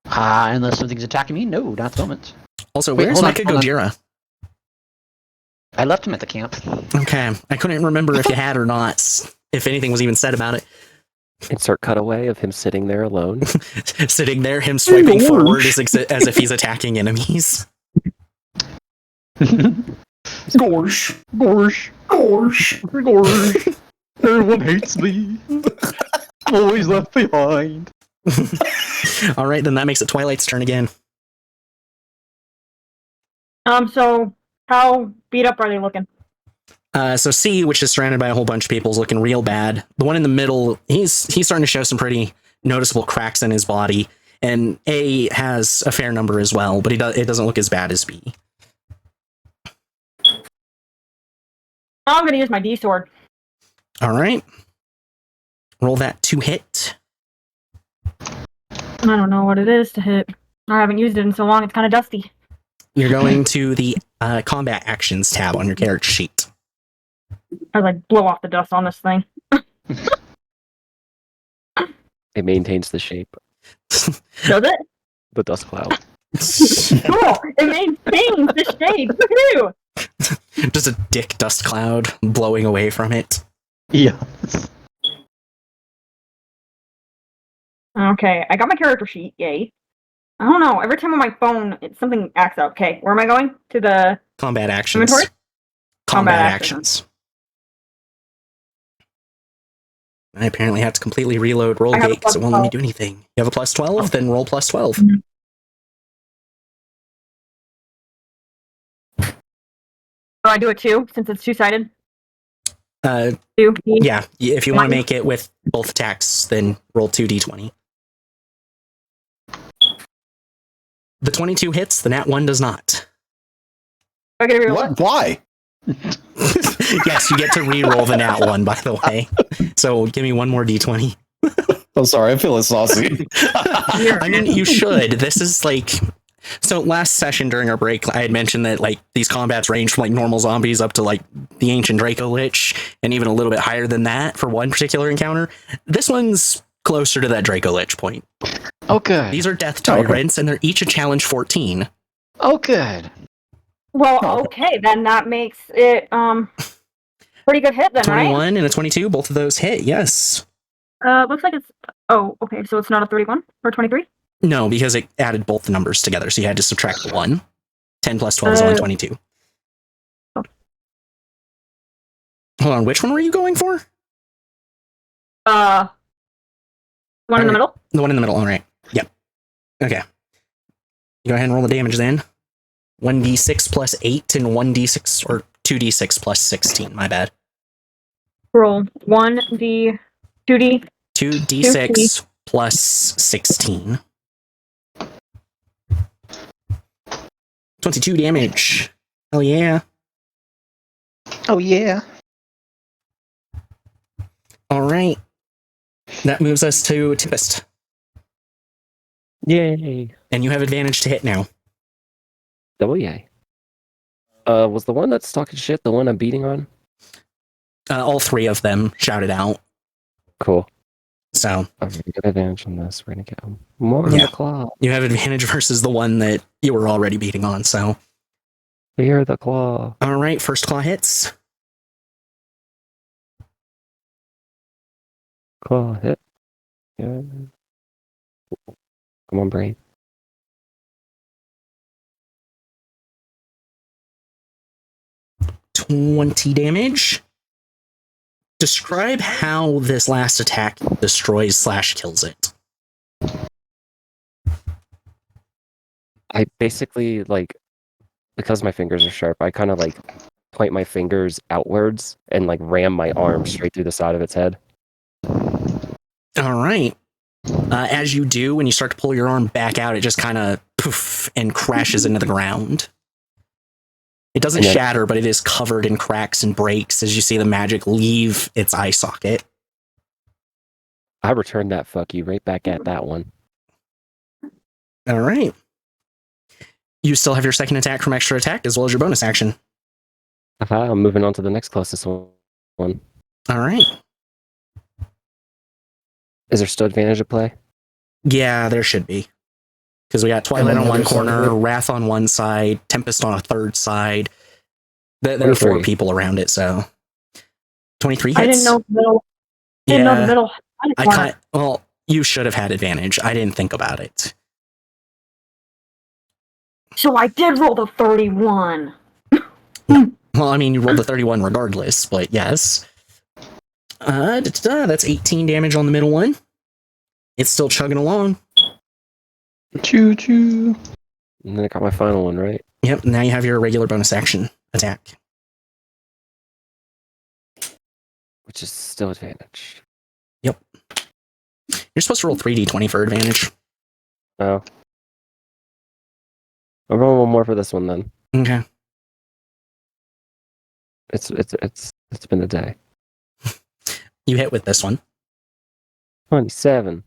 Unless something's attacking me? No, not at the moment. Also, Wait, where's hold on, Micah hold on. Gojira? I left him at the camp. Okay. I couldn't remember if you had or not, if anything was even said about it. Insert cutaway of him sitting there alone. Sitting there, him swiping forward as if he's attacking enemies. Gorsh. Gorsh. Gorsh. Gorsh. Everyone hates me. Always left behind. All right, then that makes it Twilight's turn again. So how beat up are they looking? So C, which is surrounded by a whole bunch of people, is looking real bad. The one in the middle, he's starting to show some pretty noticeable cracks in his body, and A has a fair number as well, but it doesn't look as bad as B. I'm gonna use my D sword. All right, roll that to hit. I don't know what it is to hit. I haven't used it in so long. It's kind of dusty. You're going to the combat actions tab on your character sheet. I like blow off the dust on this thing. It maintains the shape. Does it? The dust cloud. Cool. It maintains the shape. Woohoo! Just a dick dust cloud blowing away from it. Yeah. Okay, I got my character sheet. Yay. I don't know. Every time on my phone, something acts up. Okay, where am I going? To the Combat actions. inventory? Combat Combat actions. I apparently have to completely reload roll I have a gate because it plus won't let me 12. do anything. You have a plus 12? Then roll plus 12. Mhm. So I do it too, since it's two-sided. Two. Yeah, if you want to Mine. make it with both attacks, then roll 2d20. The 22 hits, the nat 1 does not. I get a real What? Why? Yes, you get to re-roll the nat 1, by the way. So give me one more d20. I'm sorry, I feel saucy. I mean, you should. This is like... So last session during our break, I had mentioned that like these combats range from like normal zombies up to like the ancient Dracolich, and even a little bit higher than that for one particular encounter. This one's closer to that Dracolich point. Oh, good. These are death Oh, okay. tyrants, and they're each a challenge 14. Oh, good. Well, okay, then that makes it pretty good hit then, 21 and a 22, both of those hit, yes. right? Looks like it's okay, so it's not a 31 or 23? No, because it added both the numbers together, so you had to subtract the 1. 10 plus 12 is only 22. Oh. Hold on, which one were you going for? One in the Alright. middle? The one in the middle, alright. Yep. Okay. Go ahead and roll the damage then. 1d6 plus 8 and 1d6 or 2d6 plus 16. My bad. Roll 1d 2d 2d6 plus 16. 22 damage. Hell yeah. Oh yeah. All right. That moves us to Tempest. Yay. And you have advantage to hit now. Double yay. Was the one that's talking shit the one I'm beating on? All three of them shouted out. Cool. So I'm gonna get advantage on this. We're gonna get more on Yeah. the claw. you have advantage versus the one that you were already beating on. So, Fear the claw. all right, first claw hits. Claw hit. Yeah. Come on, brain. 20 damage. Describe how this last attack destroys / kills it. I basically because my fingers are sharp, I kind of point my fingers outwards and ram my arm straight through the side of its head. All right. As you do, when you start to pull your arm back out, it just kind of poof and crashes into the ground. It doesn't And then- shatter, but it is covered in cracks and breaks as you see the magic leave its eye socket. I returned that fuck you right back at that one. All right. You still have your second attack from extra attack as well as your bonus action. I'm moving on to the next closest one. All right. Is there still advantage at play? Yeah, there should be. Because we got Twilight And on then one the other side of corner, it. Wrath on one side, Tempest on a third side. There are 4 23. people around it, so 23 hits. I didn't know the middle. Didn't know the middle. Well, you should have had advantage. I didn't think about it. So I did roll the 31. Well, I mean, you rolled the 31 regardless, but yes. That's 18 damage on the middle one. It's still chugging along. Choo choo. And then I got my final one, right? Yep, now you have your regular bonus action attack. Which is still advantage. Yep. You're supposed to roll 3d20 for advantage. Oh. I'll roll one more for this one then. Okay. It's been a day. You hit with this one. 27.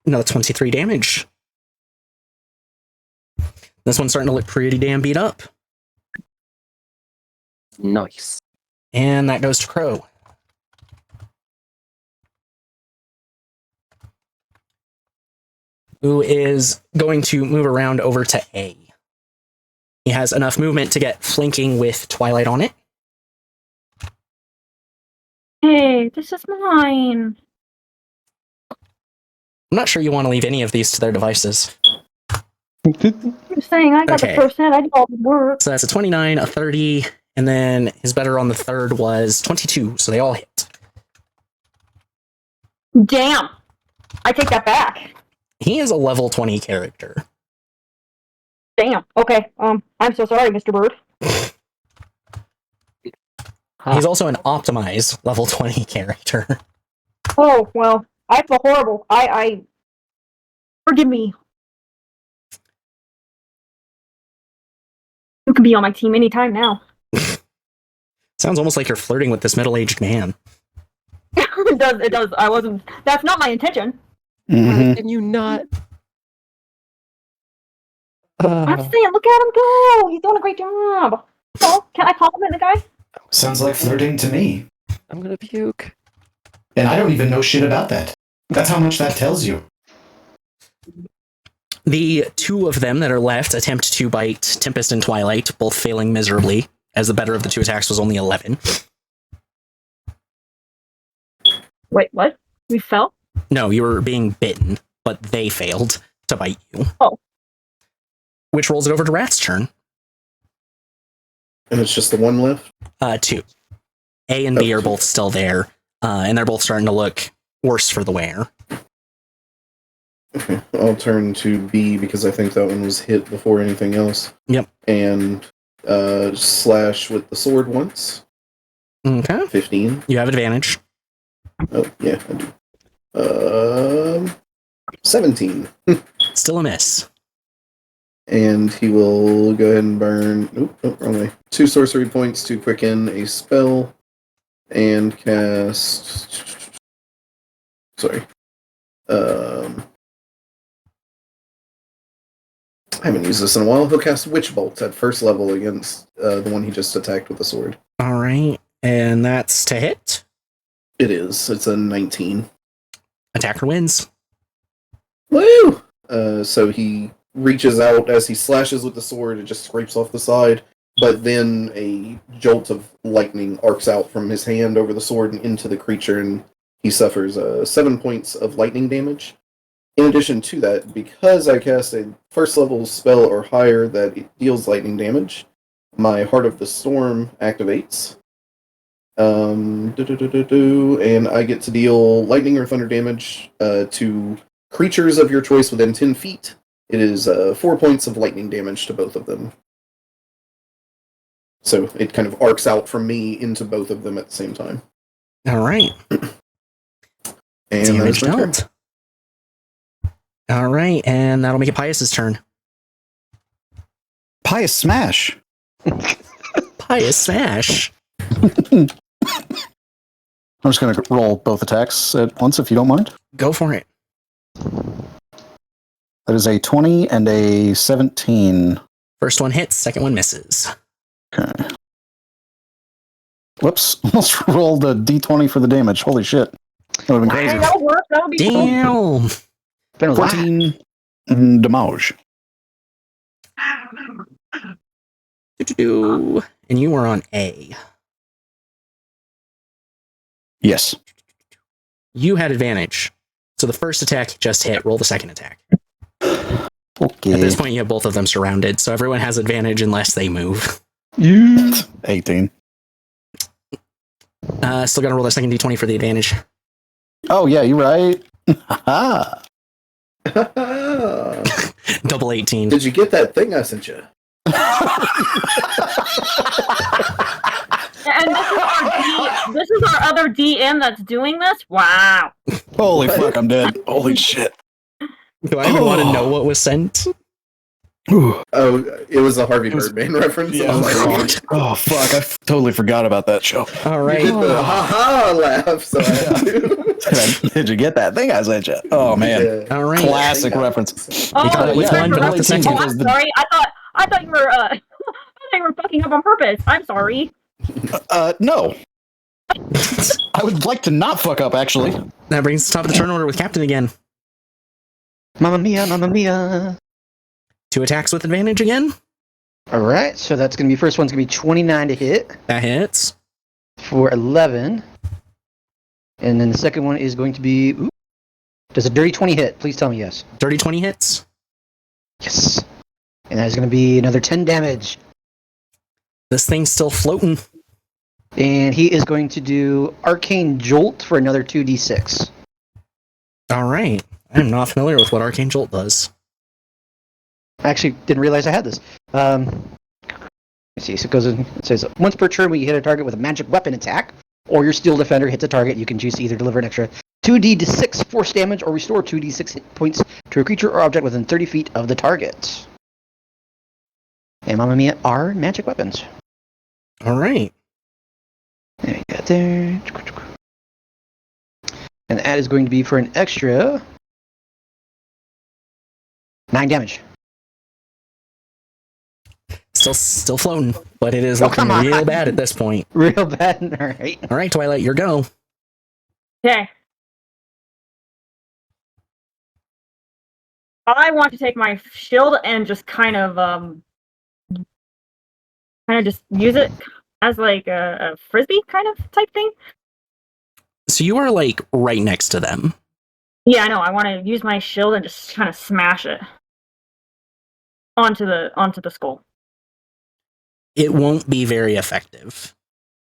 Another 23 damage. This one's starting to look pretty damn beat up. Nice. And that goes to Crow. Who is going to move around over to A. He has enough movement to get flanking with Twilight on it. Hey, this is mine. I'm not sure you want to leave any of these to their devices. I'm saying I got Okay. the first hit. I did all the work. So that's a 29, a 30, and then his better on the third was 22, so they all hit. Damn. I take that back. He is a level 20 character. Damn. Okay. I'm so sorry, Mr. Bird. He's also an optimized level 20 character. Oh, well, I feel horrible. I forgive me. You can be on my team anytime now. Sounds almost like you're flirting with this middle-aged man. It does. I wasn't. That's not my intention. Mhm. Can you not? I'm saying, look at him go. He's doing a great job. So, can I compliment the guy? Sounds like flirting to me. I'm gonna puke. And I don't even know shit about that. That's how much that tells you. The 2 of them that are left attempt to bite Tempest and Twilight, both failing miserably, as the better of the 2 attacks was only 11. Wait, what? We fell? No, you were being bitten, but they failed to bite you. Oh. Which rolls it over to Rat's turn. And it's just the one left. 2. A and B are both still there. and they're both starting to look worse for the wear. Okay, I'll turn to B because I think that one was hit before anything else. Yep. And slash with the sword once. Okay. 15. You have advantage. Oh, yeah, I do. 17. Still a miss. And he will go ahead and burn... Nope, wrong way. 2 sorcery points to quicken a spell. And cast... Sorry. I haven't used this in a while. He'll cast Witch Bolt at first level against the one he just attacked with the sword. All right. And that's to hit. It is. It's a 19. Attacker wins. Woo! So he reaches out as he slashes with the sword. It just scrapes off the side. But then a jolt of lightning arcs out from his hand over the sword and into the creature, and he suffers 7 points of lightning damage. In addition to that, because I cast a first level spell or higher that it deals lightning damage, my Heart of the Storm activates. And I get to deal lightning or thunder damage to creatures of your choice within 10 feet. It is 4 points of lightning damage to both of them. So it kind of arcs out from me into both of them at the same time. All right. And Damage that's my turn. dealt. All right, and that'll make it Pius's turn. Pious smash. Pius smash. I'm just going to roll both attacks at once, if you don't mind. Go for it. That is a 20 and a 17. First one hits, second one misses. Okay. Whoops. Almost rolled a d20 for the damage. Holy shit. That would have been Hey, crazy. that'll work. That'll be cool. Damn. Been a lot. 14 damage. And you were on A. Yes. You had advantage. So the first attack just hit. Roll the second attack. Okay. At this point, you have both of them surrounded, so everyone has advantage unless they move. 18. Still got to roll the second d20 for the advantage. Oh, yeah, you're right. Haha. Double 18. Did you get that thing I sent you? And this is our other DM that's doing this? Wow. Holy fuck, I'm dead. Holy shit. Do I even want to know what was sent? Oh, it was a Harvey It was- Birdman reference. Yeah, Oh, my God. oh, fuck. I totally forgot about that show. All You right. did the ha-ha laugh, so I had to. Did you get that thing I sent you? Oh, man. Yeah. All right. Classic reference. Oh, got it with sorry one, for but not the referencing- second. Oh, I'm sorry. I thought you were I thought you were fucking up on purpose. I'm sorry. No. I would like to not fuck up, actually. That brings us to the top of the turn order with Captain again. Mamma mia, mamma mia. 2 attacks with advantage again. All right, so that's going to be, first one's going to be 29 to hit That hits. for 11. And then the second one is going to be, ooh, does a dirty 20 hit? Please tell me yes. Dirty 20 hits. Yes. And that is going to be another 10 damage. This thing's still floating. And he is going to do Arcane Jolt for another 2d6. All right. I'm not familiar with what Arcane Jolt does. I actually didn't realize I had this. Let's see, so it goes in, it says, once per turn when you hit a target with a magic weapon attack, or your steel defender hits a target, you can choose to either deliver an extra 2d6 force damage or restore 2d6 hit points to a creature or object within 30 feet of the target. And Mamma Mia are magic weapons. All right. There you go, there. And that is going to be for an extra 9 damage. Still floating, but it is Oh, looking come on. real bad at this point. Real bad, alright. All right, Twilight, your go. Okay. I want to take my shield and just kind of just use it as like a frisbee kind of type thing. So you are like right next to them. Yeah, I know. I want to use my shield and just kind of smash it onto the skull. It won't be very effective.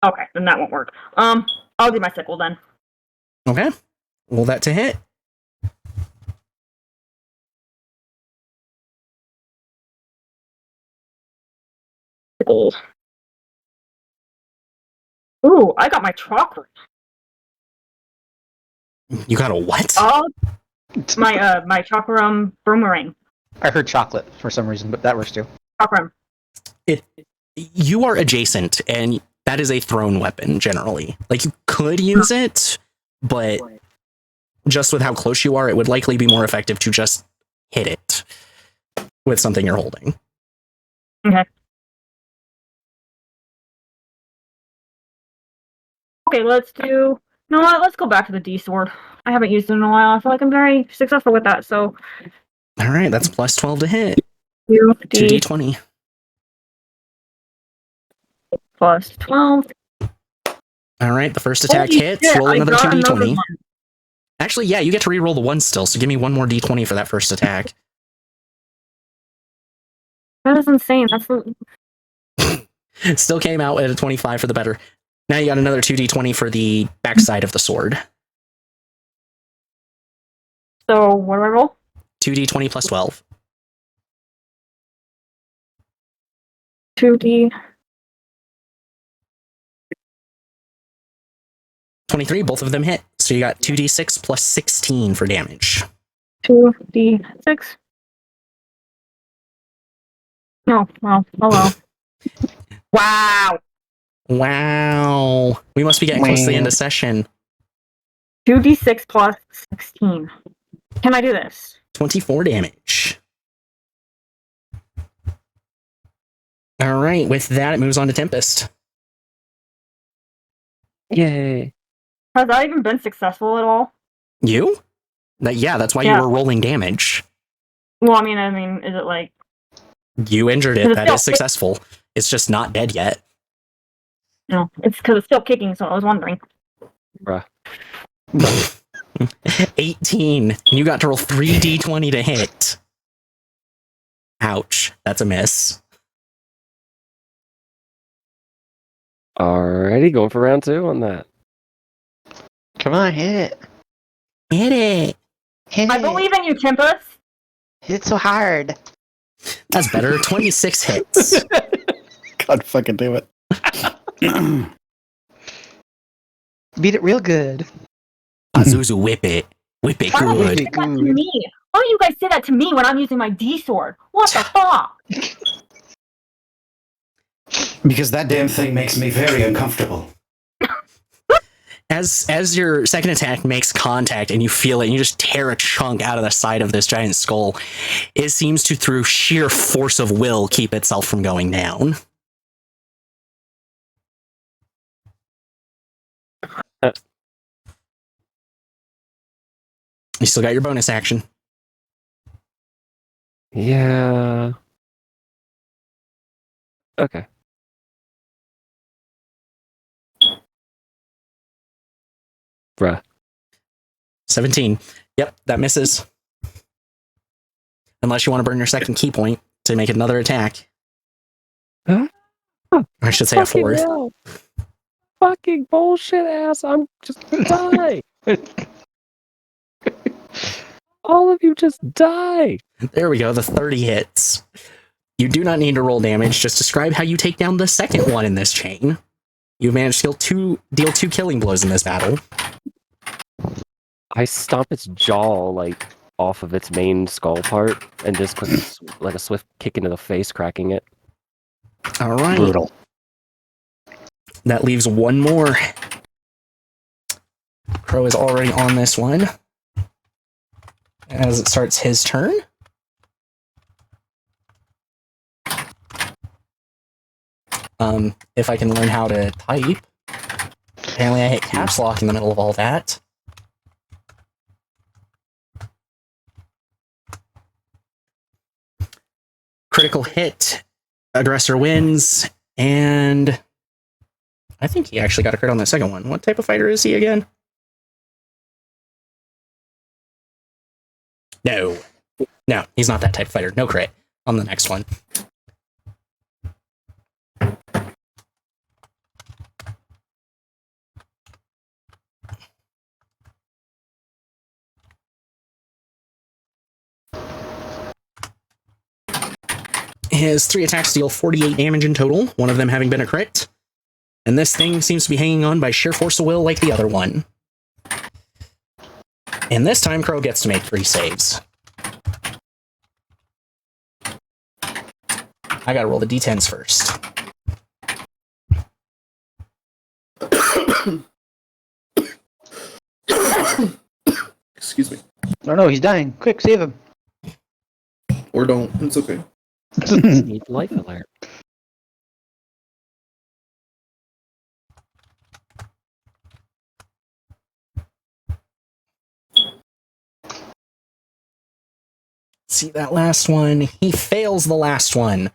Okay, then that won't work. I'll do my sickle then. Okay. Roll that to hit. Oh. Ooh, I got my chocolate. You got a what? Oh, my chakram boomerang. I heard chocolate for some reason, but that works too. Chakram. You are adjacent, and that is a thrown weapon generally. Like, you could use it, but just with how close you are, it would likely be more effective to just hit it with something you're holding. Okay. Okay, let's do. You know what? Let's go back to the D sword. I haven't used it in a while. I feel like I'm very successful with that. So. All right, that's plus 12 to hit. 2D 2d20. plus 12. All right, the first attack Holy hits. shit, Roll I another got 2d20. another one. Actually, yeah, you get to re-roll the one still, so give me one more d20 for that first attack. That is insane. That's the. Still came out at a 25 for the better. Now you got another 2d20 for the backside of the sword. So what do I roll? 2d20 plus 12. 2D. 23, both of them hit. So you got 2d6 plus 16 for damage. 2D6. Oh, well, oh well. Wow. Wow. We must be getting close to the end of session. 2D6 plus 16. Can I do this? 24 damage. All right, with that, it moves on to Tempest. Yay. Has that even been successful at all? You? Yeah, that's why Yeah. you were rolling damage. Well, I mean, is it like... You injured it. It's That still- is successful. It's just not dead yet. No, it's because it's still kicking, so I was wondering. Bruh. 18. And you got to roll 3d20 to hit. Ouch. That's a miss. Alrighty, going for round 2 on that. Come on, hit it. Hit it. Hit I it. believe in you, Tempest. Hit it so hard. That's better. 26 hits. God fucking damn it. Beat it real good. Azuzu, whip it. Whip it Why don't you good. say that to me? Why don't you guys say that to me when I'm using my D sword? What the fuck? Because that damn thing makes me very uncomfortable. As your second attack makes contact and you feel it, and you just tear a chunk out of the side of this giant skull, it seems to, through sheer force of will, keep itself from going down. You still got your bonus action. Yeah. Okay. Bruh. 17. Yep, that misses. Unless you want to burn your second key point to make another attack. Huh? I should say a fourth. Hell. Fucking bullshit ass. I'm just die. All of you just die. There we go, the 30 hits. You do not need to roll damage, just describe how you take down the second one in this chain. You've managed to deal two killing blows in this battle. I stomp its jaw like off of its main skull part and just like a swift kick into the face, cracking it. All right. Brutal. That leaves one more. Crow is already on this one. As it starts his turn. If I can learn how to type. Apparently I hit caps lock in the middle of all that. Critical hit. Aggressor wins. And I think he actually got a crit on the second one. What type of fighter is he again? No. No, he's not that type of fighter. No crit on the next one. His 3 attacks deal 48 damage in total, one of them having been a crit. And this thing seems to be hanging on by sheer force of will like the other one. And this time, Crow gets to make 3 saves. I gotta roll the d10s first. Excuse me. Oh no, he's dying. Quick, save him. Or don't. It's okay. Need life alert. See that last one? He fails the last one.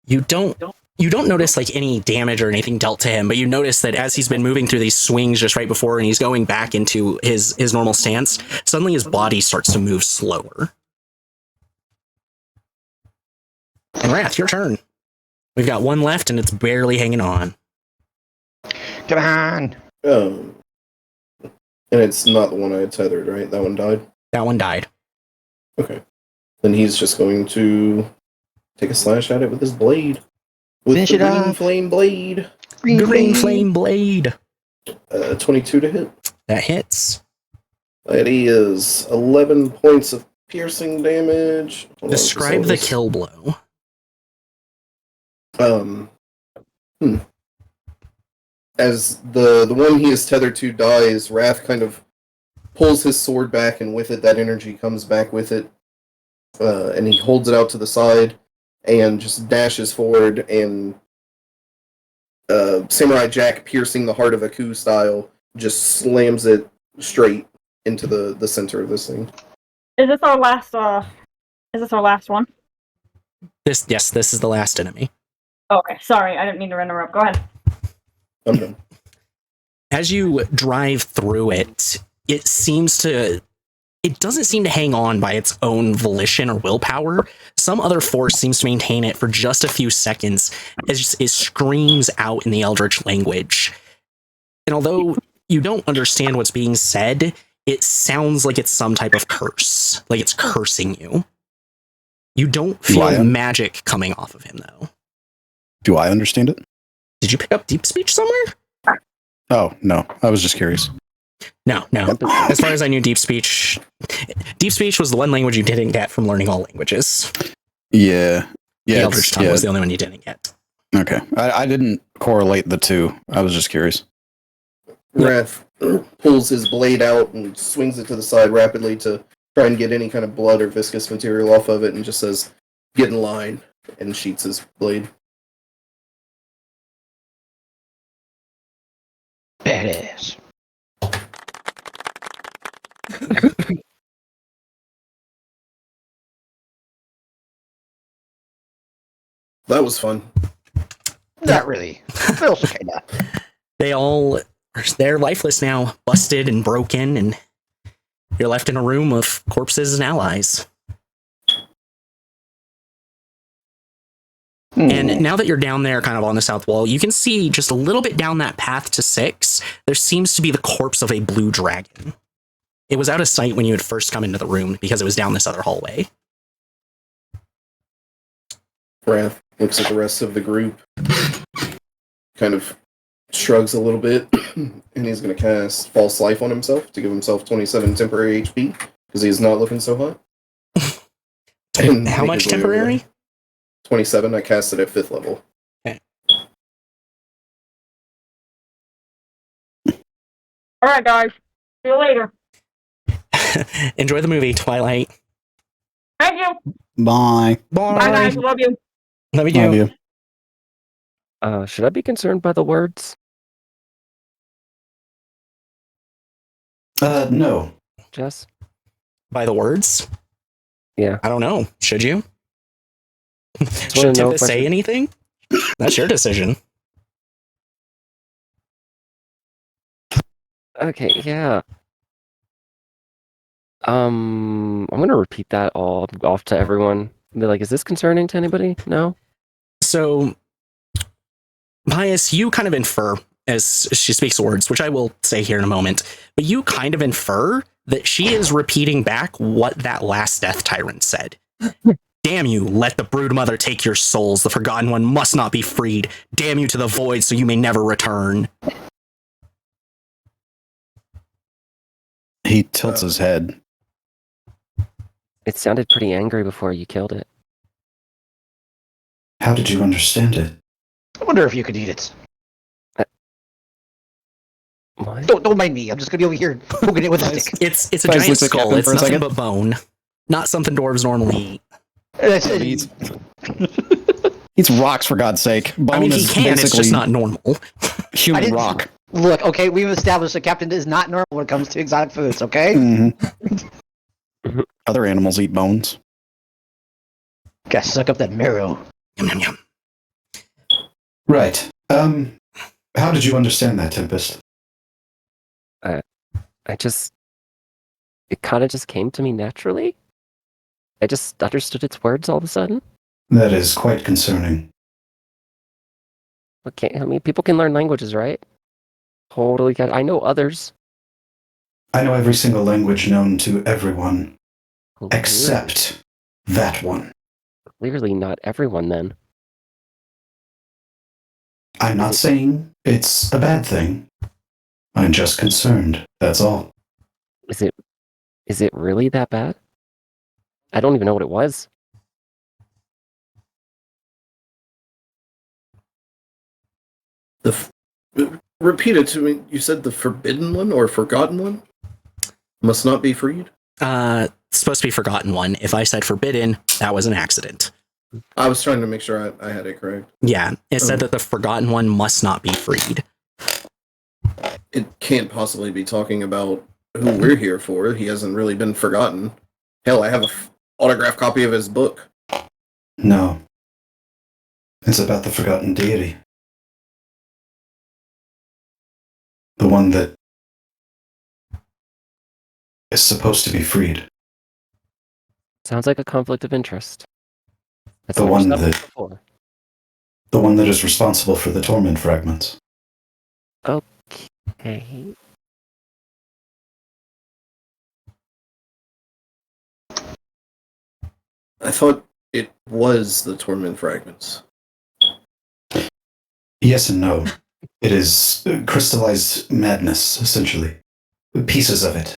You don't notice like any damage or anything dealt to him, but you notice that as he's been moving through these swings just right before and he's going back into his normal stance, suddenly his body starts to move slower. And Wrath, your turn. We've got 1 left and it's barely hanging on. Come on. And it's not the one I had tethered, right? That one died? That one died. Okay. Then he's just going to take a slash at it with his blade. With Finish the it green off. flame blade. Green flame blade. 22 to hit. That hits. That is 11 points of piercing damage. Hold on, Describe so the this- kill blow. As the one he is tethered to dies, Wrath kind of pulls his sword back, and with it, that energy comes back with it. And he holds it out to the side and just dashes forward, and Samurai Jack, piercing the heart of a coup style, just slams it straight into the center of this thing. Is this our last? Is this our last one? This is the last enemy. Okay, sorry, I didn't mean to interrupt. Go ahead. I'm done. As you drive through it, it doesn't seem to hang on by its own volition or willpower. Some other force seems to maintain it for just a few seconds as it screams out in the Eldritch language. And although you don't understand what's being said, it sounds like it's some type of curse, like it's cursing you. You don't feel Lion? magic coming off of him, though. Do I understand it? Did you pick up deep speech somewhere? Oh, no. I was just curious. No. As far as I knew, deep speech was the one language you didn't get from learning all languages. Yeah. The Yeah. Eldritch tongue was the only one you didn't get. Okay. I didn't correlate the two. I was just curious. Wrath pulls his blade out and swings it to the side rapidly to try and get any kind of blood or viscous material off of it, and just says, "Get in line," and sheets his blade. Badass. That was fun. Not really. But also kinda. They're lifeless now, busted and broken, and you're left in a room of corpses and allies. And now that you're down there kind of on the south wall, you can see just a little bit down that path to 6, there seems to be the corpse of a blue dragon. It was out of sight when you had first come into the room because it was down this other hallway. Wrath looks at the rest of the group, kind of shrugs a little bit, and he's going to cast False Life on himself to give himself 27 temporary HP, because he's not looking so hot. And How make much his way over temporary? there. 27. I cast it at 5th level. All right, guys. See you later. Enjoy the movie, Twilight. Thank you. Bye. Bye, guys. Love you. Love you. Love you. Should I be concerned by the words, No. Jess? By the words? Yeah. I don't know. Should you? wanna Should know Tempest if I say should- anything? That's your decision. Okay, yeah. I'm gonna repeat that all off to everyone. Be like, is this concerning to anybody? No? So, Pius, you kind of infer as she speaks words, which I will say here in a moment, but you kind of infer that she is repeating back what that last Death Tyrant said. Damn you, let the Broodmother take your souls. The Forgotten One must not be freed. Damn you to the void so you may never return. He tilts his head. It sounded pretty angry before you killed it. How did you understand it? I wonder if you could eat it. What? Don't mind me. I'm just gonna be over here poking it with a stick. It's a Guys, giant looks like skull. Captain It's for a nothing second. but bone. Not something dwarves normally eat. That's He eats, eats rocks, for God's sake. Bone I mean, he is can, it's basically just not normal. I human didn't- rock. Look, okay, we've established the captain is not normal when it comes to exotic foods, okay? Mhm. Other animals eat bones. Gotta suck up that marrow. Yum, yum, yum. Right. How did you understand that, Tempest? It kind of just came to me naturally. I just understood its words all of a sudden. That is quite concerning. Okay, I mean, people can learn languages, right? Totally can. I know others. I know every single language known to everyone, Clearly- except that one. Clearly not everyone then. I'm not saying it's a bad thing. I'm just concerned, that's all. Is it really that bad? I don't even know what it was. Repeat it to me. You said the forbidden one or forgotten one must not be freed? Supposed to be Forgotten One. If I said forbidden, that was an accident. I was trying to make sure I had it correct. Yeah, it said that the Forgotten One must not be freed. It can't possibly be talking about who we're here for. He hasn't really been forgotten. Hell, I have an autographed copy of his book. No. It's about the forgotten deity. The one that is supposed to be freed. Sounds like a conflict of interest. That's The never one stopped me that- before. The one that is responsible for the torment fragments. Okay. I thought it was the torment fragments. Yes and no. It is crystallized madness, essentially. Pieces of it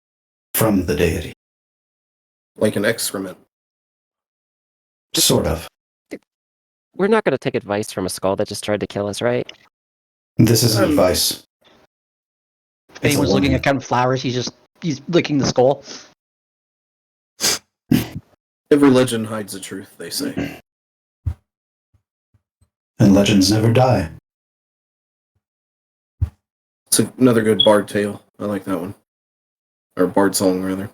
from the deity. Like an excrement. Sort of. We're not going to take advice from a skull that just tried to kill us, right? This isn't advice. If anyone's looking at kind of flowers, he's licking the skull. Every legend hides the truth, they say. And legends never die. It's another good bard tale. I like that one. Or bard song, rather.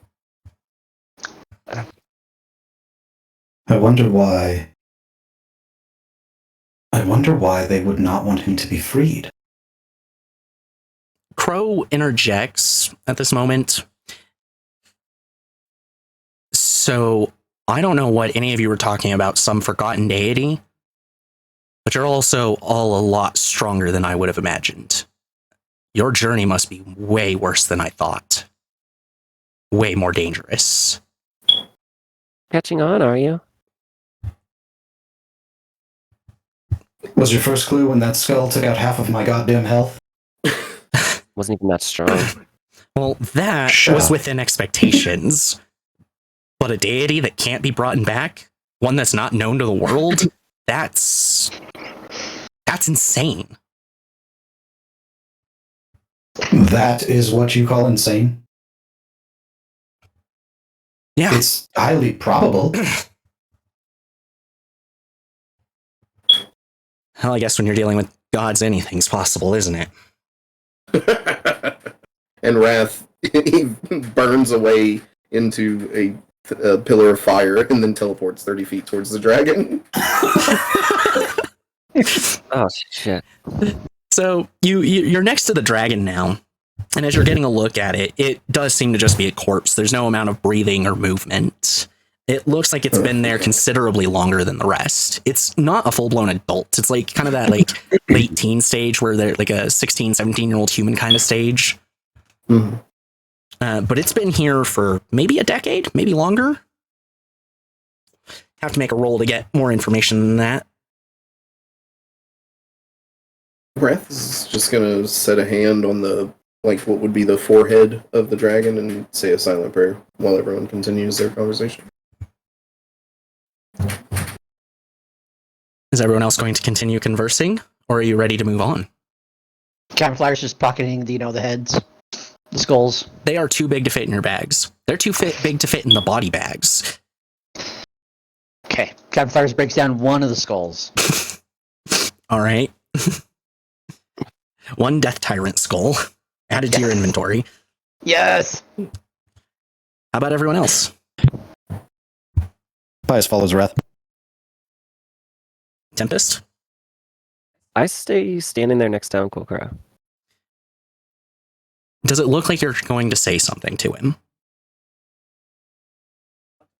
I wonder why they would not want him to be freed. Crow interjects at this moment. So, I don't know what any of you were talking about, some forgotten deity, but you're also all a lot stronger than I would have imagined. Your journey must be way worse than I thought. Way more dangerous. Catching on, are you? Was your first clue when that skull took out half of my goddamn health? Wasn't even that strong. Well, that Shut was up. within expectations. But a deity that can't be brought back, one that's not known to the world, that's insane. That is what you call insane? Yeah. It's highly probable. Hell, I guess when you're dealing with gods, anything's possible, isn't it? And Wrath, he burns away into a pillar of fire and then teleports 30 feet towards the dragon. Oh, shit. So you're next to the dragon now, and as you're getting a look at it, it does seem to just be a corpse. There's no amount of breathing or movement. It looks like it's been there considerably longer than the rest. It's not a full-blown adult. It's like kind of that like late teen stage where they're like a 16, 17-year-old human kind of stage. Mhm. But it's been here for maybe a decade, maybe longer. Have to make a roll to get more information than that. Wrath is just gonna set a hand on the, like, what would be the forehead of the dragon and say a silent prayer while everyone continues their conversation. Is everyone else going to continue conversing, or are you ready to move on? Captain Flyer's just pocketing the heads, the skulls. They are too big to fit in your bags. They're too big to fit in the body bags. Okay. Captain Flyers breaks down one of the skulls. All right. One Death Tyrant skull added to your inventory. Yes! How about everyone else? Pious follows Wrath. Tempest? I stay standing there next to Uncle Crow. Does it look like you're going to say something to him?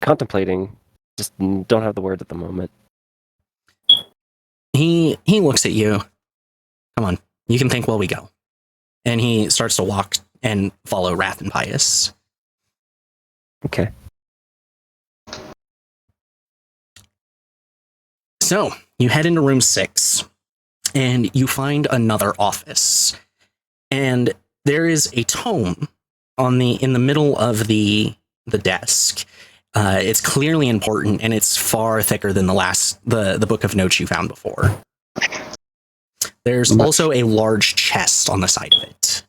Contemplating. Just don't have the word at the moment. He looks at you. Come on, you can think while we go. And he starts to walk and follow Wrath and Pious. Okay. So, you head into room 6, and you find another office. And there is a tome in the middle of the desk. It's clearly important, and it's far thicker than the book of notes you found before. There's also a large chest on the side of it.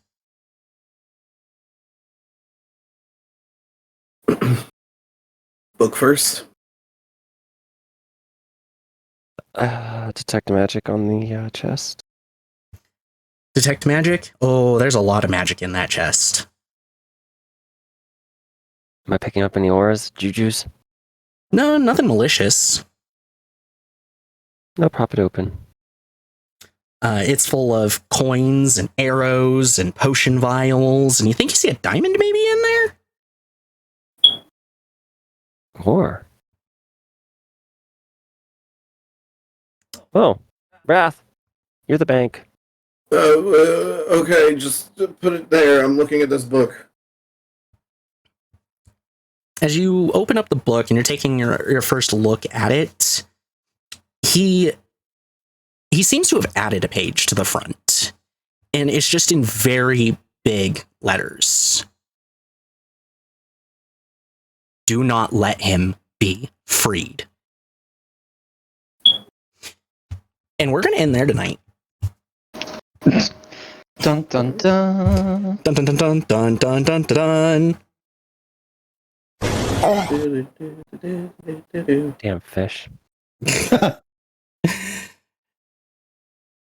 Book first. Detect magic on the chest. Detect magic? Oh, there's a lot of magic in that chest. Am I picking up any auras, jujus? No, nothing malicious. No, prop it open. It's full of coins and arrows and potion vials, and you think you see a diamond maybe in there? Or. Oh, Wrath, you're the bank. Okay, just put it there. I'm looking at this book. As you open up the book and you're taking your first look at it, he seems to have added a page to the front, and it's just in very big letters. Do not let him be freed. And we're going to end there tonight. Dun dun dun. Dun dun dun dun dun dun dun dun. Damn fish.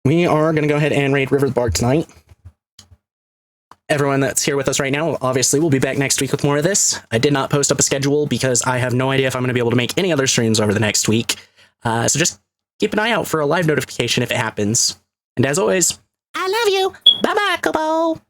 We are going to go ahead and raid River the Bard tonight. Everyone that's here with us right now, obviously, will be back next week with more of this. I did not post up a schedule because I have no idea if I'm going to be able to make any other streams over the next week. So just keep an eye out for a live notification if it happens. And as always, I love you. Bye-bye, Kobo.